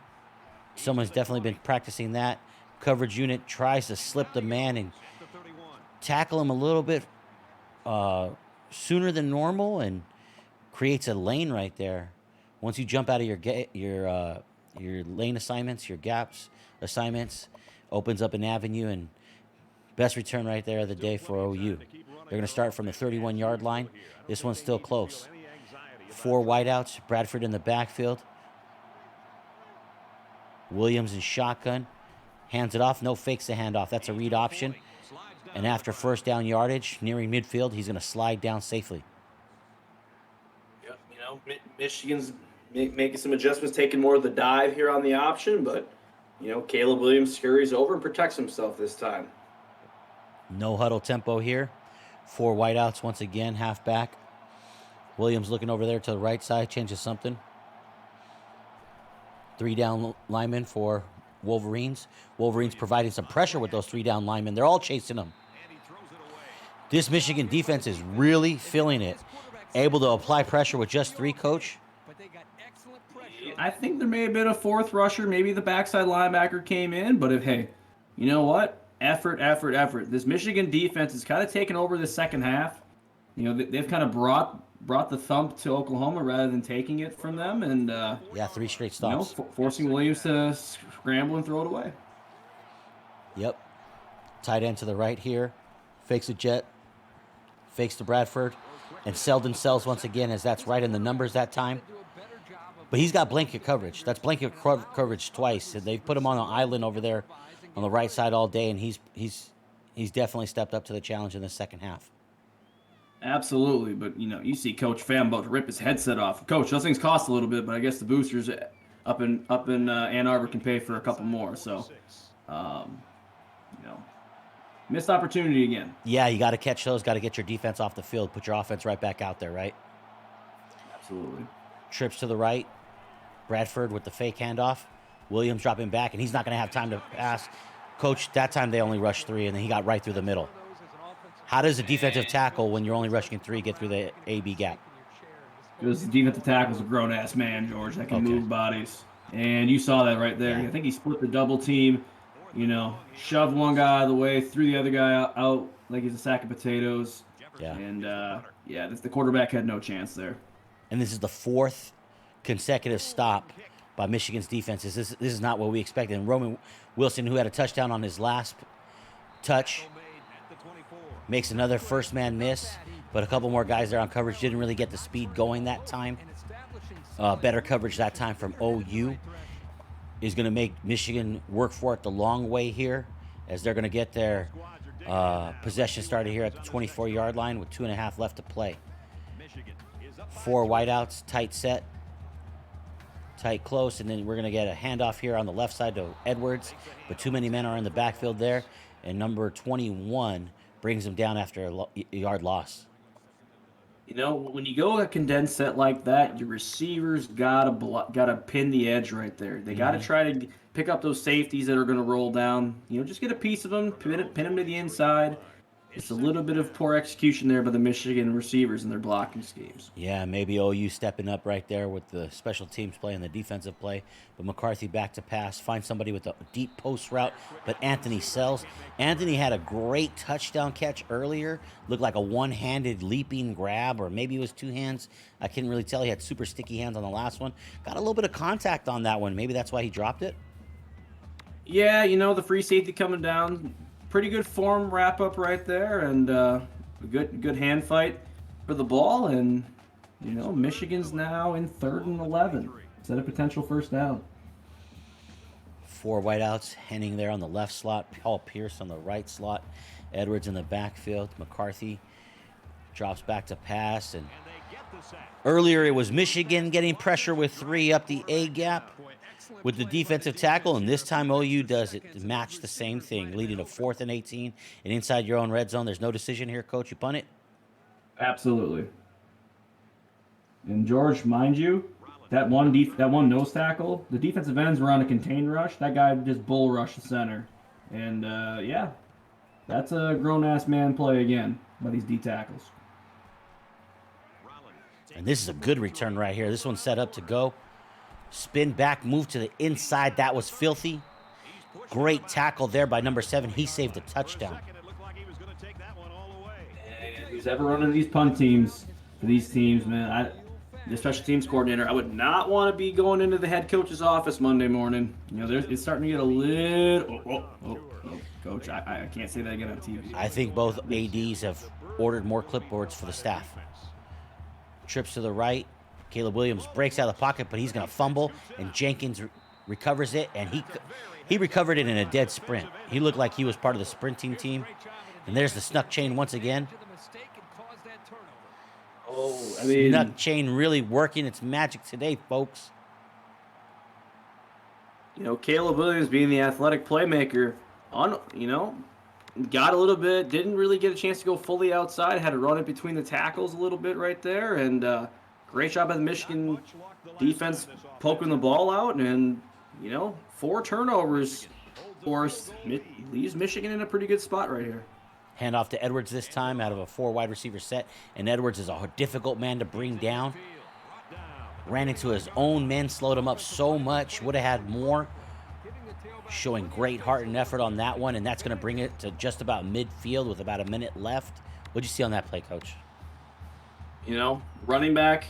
Someone's definitely been practicing that. Coverage unit tries to slip the man and tackle him a little bit sooner than normal and creates a lane right there. Once you jump out of your lane assignments, your gaps assignments, opens up an avenue, and best return right there of the day for OU. They're going to start from the 31-yard line. This one's still close. 4 wideouts, Bradford in the backfield. Williams in shotgun. Hands it off. No fakes the handoff. That's a read option. And after first down yardage, nearing midfield, he's going to slide down safely. Yep, Michigan's making some adjustments, taking more of the dive here on the option, but Caleb Williams scurries over and protects himself this time. No huddle tempo here. 4 wideouts once again, halfback. Williams looking over there to the right side, changes something. 3 down linemen for Wolverines. Wolverines providing some pressure with those 3 down linemen. They're all chasing them. This Michigan defense is really feeling it. Able to apply pressure with just 3, Coach. I think there may have been a 4th rusher. Maybe the backside linebacker came in, but you know what? Effort. This Michigan defense is kind of taken over the second half. They've kind of brought the thump to Oklahoma rather than taking it from them, and 3 straight stops. Forcing Williams to scramble and throw it away. Yep. Tight end to the right here. Fakes a jet. Fakes to Bradford. And Selden sells once again, as that's right in the numbers that time. But he's got blanket coverage. That's blanket coverage twice. They've put him on an island over there on the right side all day, and he's definitely stepped up to the challenge in the second half. Absolutely, but you see Coach Pham about to rip his headset off. Coach, those things cost a little bit, but I guess the boosters up in Ann Arbor can pay for a couple more. So, missed opportunity again. Yeah, you got to catch those. Got to get your defense off the field. Put your offense right back out there, right? Absolutely. Trips to the right. Bradford with the fake handoff. Williams dropping back, and he's not going to have time to pass. Coach, that time they only rushed 3, and then he got right through the middle. How does a defensive tackle, when you're only rushing 3, get through the AB gap? Because the defensive tackle's a grown-ass man, George, that can move bodies. And you saw that right there. I think he split the double team, shoved one guy out of the way, threw the other guy out like he's a sack of potatoes. Yeah. And, the quarterback had no chance there. And this is the 4th consecutive stop by Michigan's defense. This is not what we expected. And Roman Wilson, who had a touchdown on his last touch, makes another first man miss, but a couple more guys there on coverage didn't really get the speed going that time. Better coverage that time from OU is going to make Michigan work for it the long way here, as they're going to get their possession started here at the 24-yard line with 2.5 left to play. 4 wideouts, tight set, tight close, and then we're going to get a handoff here on the left side to Edwards, but too many men are in the backfield there, and number 21 brings him down after a yard loss. When you go a condensed set like that, your receivers gotta pin the edge right there. They gotta try to pick up those safeties that are gonna roll down. Just get a piece of them, pin them to the inside. It's a little bit of poor execution there by the Michigan receivers in their blocking schemes. Yeah, maybe OU stepping up right there with the special teams play and the defensive play. But McCarthy back to pass, find somebody with a deep post route, but Anthony sells. Anthony had a great touchdown catch earlier. Looked like a one-handed leaping grab, or maybe it was 2 hands. I couldn't really tell. He had super sticky hands on the last one. Got a little bit of contact on that one. Maybe that's why he dropped it. Yeah, the free safety coming down. Pretty good form wrap up right there, and a good hand fight for the ball. And Michigan's now in 3rd and 11. Is that a potential first down? 4 wideouts, Henning there on the left slot, Paul Pierce on the right slot, Edwards in the backfield. McCarthy drops back to pass, and earlier it was Michigan getting pressure with 3 up the A gap with the defensive tackle, and this time OU does it to match the same thing, leading to 4th and 18, and inside your own red zone. There's no decision here, Coach. You punt it? Absolutely. And George, mind you, that one nose tackle, the defensive ends were on a contained rush. That guy just bull rushed the center, and that's a grown-ass man play again by these D tackles. And this is a good return right here. This one's set up to go. Spin back, move to the inside. That was filthy. Great tackle there by number 7. He saved a touchdown. Who's ever running these punt teams for these teams, man, the special teams coordinator, I would not want to be going into the head coach's office Monday morning. It's starting to get a little... Coach, I can't say that again on TV. I think both ADs have ordered more clipboards for the staff. Trips to the right. Caleb Williams breaks out of the pocket, but he's going to fumble, and Jenkins recovers it, and he recovered it in a dead sprint. He looked like he was part of the sprinting team. And there's the snuck chain once again. Oh, I mean, Nut chain really working its magic today, folks. Caleb Williams being the athletic playmaker, got a little bit, didn't really get a chance to go fully outside, had to run it between the tackles a little bit right there, and great job by the Michigan defense poking the ball out, and 4 turnovers forced leaves Michigan in a pretty good spot right here. Handoff to Edwards this time out of a 4 wide receiver set, and Edwards is a difficult man to bring down. Ran into his own men, slowed him up so much, would have had more. Showing great heart and effort on that one, and that's going to bring it to just about midfield with about a minute left. What'd you see on that play, Coach? Running back,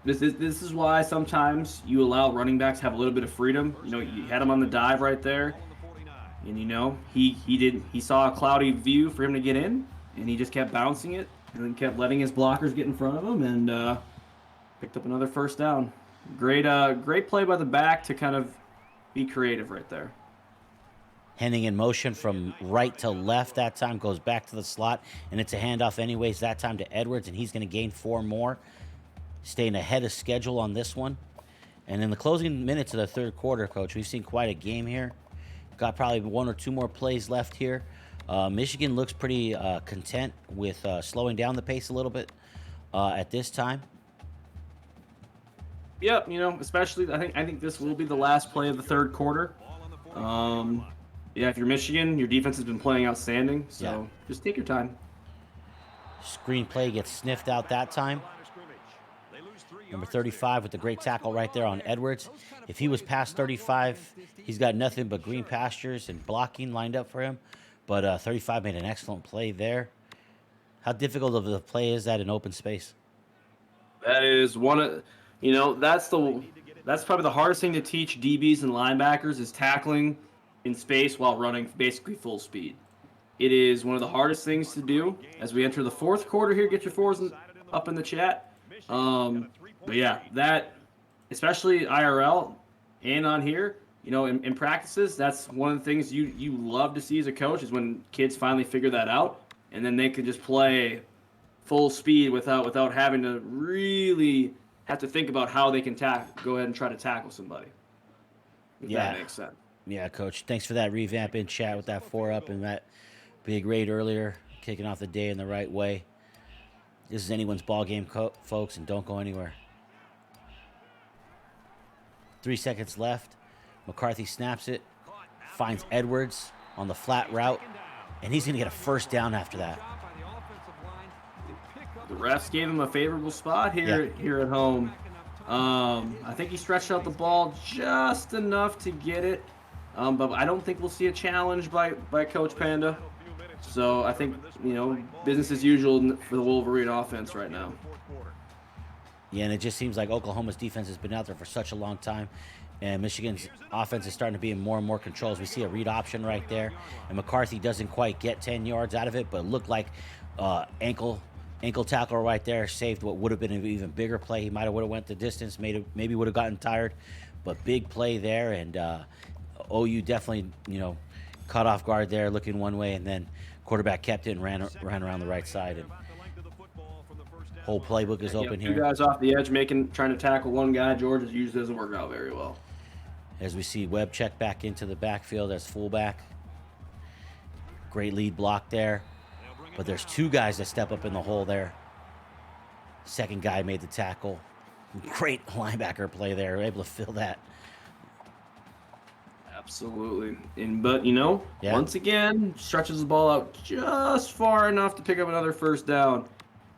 this is why sometimes you allow running backs to have a little bit of freedom. You had him on the dive right there, and he saw a cloudy view for him to get in, and he just kept bouncing it, and then kept letting his blockers get in front of him, and picked up another first down. Great play by the back to kind of be creative right there. Handing in motion from right to left that time, goes back to the slot, and it's a handoff anyways, that time to Edwards, and he's going to gain 4 more. Staying ahead of schedule on this one. And in the closing minutes of the third quarter, Coach, we've seen quite a game here. Got probably 1 or 2 more plays left here. Michigan looks pretty content with slowing down the pace a little bit at this time. Yep, especially I think this will be the last play of the third quarter. If you're Michigan, your defense has been playing outstanding, so just take your time. Screen play gets sniffed out that time. Number 35 with the great tackle right there on Edwards. If he was past 35, he's got nothing but green pastures and blocking lined up for him. But 35 made an excellent play there. How difficult of a play is that in open space? That is one of, that's probably the hardest thing to teach DBs and linebackers is tackling in space while running basically full speed. It is one of the hardest things to do. As we enter the fourth quarter here, get your 4s up in the chat. But yeah, that, especially IRL and on here, in practices, that's one of the things you love to see as a coach is when kids finally figure that out, and then they can just play full speed without having to really have to think about how they can go ahead and try to tackle somebody. If that makes sense. Yeah, Coach. Thanks for that revamp in chat with that 4 up and that big raid earlier, kicking off the day in the right way. This is anyone's ball game, folks, and don't go anywhere. 3 seconds left. McCarthy snaps it, finds Edwards on the flat route, and he's going to get a first down after that. The refs gave him a favorable spot here at home. I think he stretched out the ball just enough to get it, but I don't think we'll see a challenge by Coach Panda. So I think, business as usual for the Wolverine offense right now. Yeah, and it just seems like Oklahoma's defense has been out there for such a long time, and Michigan's offense is starting to be in more and more control. As we see a read option right there, and McCarthy doesn't quite get 10 yards out of it, but it looked like ankle tackle right there saved what would have been an even bigger play. He might have would have went the distance, maybe would have gotten tired, but big play there, and OU definitely caught off guard there, looking one way, and then quarterback kept it and ran around the right side. And whole playbook is open here. 2 guys off the edge trying to tackle one guy. Georgia usually doesn't work out very well. As we see Webb check back into the backfield as fullback. Great lead block there. But there's 2 guys that step up in the hole there. Second guy made the tackle. Great linebacker play there. Able to fill that. Absolutely. Once again, stretches the ball out just far enough to pick up another first down.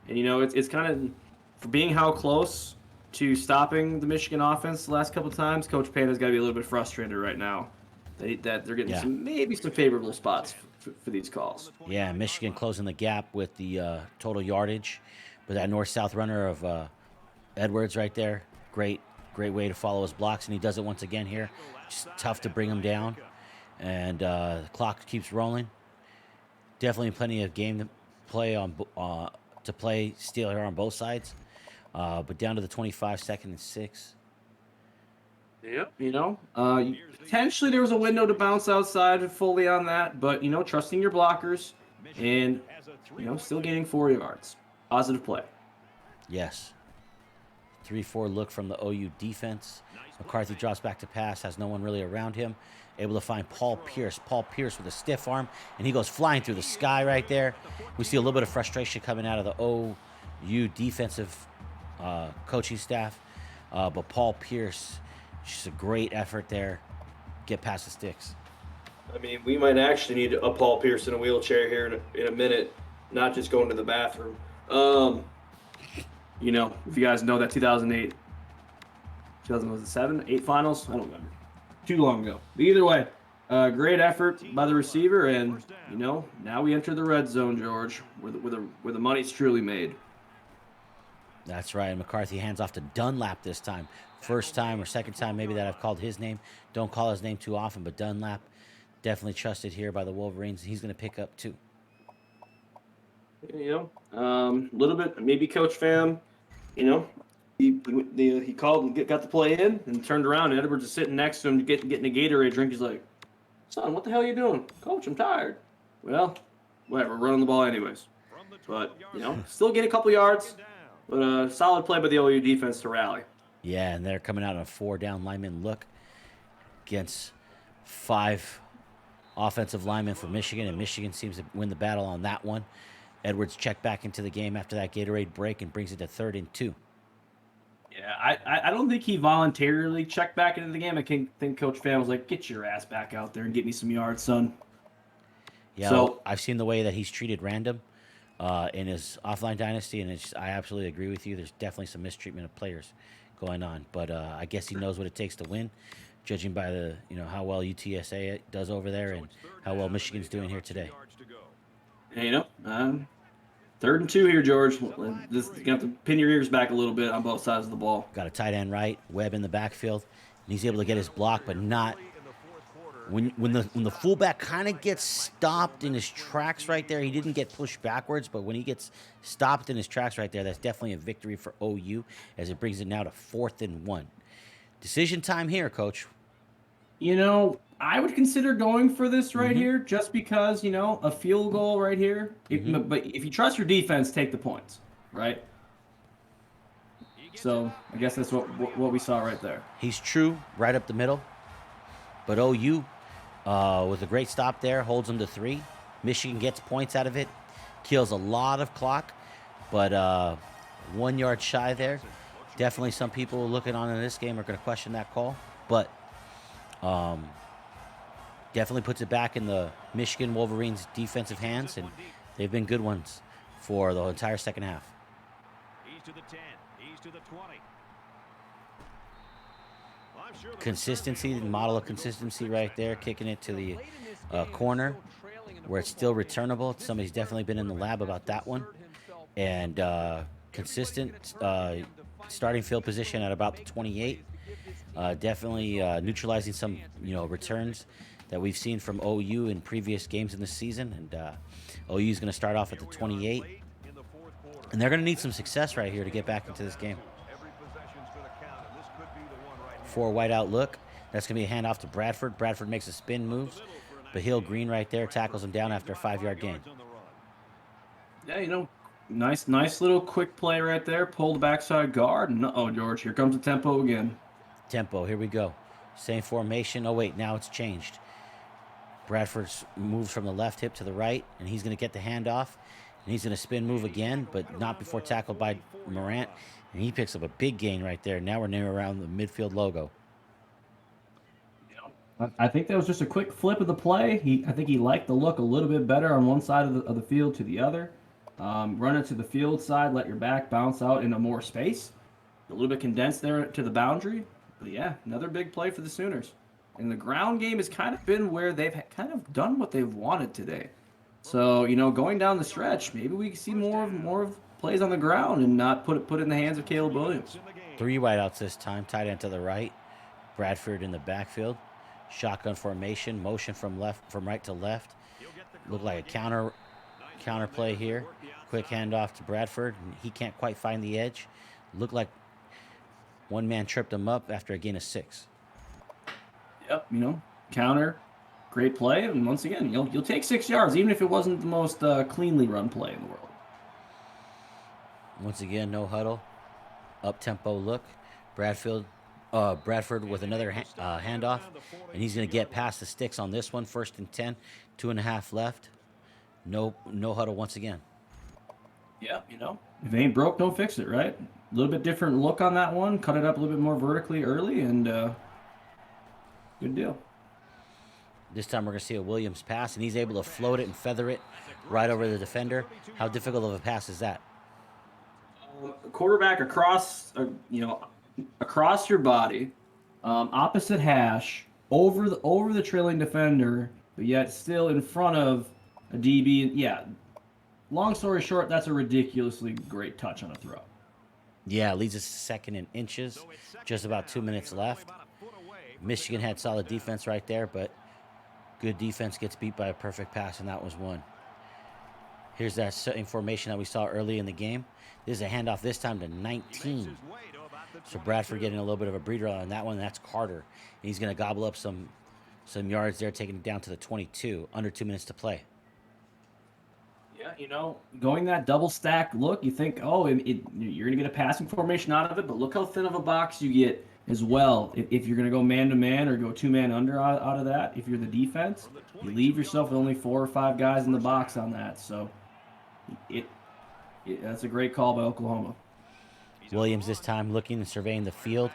And, it's kind of, for being how close to stopping the Michigan offense the last couple of times, Coach Panda's got to be a little bit frustrated right now that they're getting maybe some favorable spots for these calls. Yeah, Michigan closing the gap with the total yardage. But that north-south runner of Edwards right there, great way to follow his blocks, and he does it once again here. Just tough to bring him down. And the clock keeps rolling. Definitely plenty of game to play still here on both sides. But down to the 25-second and 6. Yep, potentially there was a window to bounce outside fully on that, but, trusting your blockers and, still gaining 4 yards. Positive play. Yes. 3-4 look from the OU defense. McCarthy drops back to pass, has no one really around him. Able to find Paul Pierce. Paul Pierce with a stiff arm, and he goes flying through the sky right there. We see a little bit of frustration coming out of the OU defensive coaching staff. But Paul Pierce, just a great effort there. Get past the sticks. I mean, we might actually need a Paul Pierce in a wheelchair here in a minute, not just going to the bathroom. You know, if you guys know that 2008, 2007, 8 finals, I don't remember. Too long ago. But either way, great effort by the receiver, and you know, now we enter the red zone, George, where the money's truly made. That's right. And McCarthy hands off to Dunlap this time. First time or second time maybe that I've called his name. Don't call his name too often, but Dunlap definitely trusted here by the Wolverines. He's going to pick up 2. You know, a little bit, maybe Coach Pham, you know, he called and got the play in and turned around, and Edwards is sitting next to him getting a Gatorade drink. He's like, son, what the hell are you doing? Coach, I'm tired. Well, whatever, running the ball anyways. But, you know, still get a couple yards, but a solid play by the OU defense to rally. Yeah, and they're coming out on a 4-down lineman look against 5 offensive linemen for Michigan, and Michigan seems to win the battle on that one. Edwards checked back into the game after that Gatorade break and brings it to 3rd and 2. Yeah, I don't think he voluntarily checked back into the game. I think Coach Pham was like, get your ass back out there and get me some yards, son. Yeah, So I've seen the way that he's treated Random in his offline dynasty, and I absolutely agree with you. There's definitely some mistreatment of players going on, but I guess he knows what it takes to win, judging by the how well UTSA does over there and how well Michigan's doing here today. And, you know, 3rd and 2 here, George. This you have to pin your ears back a little bit on both sides of the ball. Got a tight end right, Webb in the backfield, and he's able to get his block, but not when the fullback kind of gets stopped in his tracks right there. He didn't get pushed backwards, but when he gets stopped in his tracks right there, that's definitely a victory for OU as it brings it now to 4th and 1. Decision time here, Coach. You know, I would consider going for this right here just because, you know, a field goal right here. But if you trust your defense, take the points, right? So I guess that's what we saw right there. He's true right up the middle, but OU with a great stop there holds them to 3. Michigan gets points out of it, kills a lot of clock, but 1 yard shy there. Definitely some people looking on in this game are going to question that call, but definitely puts it back in the Michigan Wolverines defensive hands, and they've been good ones for the entire second half. He's to the 10. He's to the 20. Consistency, the model of consistency right there, kicking it to the corner where it's still returnable. Somebody's definitely been in the lab about that one. And consistent starting field position at about the 28. Definitely neutralizing some returns that we've seen from OU in previous games in the season. And OU is going to start off at the 28. And they're going to need some success right here to get back into this game. 4 wide out look. That's going to be a handoff to Bradford. Bradford makes a spin move. Bahil Green right there tackles him down after a 5-yard gain. Yeah, nice little quick play right there. Pull the backside guard. And George, here comes the tempo again. Tempo, here we go. Same formation. Oh, wait, now it's changed. Bradford moves from the left hip to the right, and he's going to get the handoff. And he's going to spin move again, but not before tackled by Morant. And he picks up a big gain right there. Now we're near around the midfield logo. I think that was just a quick flip of the play. I think he liked the look a little bit better on one side of the field to the other. Run it to the field side, let your back bounce out into more space. A little bit condensed there to the boundary. But yeah, another big play for the Sooners. And the ground game has kind of been where they've kind of done what they've wanted today. So, going down the stretch, maybe we can see more of plays on the ground and not put it in the hands of Caleb Williams. 3 wideouts this time, tight end to the right. Bradford in the backfield. Shotgun formation, motion from right to left. Looked like a counter play here. Quick handoff to Bradford. He can't quite find the edge. Looked like one man tripped him up after a gain of 6. Yep, counter, great play, and once again, you'll take 6 yards, even if it wasn't the most cleanly run play in the world. Once again, no huddle. Up-tempo look. Bradford with another handoff. And he's going to get past the sticks on this one. 1st and 10. 2.5 left. No huddle once again. Yeah, if it ain't broke, don't fix it, right? A little bit different look on that one. Cut it up a little bit more vertically early, and good deal. This time we're going to see a Williams pass, and he's able to float it and feather it right over the defender. How difficult of a pass is that? Quarterback across your body, opposite hash, over the trailing defender, but yet still in front of a DB. Yeah. Long story short, that's a ridiculously great touch on a throw. Yeah, leads us second in inches. Just about 2 minutes left. Michigan had solid defense right there, but good defense gets beat by a perfect pass, and that was one. Here's that same formation that we saw early in the game. This is a handoff this time to 19. So Bradford getting a little bit of a breather on that one, and that's Carter. And he's going to gobble up some yards there, taking it down to the 22. Under 2 minutes to play. Yeah, going that double stack look, you think, you're going to get a passing formation out of it, but look how thin of a box you get as well. If you're going to go man-to-man or go two-man under out of that, if you're the defense, you leave yourself with only 4 or 5 guys in the box on that. So that's a great call by Oklahoma. Williams this time looking and surveying the field.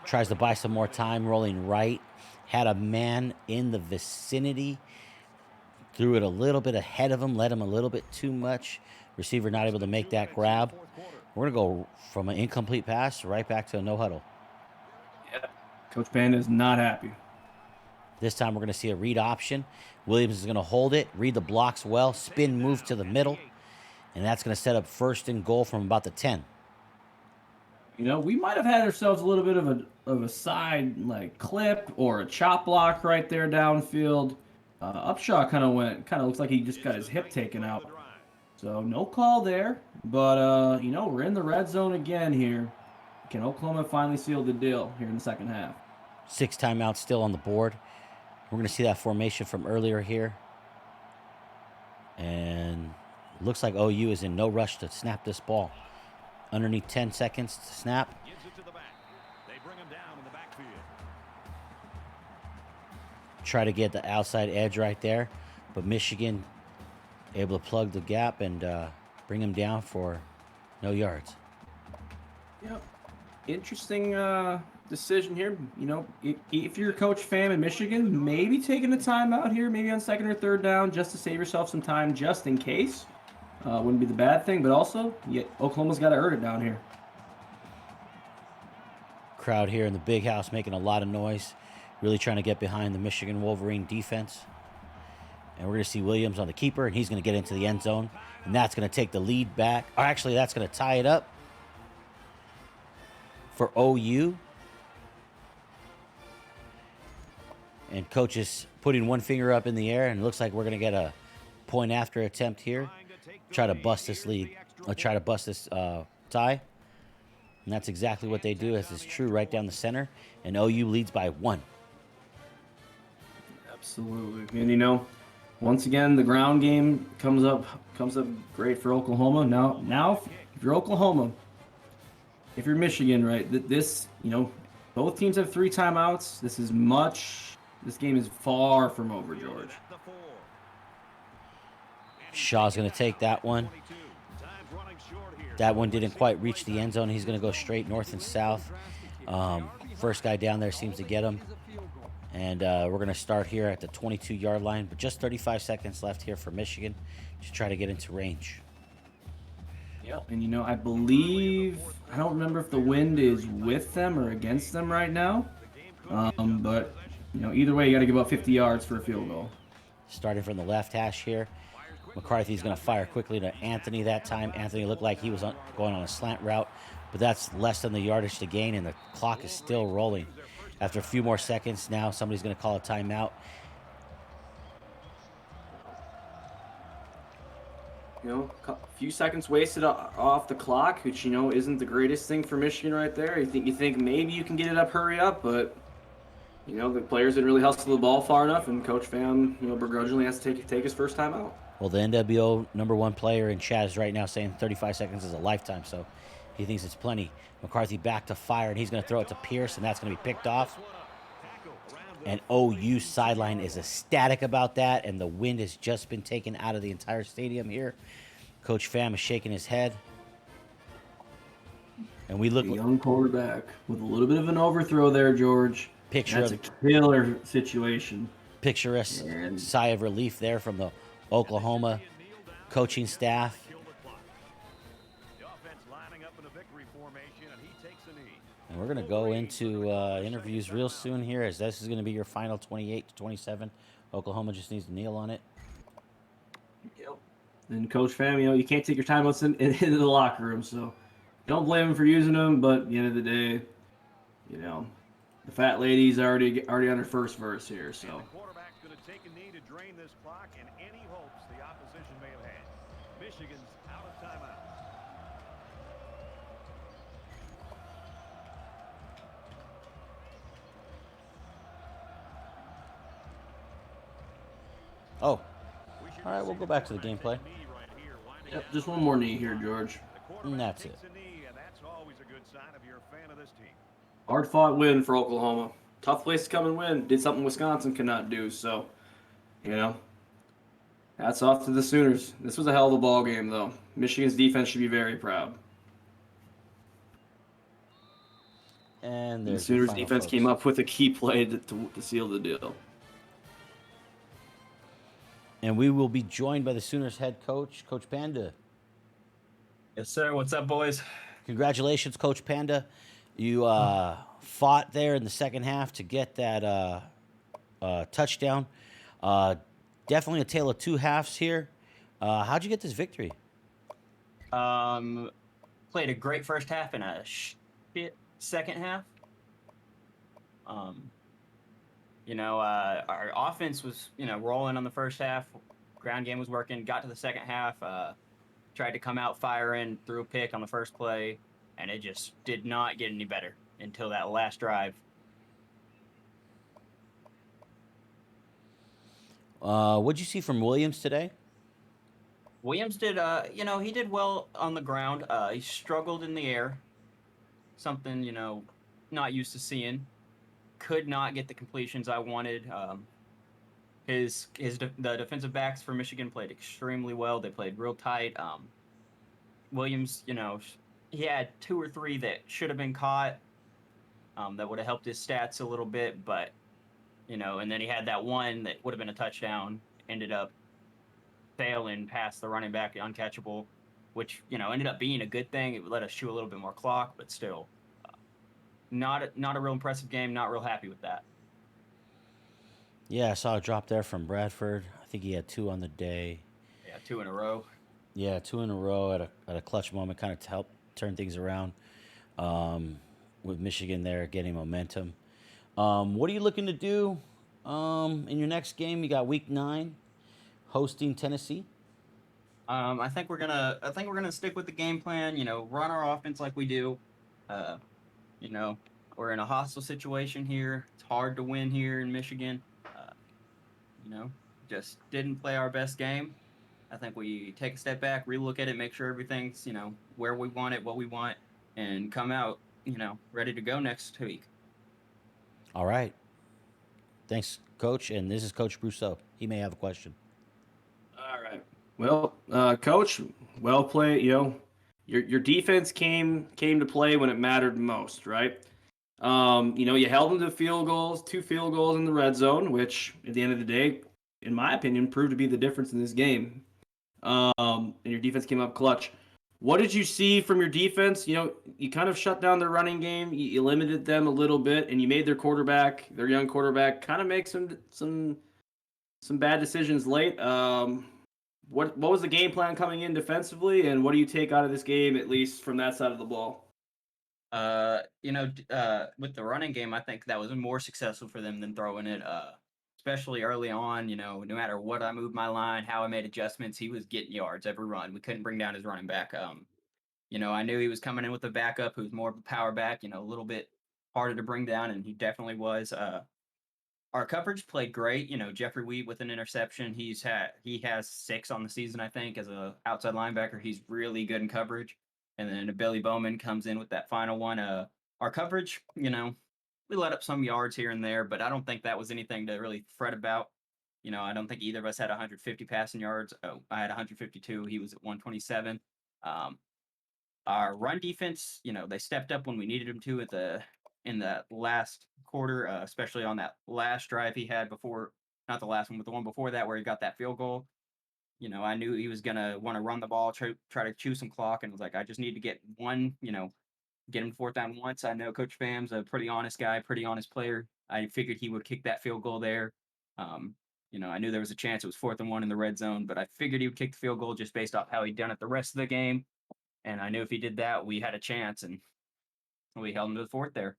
Tries to buy some more time, rolling right. Had a man in the vicinity. Threw it a little bit ahead of him, led him a little bit too much. Receiver not able to make that grab. We're going to go from an incomplete pass right back to a no huddle. Yeah, Coach Panda is not happy. This time we're going to see a read option. Williams is going to hold it, read the blocks well, spin move to the middle, and that's going to set up 1st and goal from about the 10. We might have had ourselves a little bit of a side clip or a chop block right there downfield. Upshaw kind of looks like he just got his hip taken out. So no call there, but we're in the red zone again here. Can Oklahoma finally seal the deal here in the second half? 6 timeouts still on the board. We're going to see that formation from earlier here. And looks like OU is in no rush to snap this ball. Underneath 10 seconds to snap. Try to get the outside edge right there, but Michigan able to plug the gap and bring him down for no yards. Yep. Interesting decision here. If you're a Coach Pham in Michigan, maybe taking a timeout here, maybe on 2nd or 3rd down, just to save yourself some time, just in case. Wouldn't be the bad thing, but also, Oklahoma's got to earn it down here. Crowd here in the big house making a lot of noise. Really trying to get behind the Michigan Wolverine defense. And we're going to see Williams on the keeper, and he's going to get into the end zone. And that's going to take the lead back. Or actually, that's going to tie it up for OU. And coach is putting one finger up in the air, and it looks like we're going to get a point after attempt here. Try to bust this lead. Try to bust this tie. And that's exactly what they do, as it's true right down the center. And OU leads by 1. Absolutely. And once again, the ground game comes up great for Oklahoma. Now if you're Oklahoma, if you're Michigan, right, this, both teams have 3 timeouts. This game is far from over, George. Shaw's going to take that one. That one didn't quite reach the end zone. He's going to go straight north and south. First guy down there seems to get him. And we're going to start here at the 22-yard line. But just 35 seconds left here for Michigan to try to get into range. Yeah, and I believe, I don't remember if the wind is with them or against them right now. But, either way, you got to give up 50 yards for a field goal. Starting from the left hash here. McCarthy's going to fire quickly to Anthony that time. Anthony looked like he was going on a slant route, but that's less than the yardage to gain, and the clock is still rolling. After a few more seconds, now somebody's going to call a timeout. A few seconds wasted off the clock, which isn't the greatest thing for Michigan right there. You think maybe you can get it up, hurry up, but the players didn't really hustle the ball far enough, and Coach Pham begrudgingly has to take his first time out. Well, the NWO #1 player in chat is right now saying 35 seconds is a lifetime, so he thinks it's plenty. McCarthy back to fire, and he's going to throw it to Pierce, and that's going to be picked off. And OU sideline is ecstatic about that, and the wind has just been taken out of the entire stadium here. Coach Pham is shaking his head. And we look A young quarterback with a little bit of an overthrow there, George. picture That's of a killer situation. picturesque And- sigh of relief there from the Oklahoma coaching staff. The offense lining up in a victory formation, and he takes a knee. And we're going to go into interviews real soon here, as this is going to be your final 28-27. Oklahoma just needs to kneel on it. Yep. And Coach Pham, you can't take your time into the locker room, so don't blame him for using them. But at the end of the day, the fat lady's already on her first verse here. So The quarterback's going to take a knee to drain this clock and any hopes the opposition may have had. Michigan's out of timeout. Oh, all right, we'll go back to the gameplay. yep, just one more knee here, George. And that's it. That's always a good sign if you're a fan of this team. Hard fought win for Oklahoma. Tough place to come and win. Did something Wisconsin could not do. So, hats off to the Sooners. This was a hell of a ball game, though. Michigan's defense should be very proud. And The there's Sooners defense came up with a key play to seal the deal. And we will be joined by the Sooners head coach, Coach Panda. Yes, sir. What's up, boys? Congratulations, Coach Panda. You fought there in the second half to get that touchdown. Definitely a tale of two halves here. How'd you get this victory? Played a great first half and a shit second half. Our offense was, rolling on the first half. Ground game was working. Got to the second half. Tried to come out firing, threw a pick on the first play, and it just did not get any better until that last drive. What'd you see from Williams today? Williams did, he did well on the ground. He struggled in the air, something, not used to seeing. Could not get the completions I wanted. The defensive backs for Michigan played extremely well. They played real tight. Williams, he had 2 or 3 that should have been caught. That would have helped his stats a little bit, but and then he had that one that would have been a touchdown. Ended up failing past the running back, uncatchable, which ended up being a good thing. It would let us chew a little bit more clock, but still, not a real impressive game. Not real happy with that. Yeah, I saw a drop there from Bradford. I think he had 2 on the day. Yeah, 2 in a row. Yeah, 2 in a row at a clutch moment, kind of to help turn things around with Michigan there getting momentum. What are you looking to do in your next game? You got Week 9, hosting Tennessee. I think we're gonna stick with the game plan. Run our offense like we do. We're in a hostile situation here. It's hard to win here in Michigan. Just didn't play our best game. I think we take a step back, relook at it, make sure everything's, where we want it, what we want, and come out, ready to go next week. All right. Thanks, Coach. And this is Coach Brousseau. He may have a question. All right. Well, Coach, well played. Your defense came to play when it mattered most, right? You held them to 2 field goals in the red zone, which at the end of the day, in my opinion, proved to be the difference in this game. And your defense came up clutch. What did you see from your defense? You kind of shut down their running game. You limited them a little bit, and you made their young quarterback, kind of make some bad decisions late. What was the game plan coming in defensively, and what do you take out of this game, at least from that side of the ball? With the running game, I think that was more successful for them than throwing it. Especially early on, no matter what I moved my line, how I made adjustments, he was getting yards every run. We couldn't bring down his running back. I knew he was coming in with a backup who's more of a power back, a little bit harder to bring down, and he definitely was. our coverage played great. You know, Jeffrey Wheat with an interception. He has 6 on the season, I think, as a outside linebacker. He's really good in coverage. And then Billy Bowman comes in with that final one. Our coverage, you know, we let up some yards here and there, but I don't think that was anything to really fret about. You know, I don't think either of us had 150 passing yards. Oh, I had 152. He was at 127. Um, our run defense, you know, they stepped up when we needed them to in the last quarter, especially on that last drive he had before, not the last one, but the one before that where he got that field goal. You know, I knew he was gonna want to run the ball, try to chew some clock, and was like, I just need to get one, you know, get him 4th down once. I know Coach Fam's a pretty honest guy, pretty honest player. I figured he would kick that field goal there. You know, I knew there was a chance it was 4th and 1 in the red zone, but I figured he would kick the field goal just based off how he'd done it the rest of the game. And I knew if he did that, we had a chance, and we held him to the 4th there.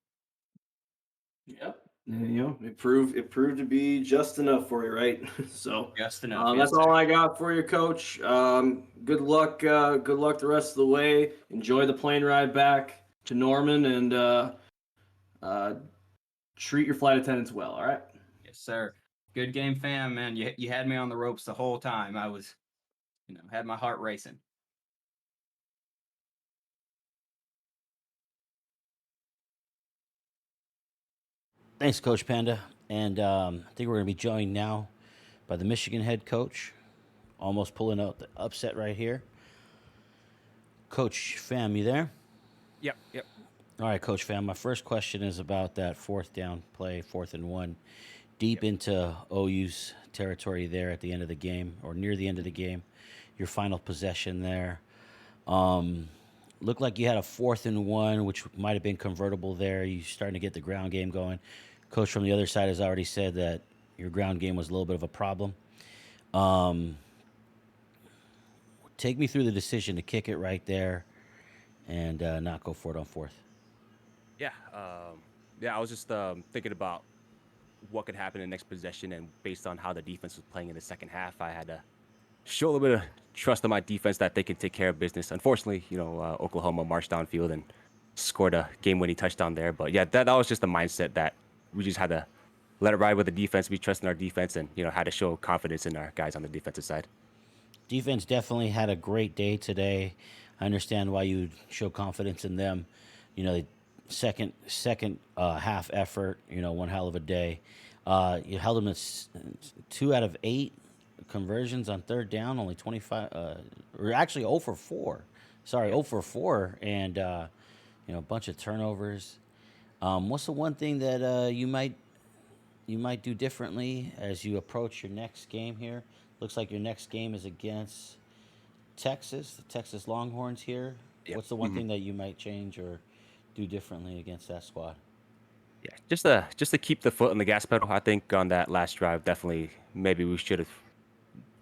Yep. And, you know, it proved to be just enough for you, right? So Just enough. that's yes, all sir. I got for you, Coach. Good luck. Good luck the rest of the way. Enjoy the plane ride back to Norman, and treat your flight attendants well. All right. Yes, sir. Good game, fam, man. You had me on the ropes the whole time. I was, you know, had my heart racing. Thanks, Coach Panda. And I think we're going to be joined now by the Michigan head coach, almost pulling out the upset right here. Coach Fam, you there? Yep, yep. All right, Coach Fam. My first question is about that 4th down play, 4th and 1, deep into OU's territory there at the end of the game or near the end of the game. Your final possession there. Looked like you had a 4th and 1, which might have been convertible there. You starting to get the ground game going. Coach from the other side has already said that your ground game was a little bit of a problem. Take me through the decision to kick it right there and not go for it on 4th. Yeah, I was just thinking about what could happen in the next possession, and based on how the defense was playing in the second half, I had to show a little bit of trust in my defense that they can take care of business. Unfortunately, you know, Oklahoma marched downfield and scored a game-winning touchdown there. But yeah, that was just the mindset that we just had to let it ride with the defense, be trusting our defense, and, you know, had to show confidence in our guys on the defensive side. Defense definitely had a great day today. I understand why you show confidence in them. You know, second half effort. You know, one hell of a day. You held them at 2 out of 8 conversions on 3rd down. Only 25. Or actually 0 for 4. Sorry, 0 for 4, and you know, a bunch of turnovers. What's the one thing that you might do differently as you approach your next game here? Looks like your next game is against Texas, the Texas Longhorns here. Yep. What's the one thing that you might change or do differently against that squad? Yeah, just to keep the foot on the gas pedal. I think on that last drive, definitely maybe we should have,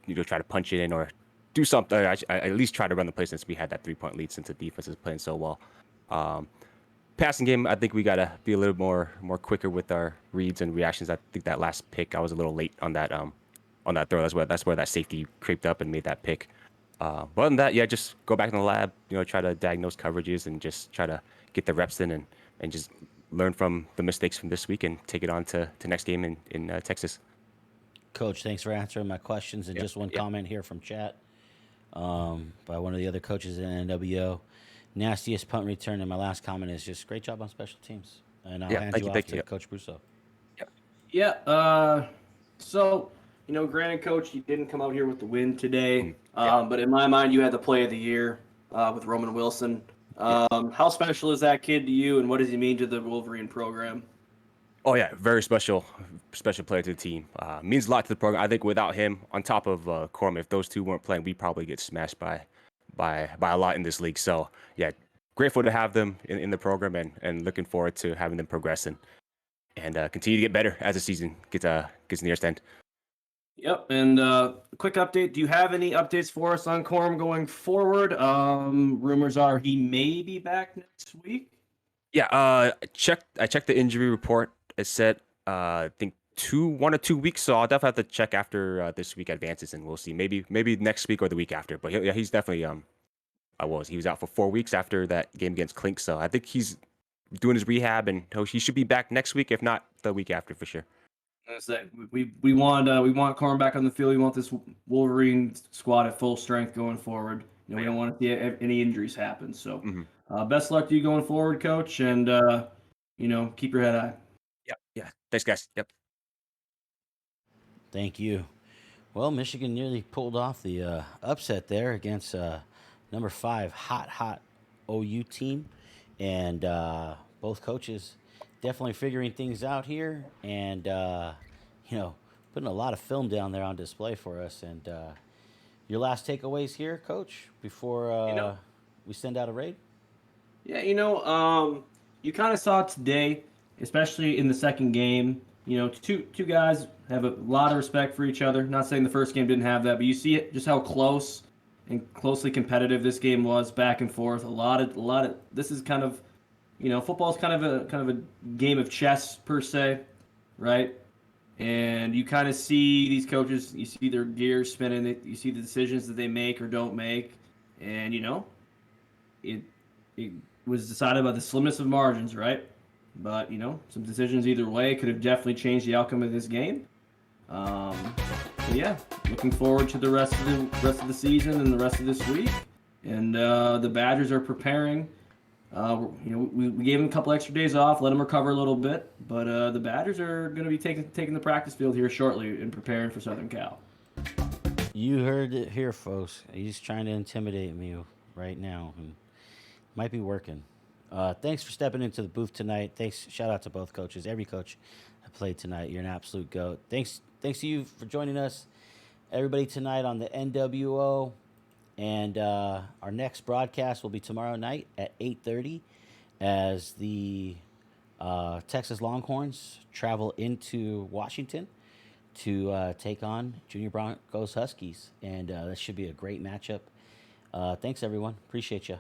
you know, try to punch it in or do something. I at least try to run the play since we had that 3-point lead, since the defense is playing so well. Passing game, I think we gotta be a little more quicker with our reads and reactions. I think that last pick, I was a little late on that throw. That's where that safety creeped up and made that pick. But other than that, yeah, just go back in the lab, you know, try to diagnose coverages and just try to get the reps in and just learn from the mistakes from this week and take it on to next game in Texas. Coach, thanks for answering my questions. And just one comment here from chat by one of the other coaches in NWO. Nastiest punt return. And my last comment is just great job on special teams. And I'll hand you off to Coach Brusso. Yeah. So, you know, granted, Coach, you didn't come out here with the win today, but in my mind, you had the play of the year with Roman Wilson. How special is that kid to you, and what does he mean to the Wolverine program? Oh yeah, very special player to the team. Means a lot to the program. I think without him, on top of Corman, if those two weren't playing, we'd probably get smashed by a lot in this league. So yeah, grateful to have them in the program, and looking forward to having them progress and continue to get better as the season gets near its end. Yep, and quick update. Do you have any updates for us on Corm going forward? Rumors are he may be back next week. Yeah, I checked the injury report. It said I think 1 or 2 weeks. So I'll definitely have to check after this week advances, and we'll see. Maybe next week or the week after. But yeah, he's definitely he was out for 4 weeks after that game against Clink. So I think he's doing his rehab, and he should be back next week, if not the week after, for sure. It's that we want Corn back on the field. We want this Wolverine squad at full strength going forward. We don't want to see any injuries happen. So, best luck to you going forward, Coach, and keep your head high. Yep. Yeah. Thanks, guys. Yep. Thank you. Well, Michigan nearly pulled off the upset there against number 5 hot OU team, and both coaches definitely figuring things out here, and putting a lot of film down there on display for us. And your last takeaways here, Coach, before we send out a raid? Yeah, you kind of saw today, especially in the second game. Two guys have a lot of respect for each other. Not saying the first game didn't have that, but you see it just how close and closely competitive this game was, back and forth. A lot of. This is kind of, football is kind of a game of chess per se, right? And you kind of see these coaches. You see their gears spinning. You see the decisions that they make or don't make, and it was decided by the slimness of margins, right? But some decisions either way could have definitely changed the outcome of this game. Yeah, looking forward to the rest of the season and the rest of this week. And the Badgers are preparing. We gave them a couple extra days off, let them recover a little bit. But the Badgers are going to be taking the practice field here shortly and preparing for Southern Cal. You heard it here, folks. He's trying to intimidate me right now, and might be working. Thanks for stepping into the booth tonight. Thanks. Shout out to both coaches. Every coach that played tonight. You're an absolute goat. Thanks to you for joining us, everybody, tonight on the NWO. And our next broadcast will be tomorrow night at 8:30 as the Texas Longhorns travel into Washington to take on Junior Broncos Huskies. And that should be a great matchup. Thanks, everyone. Appreciate you.